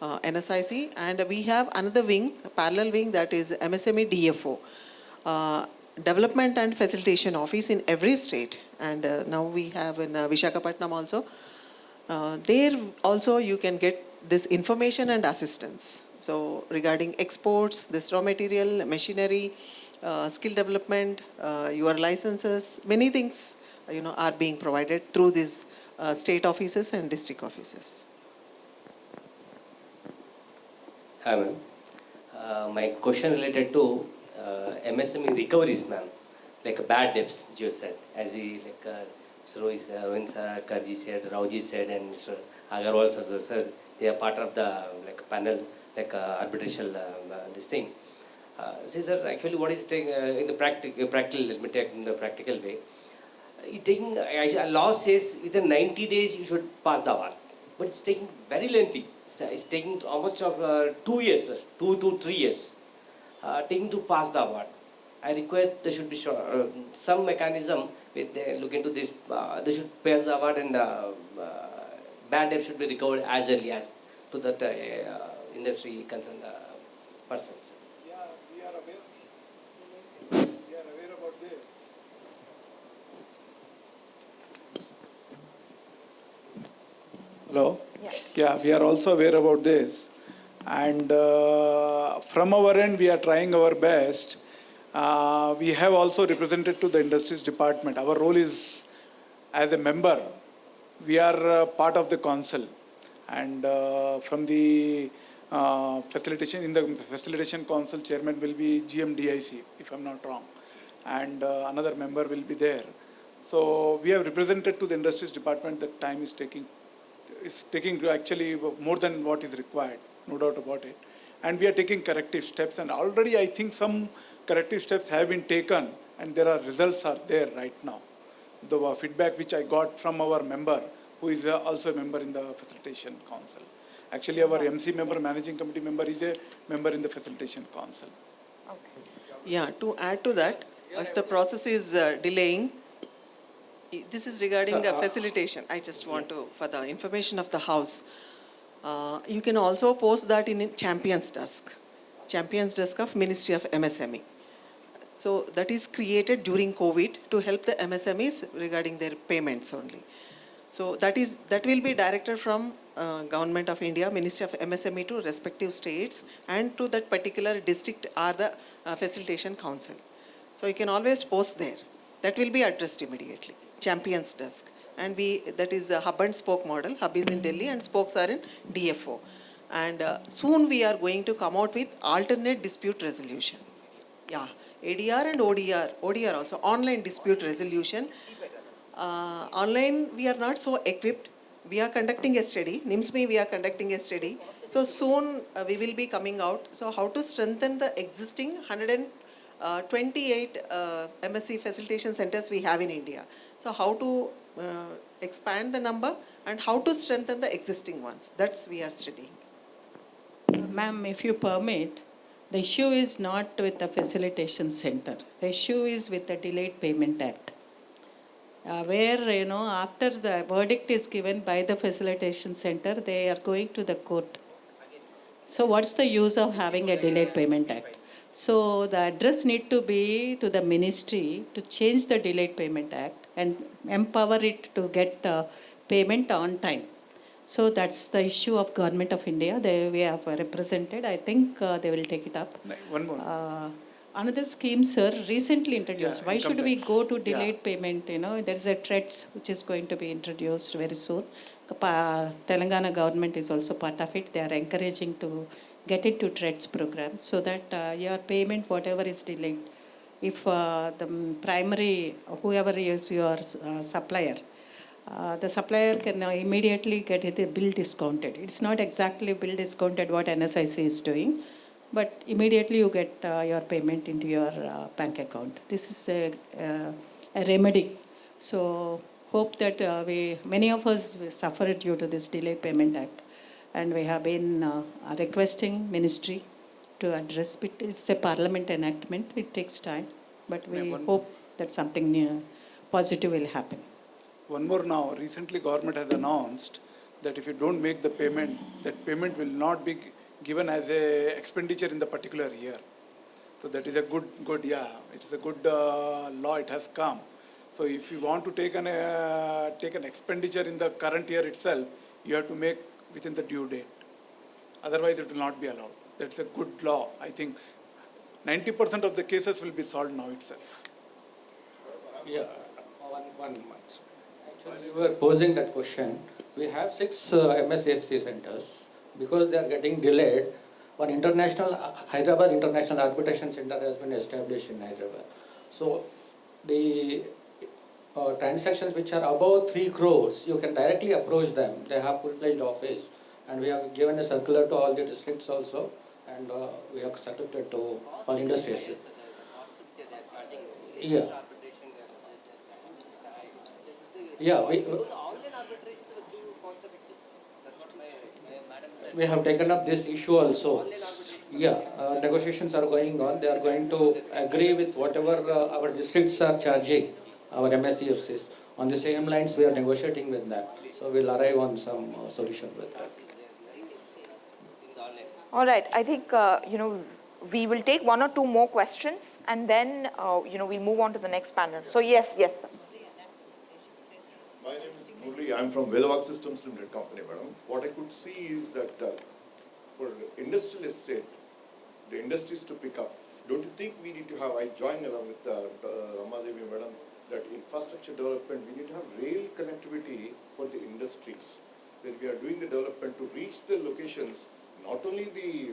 NSIC. And we have another wing, a parallel wing, that is MSME DFO, Development and Facilitation Office in every state. And now we have in Visakhapatnam also. There also you can get this information and assistance. So regarding exports, this raw material, machinery, skill development, your licenses, many things are being provided through these state offices and district offices. Hi ma'am. My question related to MSME recoveries, ma'am, like bad debts, which you said, as we Mr. Rohit Karji said, Rauji said, and Mr. Agarwal also said, they are part of the panel, arbitration, this thing. See, sir, actually what is taking in the practical, let me take in the practical way. Law says within 90 days you should pass the award, but it's taking very lengthy. It's taking almost of 2 years, sir, 2 to 3 years, taking to pass the award. I request there should be some mechanism where they look into this. They should pass the award, and bad debt should be recovered as early as to that industry concerned persons. Yeah, we are aware. We are aware about this. Hello? Yeah, we are also aware about this. And from our end, we are trying our best. We have also represented to the Industries Department. Our role is, as a member, we are part of the council. And from the facilitation, in the facilitation council, chairman will be GMDIC, if I'm not wrong. And another member will be there. So we have represented to the Industries Department that time is taking actually more than what is required, no doubt about it. And we are taking corrective steps, and already I think some corrective steps have been taken, and there are results are there right now. The feedback which I got from our member, who is also a member in the Facilitation Council. Actually, our MC member, Managing Committee member, is a member in the Facilitation Council. Okay. Yeah, to add to that, if the process is delaying, this is regarding facilitation. I just want to, for the information of the House, you can also post that in Champions Desk of Ministry of MSME. So that is created during COVID to help the MSMEs regarding their payments only. So that will be directed from Government of India, Ministry of MSME to respective states and to that particular district or the facilitation council. So you can always post there. That will be addressed immediately. Champions desk. And that is a hub and spoke model. Hub is in Delhi and spokes are in DFO. And soon we are going to come out with alternate dispute resolution. Yeah, ADR and ODR also, online dispute resolution. Online, we are not so equipped. We are conducting a study. NIMSME, we are conducting a study. So soon we will be coming out. So how to strengthen the existing 128 MSc facilitation centers we have in India. So how to expand the number and how to strengthen the existing ones. That's we are studying. Ma'am, if you permit, the issue is not with the facilitation center. The issue is with the Delayed Payment Act. Where, after the verdict is given by the facilitation center, they are going to the court. So what's the use of having a Delayed Payment Act? So the address need to be to the ministry to change the Delayed Payment Act and empower it to get payment on time. So that's the issue of Government of India. We have represented. I think they will take it up. One more. Another scheme, sir, recently introduced. Yeah, Why should we go to delayed Yeah. payment? There is a threats which is going to be introduced very soon. Telangana government is also part of it. They are encouraging to get into threats program so that your payment, whatever is delayed, if the primary, whoever is your supplier, the supplier can immediately get the bill discounted. It's not exactly bill discounted what NSIC is doing, but immediately you get your payment into your bank account. This is a remedy. So hope that many of us suffered due to this Delayed Payment Act, and we have been requesting ministry to address it. It's a parliament enactment. It takes time, but we hope that something new, positive will happen. One more now. Recently, government has announced that if you don't make the payment, that payment will not be given as a expenditure in the particular year. So that is a good, it is a good law. It has come. So if you want to take an expenditure in the current year itself, you have to make within the due date. Otherwise, it will not be allowed. That's a good law. I think 90% of the cases will be solved now itself. Yeah, one month. Actually, we were posing that question. We have 6 MSFC centers. Because they are getting delayed, one Hyderabad International Arbitration Center has been established in Hyderabad. So the transactions which are above 3 crores, you can directly approach them. They have full-fledged office. And we have given a circular to all the districts also. And we have circulated to all industries. Yeah. Yeah, we have taken up this issue also. Yeah, negotiations are going on. They are going to agree with whatever our districts are charging, our MSCFCs. On the same lines, we are negotiating with them. So we'll arrive on some solution with that. All right, I think, we will take 1 or 2 more questions and then, we'll move on to the next panel. So yes. Sir. My name is Murli. I'm from Vedavak Systems Limited company, madam. What I could see is that for industrial estate, the industries to pick up, don't you think we need to have, I join along with Ramadevi, madam, that infrastructure development, we need to have rail connectivity for the industries. When we are doing the development to reach the locations, not only the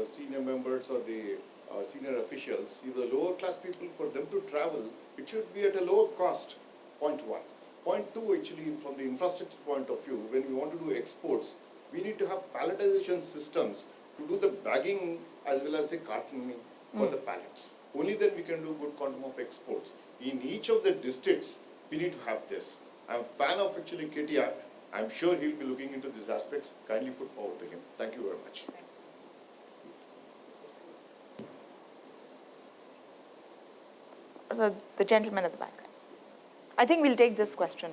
senior members or the senior officials, even the lower class people, for them to travel, it should be at a lower cost, point 1. Point 2, actually, from the infrastructure point of view, when we want to do exports, we need to have palletization systems to do the bagging as well as the cartoning for the pallets. Only then we can do good quantum of exports. In each of the districts, we need to have this. I'm a fan of actually KTR. I'm sure he'll be looking into these aspects. Kindly put forward to him. Thank you very much. The gentleman at the back. I think we'll take this question.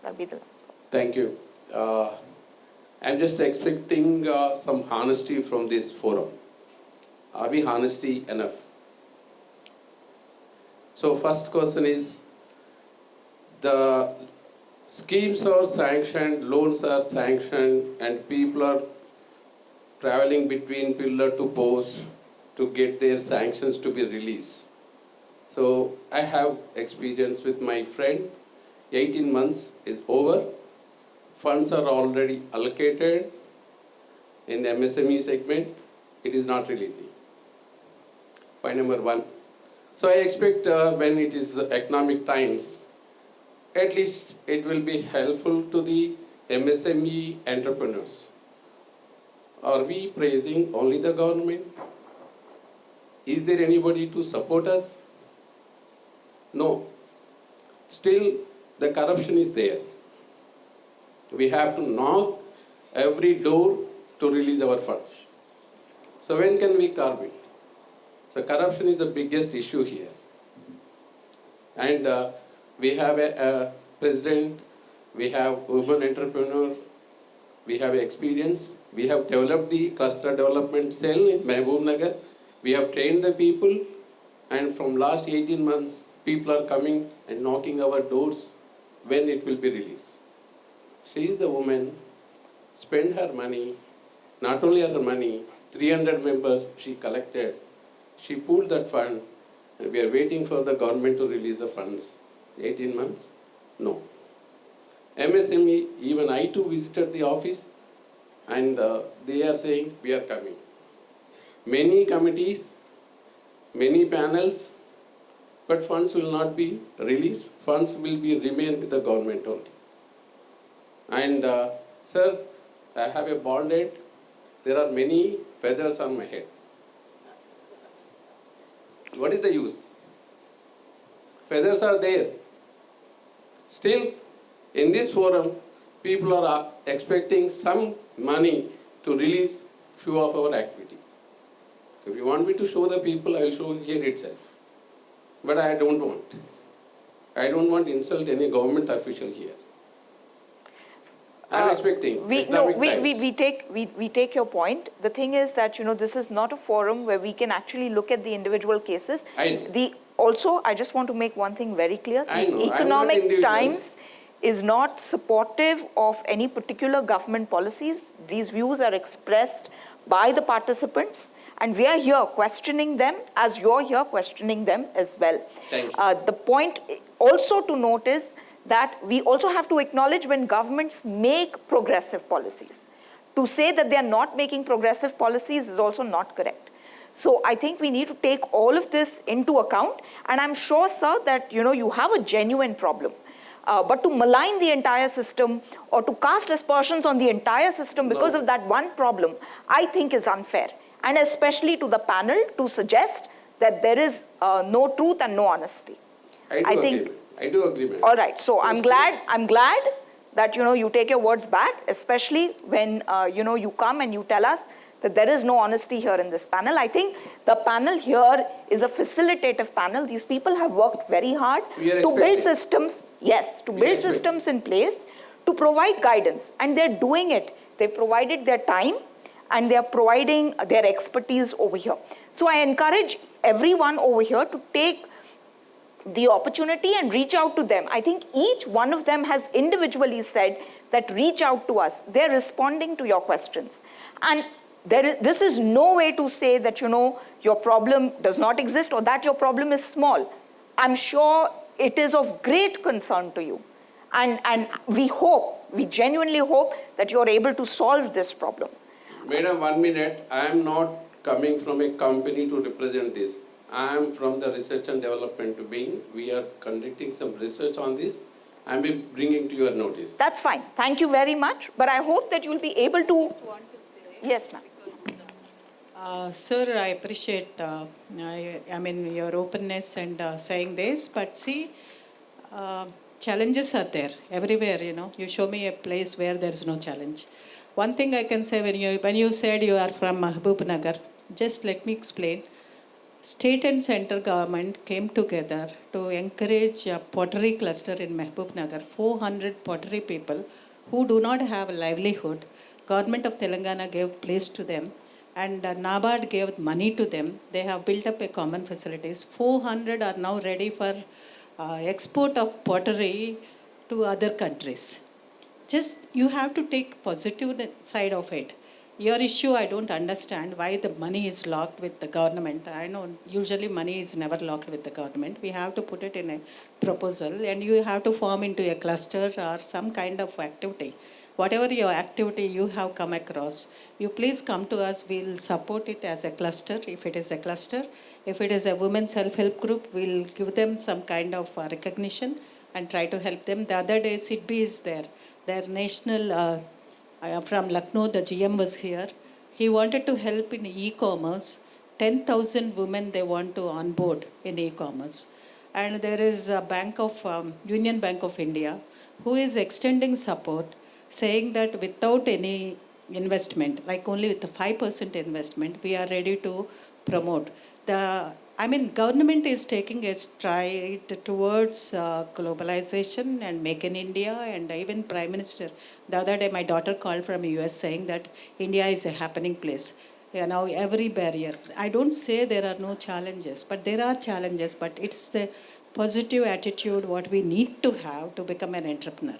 That'll be the last one. Thank you. I'm just expecting some honesty from this forum. Are we honesty enough? So first question is, the schemes are sanctioned, loans are sanctioned, and people are traveling between pillar to post to get their sanctions to be released. So I have experience with my friend. 18 months is over. Funds are already allocated in MSME segment. It is not releasing. Point number one. So I expect when it is economic times, at least it will be helpful to the MSME entrepreneurs. Are we praising only the government? Is there anybody to support us? No. Still, the corruption is there. We have to knock every door to release our funds. So when can we curb it? So corruption is the biggest issue here. And we have a president, we have women entrepreneur, we have experience, we have developed the cluster development cell in Mehboob Nagar, we have trained the people, and from last 18 months, people are coming and knocking our doors when it will be released. She is the woman, spend her money, not only her money, 300 members she collected, she pooled that fund, and we are waiting for the government to release the funds. 18 months? No. MSME, even I too visited the office, and they are saying, we are coming. Many committees, many panels, but funds will not be released. Funds will be remain with the government only. And sir, I have a bald head. There are many feathers on my head. What is the use? Feathers are there. Still, in this forum, people are expecting some money to release few of our activities. If you want me to show the people, I will show here itself. But I don't want. I don't want to insult any government official here. I am expecting. We take your point. The thing is that this is not a forum where we can actually look at the individual cases. I know. Also, I just want to make one thing very clear. I know. The Economic Times is not supportive of any particular government policies. These views are expressed by the participants, and we are here questioning them as you're here questioning them as well. Thank you. The point also to note is that we also have to acknowledge when governments make progressive policies. To say that they are not making progressive policies is also not correct. So I think we need to take all of this into account, and I'm sure, sir, that you have a genuine problem. But to malign the entire system or to cast aspersions on the entire system because of that one problem, I think is unfair. And especially to the panel to suggest that there is no truth and no honesty. I do agree, ma'am. All right. So I'm glad that you take your words back, especially when you come and you tell us that there is no honesty here in this panel. I think the panel here is a facilitative panel. These people have worked very hard to build systems, systems in place to provide guidance, and they're doing it. They've provided their time and they're providing their expertise over here. So I encourage everyone over here to take the opportunity and reach out to them. I think each one of them has individually said that reach out to us. They're responding to your questions. And this is no way to say that, your problem does not exist or that your problem is small. I'm sure it is of great concern to you. And we genuinely hope that you're able to solve this problem. Madam, 1 minute. I am not coming from a company to represent this. I am from the research and development wing. We are conducting some research on this. I am bringing to your notice. That's fine. Thank you very much. But I hope that you will be able to... Yes, ma'am. Sir, I appreciate your openness and saying this, but see, challenges are there everywhere. You show me a place where there is no challenge. One thing I can say, when you said you are from Mehboob Nagar, just let me explain. State and central government came together to encourage a pottery cluster in Mehboob Nagar. 400 pottery people who do not have a livelihood. Government of Telangana gave place to them, and NABARD gave money to them. They have built up a common facilities. 400 are now ready for export of pottery to other countries. Just you have to take positive side of it. Your issue, I don't understand why the money is locked with the government. I know usually money is never locked with the government. We have to put it in a proposal and you have to form into a cluster or some kind of activity. Whatever your activity you have come across, you please come to us. We'll support it as a cluster if it is a cluster. If it is a women's self-help group, we'll give them some kind of recognition and try to help them. The other day, SIDBI is there. Their national from Lucknow, the GM was here. He wanted to help in e-commerce. 10,000 women they want to onboard in e-commerce. And there is a Union Bank of India, who is extending support, saying that without any investment, like only with the 5% investment, we are ready to promote. Government is taking a stride towards globalization and make in India, and even Prime Minister. The other day, my daughter called from US saying that India is a happening place. Now every barrier. I don't say there are no challenges, but there are challenges, but it's the positive attitude what we need to have to become an entrepreneur.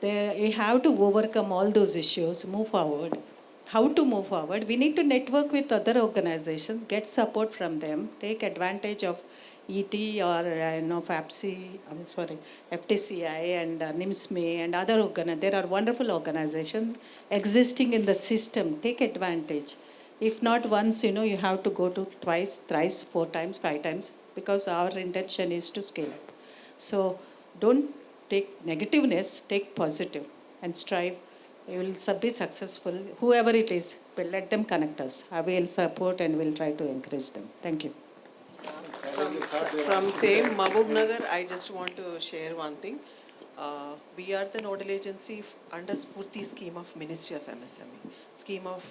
We have to overcome all those issues, move forward. How to move forward? We need to network with other organizations, get support from them, take advantage of ET or FTCI and NIMSME and other organizations. There are wonderful organizations existing in the system. Take advantage. If not once, you have to go to twice, thrice, 4 times, 5 times, because our intention is to scale up. So don't take negativeness, take positive and strive. You will be successful. Whoever it is, but let them connect us. I will support and will try to encourage them. Thank you. From same Mahbubnagar, I just want to share one thing. We are the nodal agency under Spurti scheme of Ministry of MSME, scheme of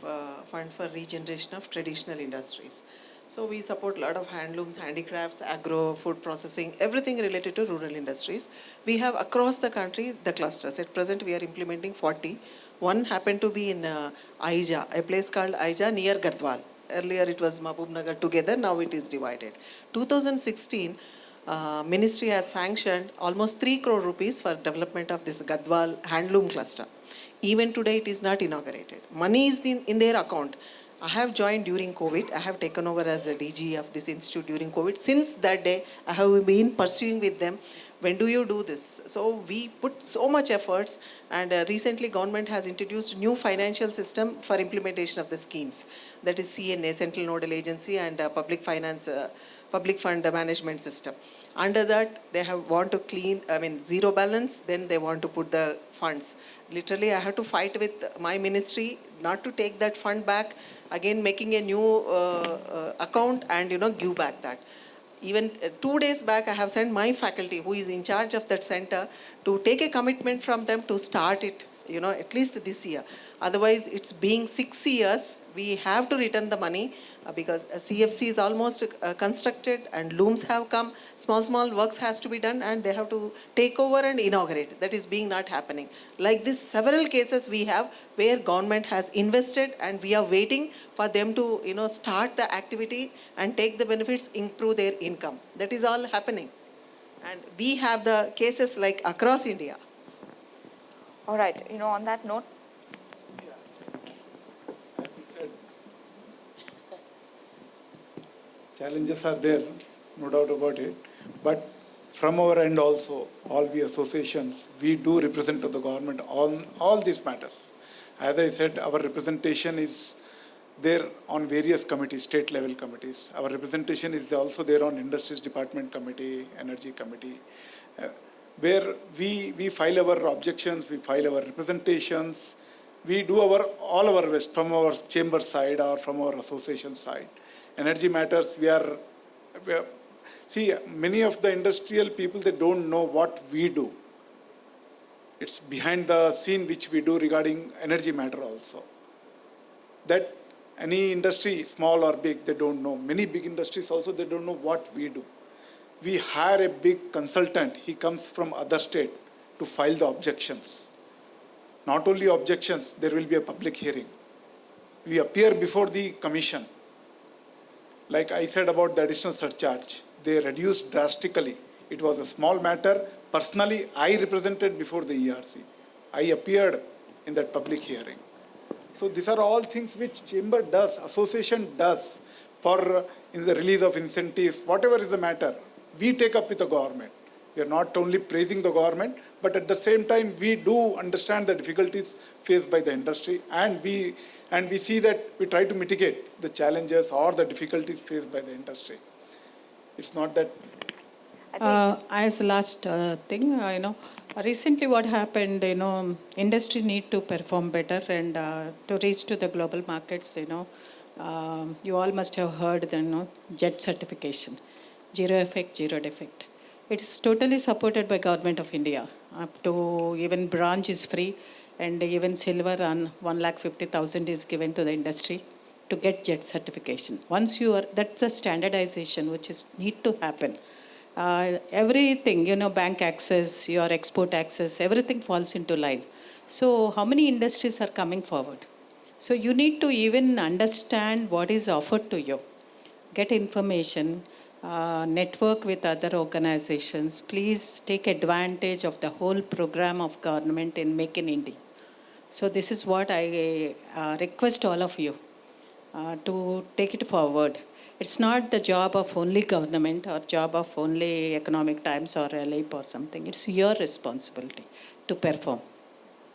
fund for regeneration of traditional industries. So we support a lot of handlooms, handicrafts, agro, food processing, everything related to rural industries. We have across the country the clusters. At present, we are implementing 40. One happened to be in Aija, a place called Aija near Gadwal. Earlier it was Mahbubnagar together, now it is divided. 2016, Ministry has sanctioned almost 3 crore rupees for development of this Gadwal handloom cluster. Even today it is not inaugurated. Money is in their account. I have joined during COVID. I have taken over as a DG of this institute during COVID. Since that day, I have been pursuing with them. When do you do this? So we put so much efforts, and recently government has introduced new financial system for implementation of the schemes. That is CNA, Central Nodal Agency, and Public Fund Management System. Under that, they want to zero balance, then they want to put the funds. Literally, I have to fight with my ministry not to take that fund back, again making a new account and give back that. Even 2 days back, I have sent my faculty who is in charge of that center to take a commitment from them to start it, at least this year. Otherwise, it's being 6 years. We have to return the money because CFC is almost constructed and looms have come. Small works has to be done and they have to take over and inaugurate. That is being not happening. Like this, several cases we have where government has invested and we are waiting for them to, start the activity and take the benefits, improve their income. That is all happening. And we have the cases like across India. All right, on that note, challenges are there, no doubt about it. But from our end also, all the associations, we do represent to the government on all these matters. As I said, our representation is there on various committees, state level committees. Our representation is also there on Industries Department Committee, Energy Committee, where we file our objections, we file our representations, we do all our best from our chamber side or from our association side. Energy matters, see, many of the industrial people, they don't know what we do. It's behind the scene which we do regarding energy matter also. That any industry, small or big, they don't know. Many big industries also, they don't know what we do. We hire a big consultant, he comes from other state to file the objections. Not only objections, there will be a public hearing. We appear before the commission. Like I said about the additional surcharge, they reduced drastically. It was a small matter, Personally, I represented before the ERC. I appeared in that public hearing. So these are all things which chamber does, association does for in the release of incentives, whatever is the matter. We take up with the government. We are not only praising the government, but at the same time we do understand the difficulties faced by the industry, and we see that we try to mitigate the challenges or the difficulties faced by the industry. It's not that. As last thing, recently what happened, industry need to perform better and to reach to the global markets, you all must have heard the, JET certification, zero effect, zero defect. It is totally supported by Government of India. Up to even bronze is free, and even silver on 1,50,000 is given to the industry to get JET certification. Once you are, that's the standardization which is need to happen. Everything, bank access, your export access, everything falls into line. So how many industries are coming forward? So you need to even understand what is offered to you. Get information, network with other organizations. Please take advantage of the whole program of government in Make in India. So this is what I request all of you to take it forward. It's not the job of only government or job of only Economic Times or LIP or something. It's your responsibility to perform.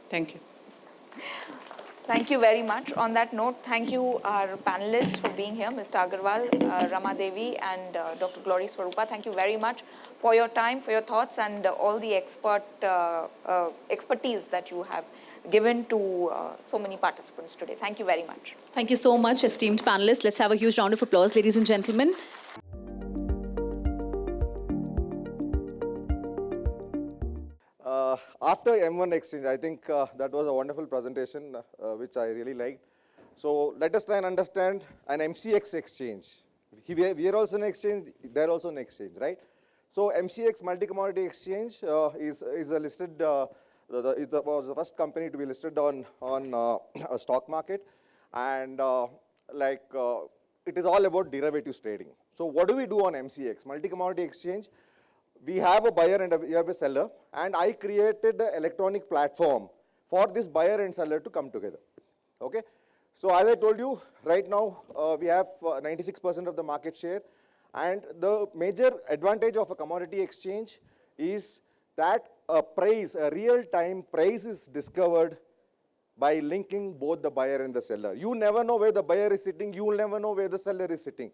Thank you. Thank you very much. On that note, thank you our panelists for being here, Mr. Agarwal, Rama Devi and Dr. Glory Swarupa. Thank you very much for your time, for your thoughts and all the expertise that you have given to so many participants today. Thank you very much. Thank you so much, esteemed panelists. Let's have a huge round of applause, ladies and gentlemen. After M1 Exchange, I think that was a wonderful presentation, which I really liked. So let us try and understand an MCX exchange. We are also an exchange, they are also an exchange, right? So MCX, Multi-Commodity Exchange, is a listed, was the first company to be listed on a stock market. And it is all about derivatives trading. So what do we do on MCX, Multi-Commodity Exchange? We have a buyer and we have a seller, and I created an electronic platform for this buyer and seller to come together. Okay? So as I told you, right now we have 96% of the market share, and the major advantage of a commodity exchange is that a real-time price is discovered by linking both the buyer and the seller. You never know where the buyer is sitting, you will never know where the seller is sitting.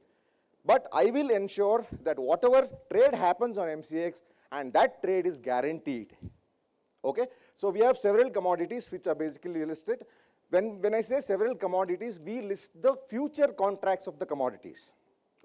But I will ensure that whatever trade happens on MCX, and that trade is guaranteed. Okay? So we have several commodities which are basically listed. When I say several commodities, we list the future contracts of the commodities.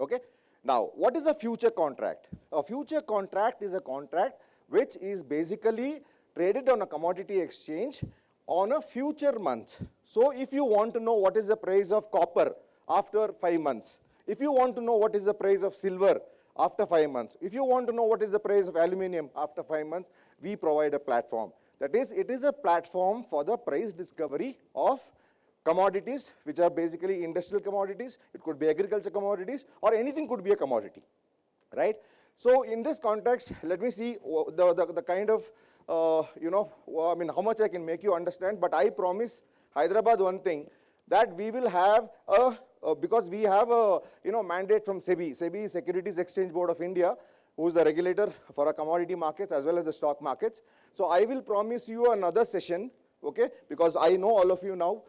Okay? Now, what is a future contract? A future contract is a contract which is basically traded on a commodity exchange on a future month. So if you want to know what is the price of copper after 5 months, if you want to know what is the price of silver after 5 months, if you want to know what is the price of aluminium after 5 months, we provide a platform. That is, it is a platform for the price discovery of commodities, which are basically industrial commodities. It could be agriculture commodities, or anything could be a commodity, right? So in this context, let me see the kind of, how much I can make you understand, but I promise Hyderabad one thing, that we will have because we have a mandate from SEBI. SEBI is Securities Exchange Board of India, who is the regulator for our commodity markets as well as the stock markets. So I will promise you another session, okay? Because I know all of you now.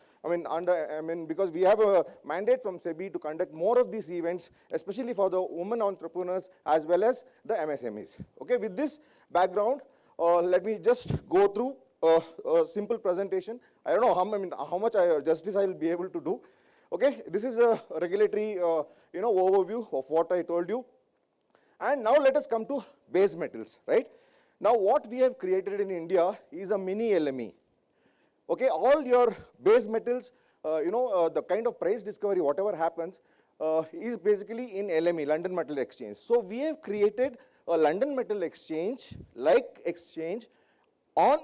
Because we have a mandate from SEBI to conduct more of these events, especially for the women entrepreneurs as well as the MSMEs. Okay, with this background, let me just go through a simple presentation. I don't know how much justice I will be able to do. Okay, this is a regulatory overview of what I told you. And now let us come to base metals, right? Now what we have created in India is a mini LME. Okay, all your base metals, the kind of price discovery, whatever happens, is basically in LME, London Metal Exchange. So we have created a London Metal Exchange, like exchange, on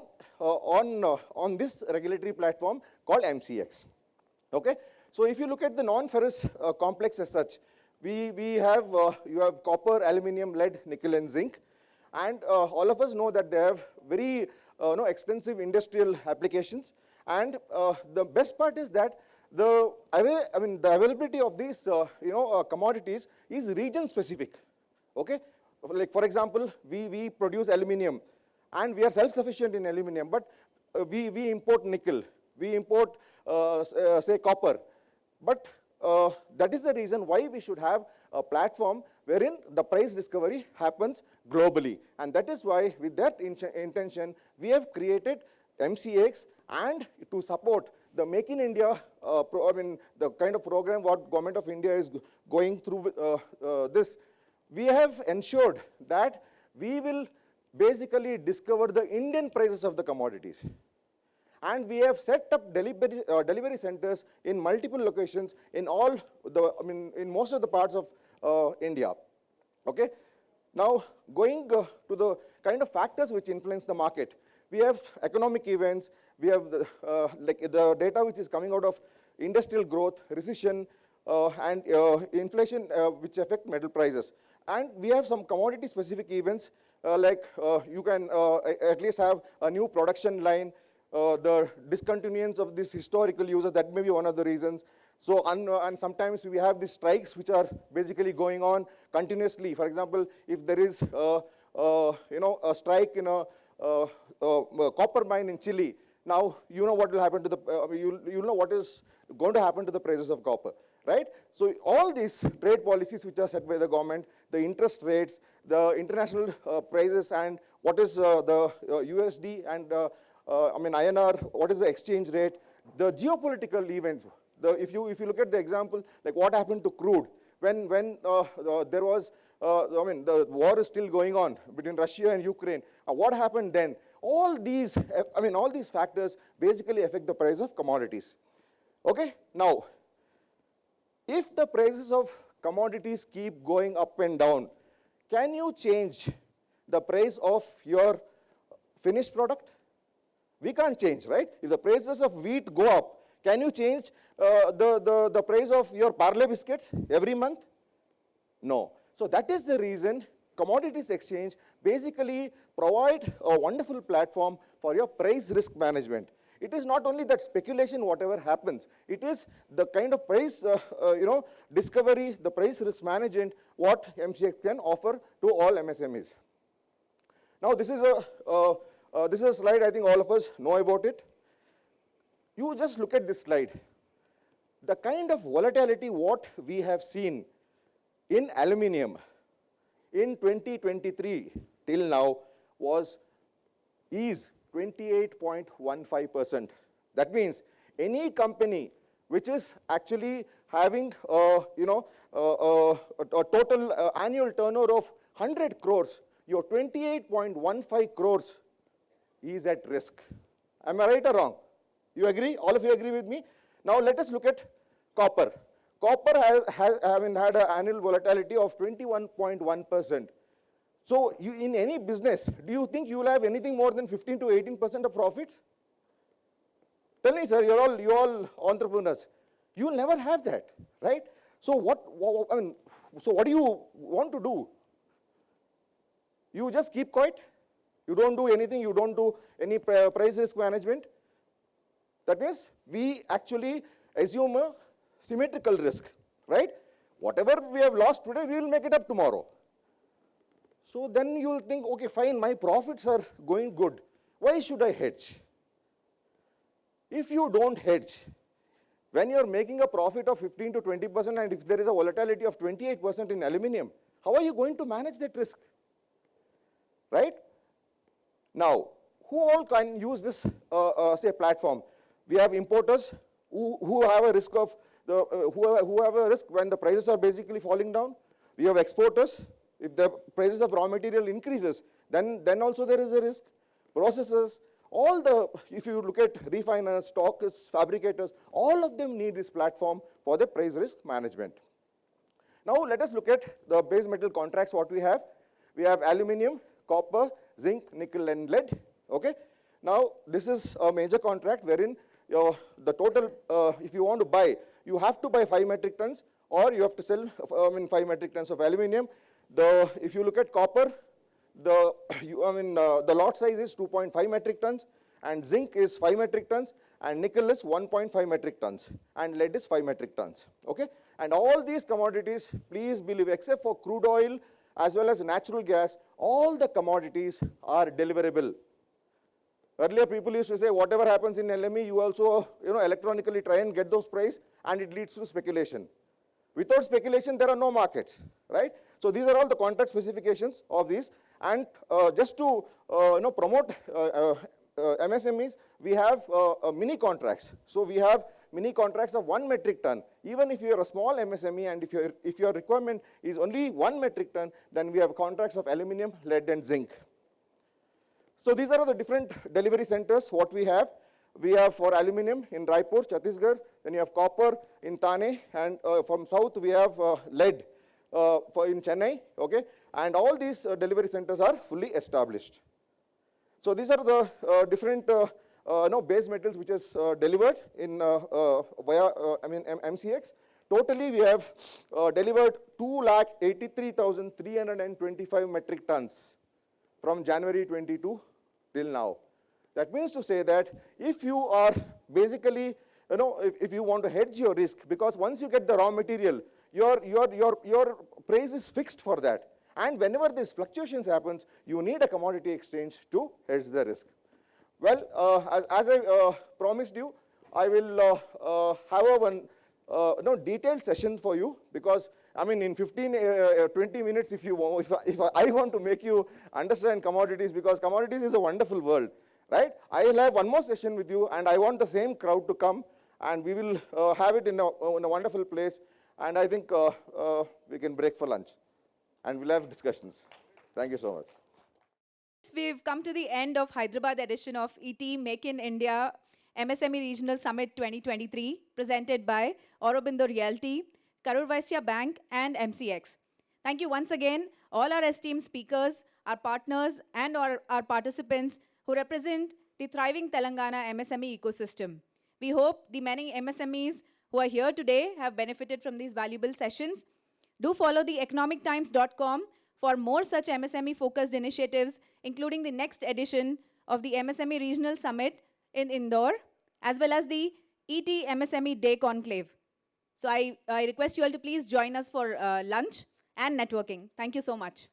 this regulatory platform called MCX. Okay, so if you look at the non-ferrous complex as such, you have copper, aluminium, lead, nickel, and zinc. And all of us know that they have very extensive industrial applications. And the best part is that the availability of these commodities is region specific. Okay, like for example, we produce aluminium, and we are self-sufficient in aluminium, but we import nickel, we import say copper, but that is the reason why we should have a platform wherein the price discovery happens globally. And that is why, with that intention, we have created MCX, and to support the Make in India, the kind of program what Government of India is going through this, we have ensured that we will basically discover the Indian prices of the commodities. And we have set up delivery centers in multiple locations in all the, in most of the parts of India. Okay. Now, going to the kind of factors which influence the market, we have economic events, we have like the data which is coming out of industrial growth, recession, and inflation which affect metal prices. And we have some commodity specific events like you can at least have a new production line, the discontinuance of these historical users, that may be one of the reasons. So, and sometimes we have these strikes which are basically going on continuously. For example, if there is a strike in a copper mine in Chile, now you know what will happen to the, you know what is going to happen to the prices of copper, right? So all these trade policies which are set by the government, the interest rates, the international prices, and what is the USD and INR, what is the exchange rate, the geopolitical events. If you look at the example, like what happened to crude when there was, the war is still going on between Russia and Ukraine. What happened then? All these, all these factors basically affect the price of commodities. Okay, now, if the prices of commodities keep going up and down, can you change the price of your finished product? We can't change, right? If the prices of wheat go up, can you change the price of your Parle biscuits every month? No. So that is the reason commodities exchange basically provide a wonderful platform for your price risk management. It is not only that speculation, whatever happens, it is the kind of price, discovery, the price risk management, what MCX can offer to all MSMEs. Now, this is a slide, I think all of us know about it. You just look at this slide. The kind of volatility what we have seen in aluminium in 2023 till now is 28.15%. That means any company which is actually having a total annual turnover of 100 crores, your 28.15 crores is at risk. Am I right or wrong? You agree? All of you agree with me? Now let us look at copper. Copper has had an annual volatility of 21.1%. So in any business, do you think you will have anything more than 15 to 18% of profits? Tell me, sir, you're all entrepreneurs. You will never have that, right? So so what do you want to do? You just keep quiet? You don't do anything, you don't do any price risk management? That means we actually assume a symmetrical risk, right? Whatever we have lost today, we will make it up tomorrow. So then you will think, okay, fine, my profits are going good. Why should I hedge? If you don't hedge, when you are making a profit of 15 to 20%, and if there is a volatility of 28% in aluminium, how are you going to manage that risk? Right? Now, who all can use this, say, platform? We have importers who have a risk of who have a risk when the prices are basically falling down. We have exporters. If the prices of raw material increases, then also there is a risk. Processors, if you look at refiners, stockists, fabricators, all of them need this platform for the price risk management. Now let us look at the base metal contracts what we have. We have aluminium, copper, zinc, nickel and lead. Okay. Now this is a major contract wherein the total, if you want to buy, you have to buy 5 metric tons or you have to sell 5 metric tons of aluminium. If you look at copper, the, the lot size is 2.5 metric tons, and zinc is 5 metric tons, and nickel is 1.5 metric tons, and lead is 5 metric tons, okay? And all these commodities, please believe, except for crude oil as well as natural gas, all the commodities are deliverable. Earlier people used to say whatever happens in LME, you also electronically try and get those price, and it leads to speculation. Without speculation, there are no markets, right? So these are all the contract specifications of these. And just to promote MSMEs, we have mini contracts. So we have mini contracts of 1 metric ton. Even if you are a small MSME and if your requirement is only 1 metric ton, then we have contracts of aluminum, lead, and zinc. So these are the different delivery centers what we have. We have for aluminum in Raipur, Chhattisgarh, then you have copper in Thane, and from south we have lead in Chennai, okay? And all these delivery centers are fully established. So these are the different base metals which is delivered in via MCX. Totally we have delivered 2,83,325 metric tons from January 22 till now. That means to say that if you are basically, if you want to hedge your risk, because once you get the raw material, your price is fixed for that. And whenever these fluctuations happens, you need a commodity exchange to hedge the risk. Well, as I promised you, I will have one detailed session for you, because in 20 minutes, if I want to make you understand commodities, because commodities is a wonderful world, right? I will have one more session with you, and I want the same crowd to come, and we will have it in a wonderful place, and I think we can break for lunch, and we'll have discussions. Thank you so much. We've come to the end of Hyderabad edition of ET Make in India MSME Regional Summit 2023, presented by Aurobindo Realty, Karur Vysya Bank, and MCX. Thank you once again, all our esteemed speakers, our partners, and our participants who represent the thriving Telangana MSME ecosystem. We hope the many MSMEs who are here today have benefited from these valuable sessions. Do follow the economictimes.com for more such MSME-focused initiatives, including the next edition of the MSME Regional Summit in Indore, as well as the ET MSME Day Conclave. So I request you all to please join us for lunch and networking. Thank you so much.